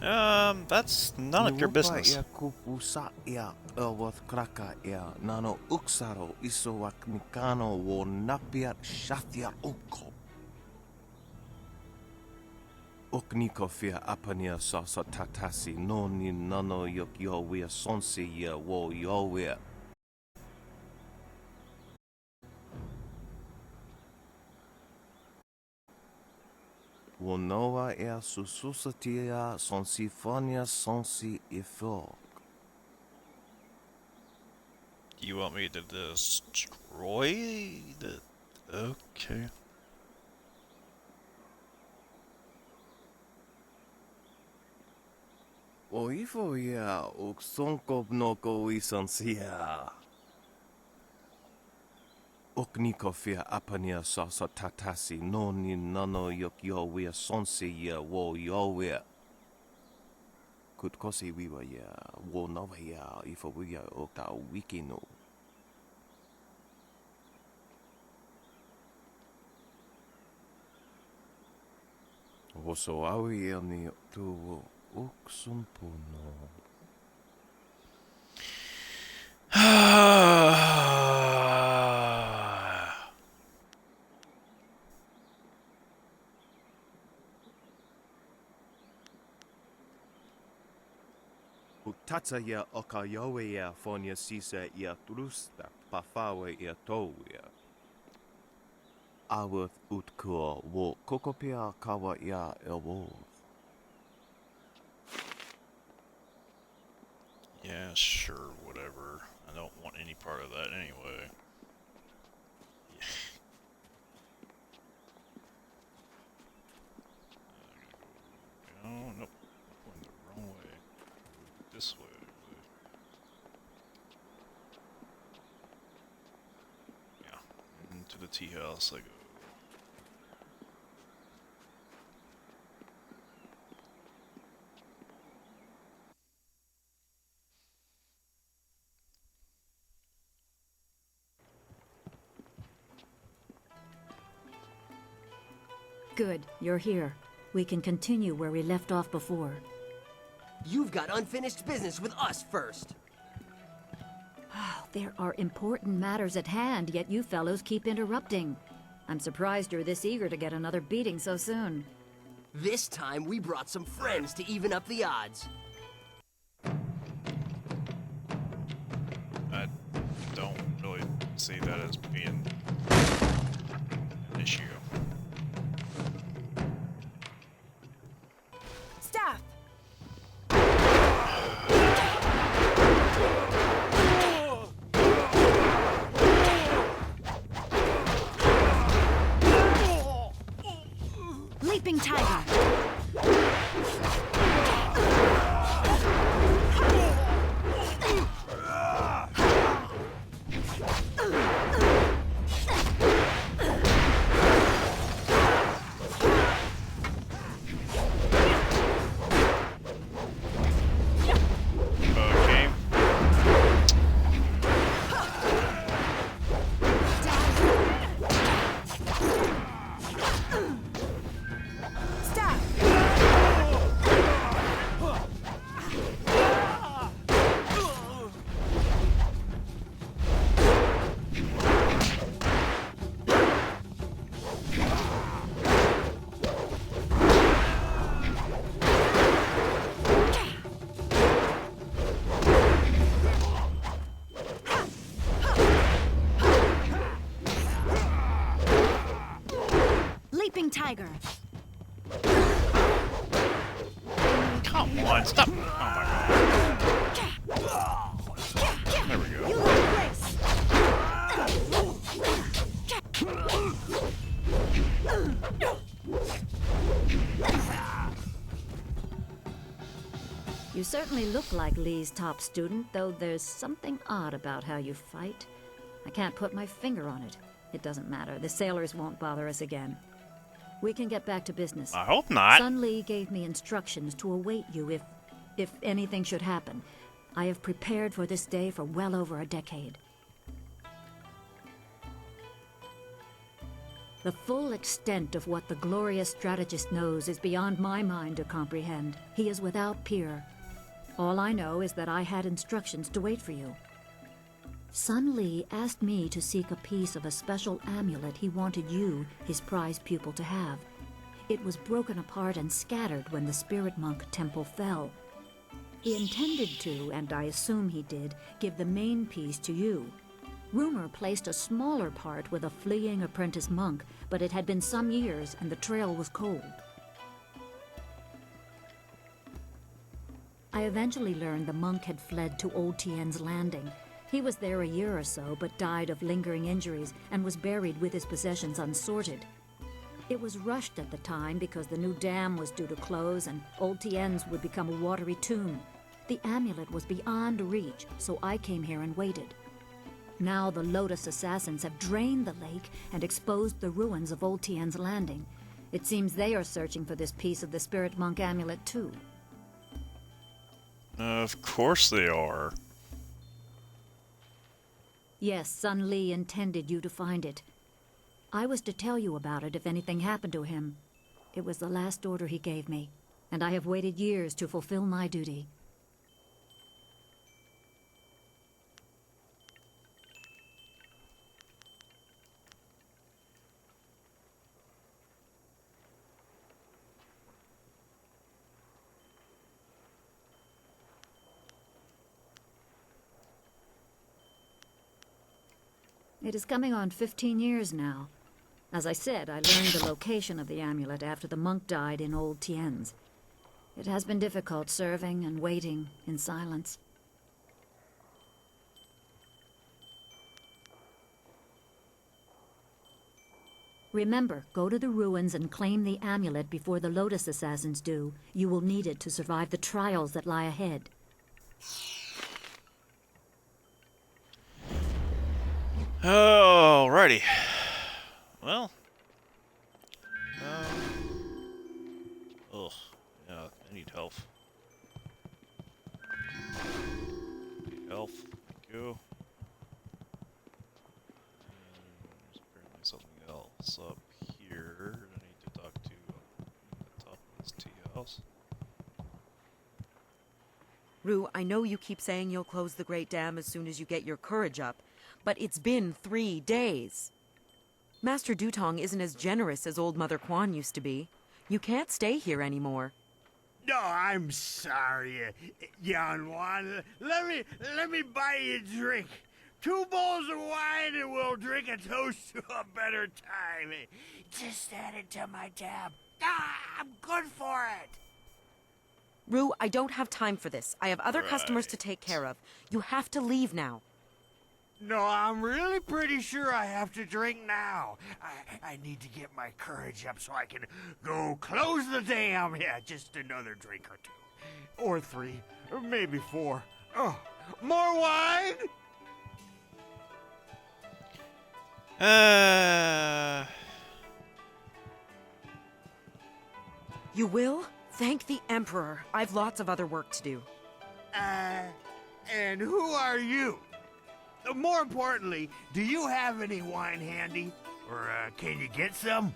[SPEAKER 15] That's none of your business.
[SPEAKER 24] Nano uksaro iso waknikano wo napiat shathia uko. Okniko fia apania sasa tatasi no ni nano yok yowia sonsi ya wo yowia. Wonoa ea sususatia sonsifonia sonsi ifo.
[SPEAKER 15] You want me to destroy the... Okay.
[SPEAKER 24] O ifo ya uksonko noko isansia. Okniko fia apania sasa tatasi no ni nano yok yowia sonsi ya wo yowia. Kutkosi wiwa ya wo nova ya ifo wia okta wikino. Woso awi ni tu uksumpuno. Utatsa ya okayowe ya fonia sisa ya trusta pafawe ya towia. Aweth utkua wo kokopia kawa ya ewo.
[SPEAKER 15] Yeah, sure, whatever. I don't want any part of that anyway. Oh, nope. Going the wrong way. This way. Yeah, into the tea house I go.
[SPEAKER 4] Good, you're here. We can continue where we left off before.
[SPEAKER 6] You've got unfinished business with us first.
[SPEAKER 4] There are important matters at hand, yet you fellows keep interrupting. I'm surprised you're this eager to get another beating so soon.
[SPEAKER 6] This time we brought some friends to even up the odds.
[SPEAKER 15] I don't really see that as being an issue.
[SPEAKER 2] Staff! Leaping tiger!
[SPEAKER 15] Okay.
[SPEAKER 2] Leaping tiger!
[SPEAKER 15] Come on, stop! Oh my god. There we go.
[SPEAKER 2] You love grace!
[SPEAKER 4] You certainly look like Lee's top student, though there's something odd about how you fight. I can't put my finger on it. It doesn't matter. The sailors won't bother us again. We can get back to business.
[SPEAKER 15] I hope not.
[SPEAKER 4] Sun Lee gave me instructions to await you if anything should happen. I have prepared for this day for well over a decade. The full extent of what the glorious strategist knows is beyond my mind to comprehend. He is without peer. All I know is that I had instructions to wait for you. Sun Li asked me to seek a piece of a special amulet he wanted you, his prize pupil, to have. It was broken apart and scattered when the Spirit Monk Temple fell. He intended to, and I assume he did, give the main piece to you. Rumor placed a smaller part with a fleeing apprentice monk, but it had been some years and the trail was cold. I eventually learned the monk had fled to Old Tien's Landing. He was there a year or so, but died of lingering injuries and was buried with his possessions unsorted. It was rushed at the time because the new dam was due to close and Old Tien's would become a watery tomb. The amulet was beyond reach, so I came here and waited. Now the Lotus assassins have drained the lake and exposed the ruins of Old Tien's Landing. It seems they are searching for this piece of the Spirit Monk amulet too.
[SPEAKER 1] Of course they are.
[SPEAKER 4] Yes, Sun Li intended you to find it. I was to tell you about it if anything happened to him. It was the last order he gave me, and I have waited years to fulfill my duty. It is coming on 15 years now. As I said, I learned the location of the amulet after the monk died in Old Tien's. It has been difficult serving and waiting in silence. Remember, go to the ruins and claim the amulet before the Lotus assassins do. You will need it to survive the trials that lie ahead.
[SPEAKER 1] Alrighty. Well. Ugh. Yeah, I need health. Need health. Thank you. And there's apparently something else up here that I need to talk to the top of this tea house.
[SPEAKER 10] Rue, I know you keep saying you'll close the Great Dam as soon as you get your courage up, but it's been 3 days. Master Dutong isn't as generous as old Mother Quan used to be. You can't stay here anymore.
[SPEAKER 19] No, I'm sorry, Yan Wan. Let me buy you a drink. 2 bowls of wine and we'll drink a toast to a better time. Just add it to my tab. I'm good for it.
[SPEAKER 10] Rue, I don't have time for this. I have other customers to take care of. You have to leave now.
[SPEAKER 19] No, I'm really pretty sure I have to drink now. I need to get my courage up so I can go close the dam. Yeah, just another drink or 2. Or 3. Or maybe 4. Oh, more wine?
[SPEAKER 10] You will? Thank the Emperor. I've lots of other work to do.
[SPEAKER 19] And who are you? More importantly, do you have any wine handy? Or, can you get some?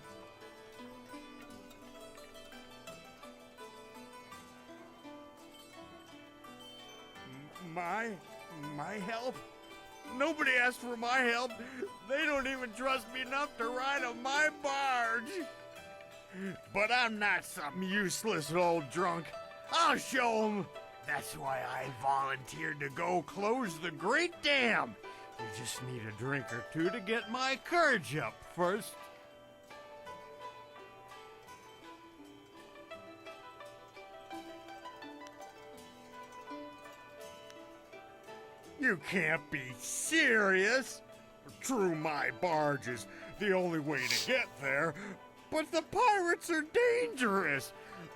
[SPEAKER 19] My help? Nobody asked for my help. They don't even trust me enough to ride on my barge. But I'm not some useless old drunk. I'll show them. That's why I volunteered to go close the Great Dam. You just need a drink or 2 to get my courage up first. You can't be serious. True, my barge is the only way to get there, but the pirates are dangerous.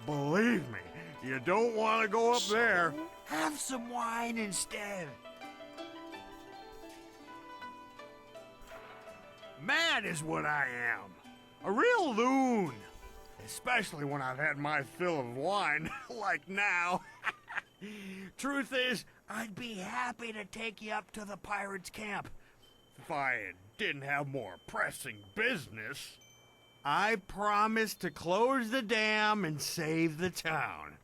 [SPEAKER 19] Believe me, you don't want to go up there. Have some wine instead. Mad is what I am. A real loon. Especially when I've had my fill of wine, like now. Truth is, I'd be happy to take you up to the pirates' camp. If I didn't have more pressing business. I promised to close the dam and save the town.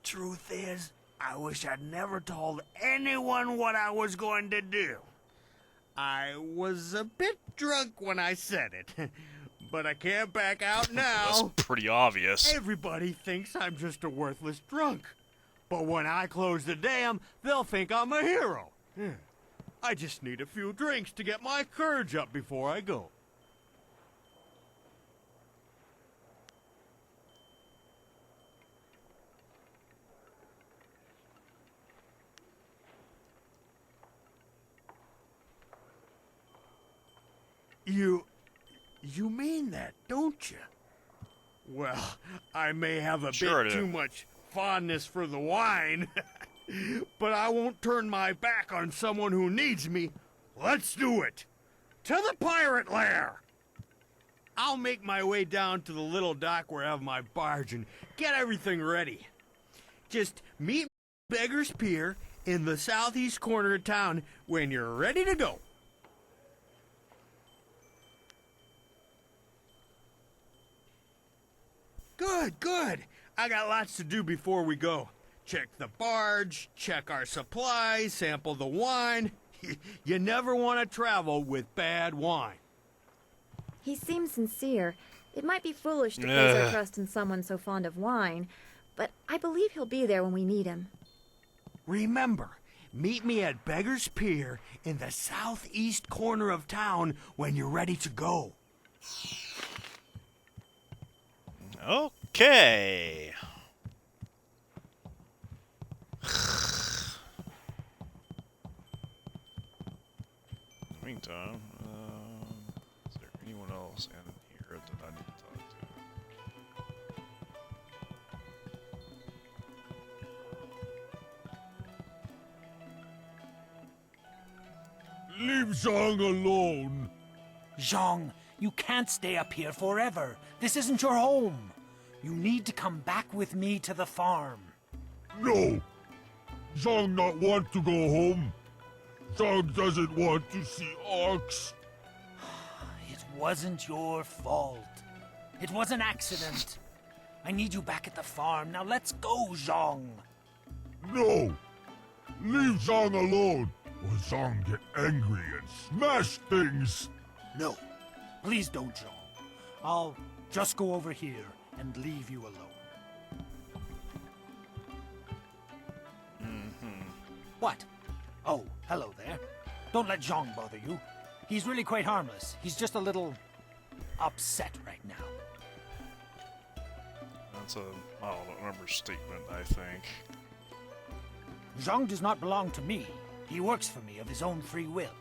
[SPEAKER 19] Truth is, I wish I'd never told anyone what I was going to do. I was a bit drunk when I said it, but I can't back out now.
[SPEAKER 1] That's pretty obvious.
[SPEAKER 19] Everybody thinks I'm just a worthless drunk. But when I close the dam, they'll think I'm a hero. I just need a few drinks to get my courage up before I go. You mean that, don't you? Well, I may have a bit too much fondness for the wine, but I won't turn my back on someone who needs me. Let's do it! To the pirate lair! I'll make my way down to the little dock where I have my barge and get everything ready. Just meet Beggar's Pier in the southeast corner of town when you're ready to go. Good, good. I got lots to do before we go. Check the barge, check our supplies, sample the wine. You never want to travel with bad wine.
[SPEAKER 17] He seems sincere. It might be foolish to place our trust in someone so fond of wine, but I believe he'll be there when we need him.
[SPEAKER 19] Remember, meet me at Beggar's Pier in the southeast corner of town when you're ready to go.
[SPEAKER 1] Okay. In the meantime, is there anyone else in here that I need to talk to?
[SPEAKER 12] Leave Zhang alone.
[SPEAKER 13] Zhang, you can't stay up here forever. This isn't your home. You need to come back with me to the farm.
[SPEAKER 12] No. Zhang not want to go home. Zhang doesn't want to see orcs.
[SPEAKER 13] It wasn't your fault. It was an accident. I need you back at the farm. Now let's go, Zhang.
[SPEAKER 12] No. Leave Zhang alone, or Zhang get angry and smash things.
[SPEAKER 13] No. Please don't, Zhang. I'll just go over here and leave you alone. What? Oh, hello there. Don't let Zhang bother you. He's really quite harmless. He's just a little upset right now.
[SPEAKER 1] That's a mild understatement, I think.
[SPEAKER 13] Zhang does not belong to me. He works for me of his own free will.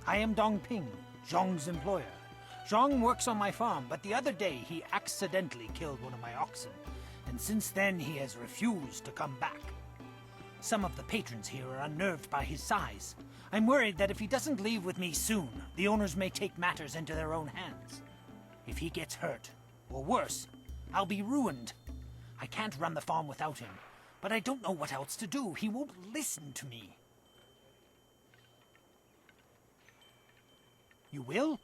[SPEAKER 13] I am Dong Ping, Zhang's employer. Zhang works on my farm, but the other day he accidentally killed one of my oxen, and since then he has refused to come back. Some of the patrons here are unnerved by his size. I'm worried that if he doesn't leave with me soon, the owners may take matters into their own hands. If he gets hurt, or worse, I'll be ruined. I can't run the farm without him, but I don't know what else to do. He won't listen to me. You will?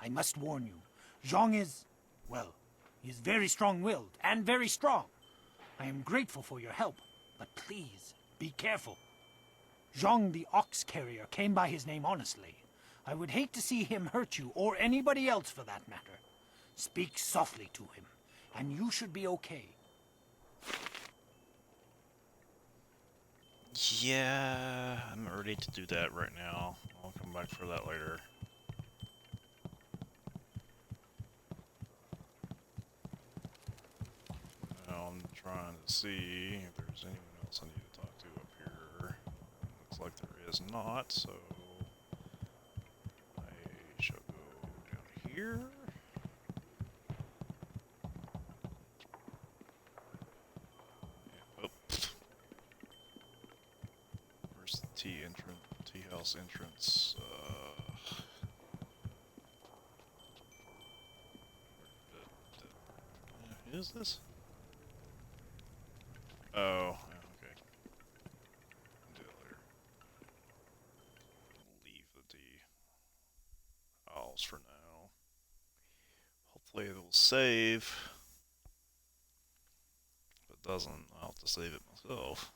[SPEAKER 13] I must warn you, Zhang is, well, he is very strong-willed and very strong. I am grateful for your help, but please, be careful. Zhang the ox carrier came by his name honestly. I would hate to see him hurt you, or anybody else for that matter. Speak softly to him, and you should be okay.
[SPEAKER 1] Yeah, I'm ready to do that right now. I'll come back for that later. Now I'm trying to see if there's anyone else I need to talk to up here. Looks like there is not, so I shall go down here. Where's the tea house entrance? Is this? Oh, okay. Do it later. Leave the tea house for now. Hopefully it will save. If it doesn't, I'll have to save it myself.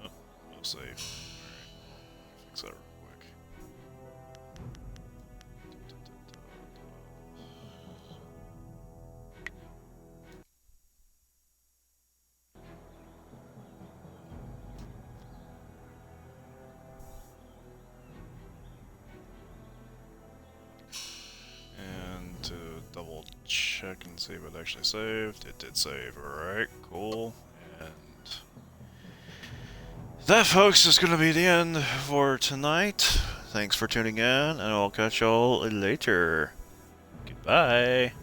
[SPEAKER 1] Oh, no save. Alright, fix that real quick. And to double check and see if it actually saved, it did save. Alright, cool. And that, folks, is going to be the end for tonight. Thanks for tuning in, and I'll catch y'all later. Goodbye.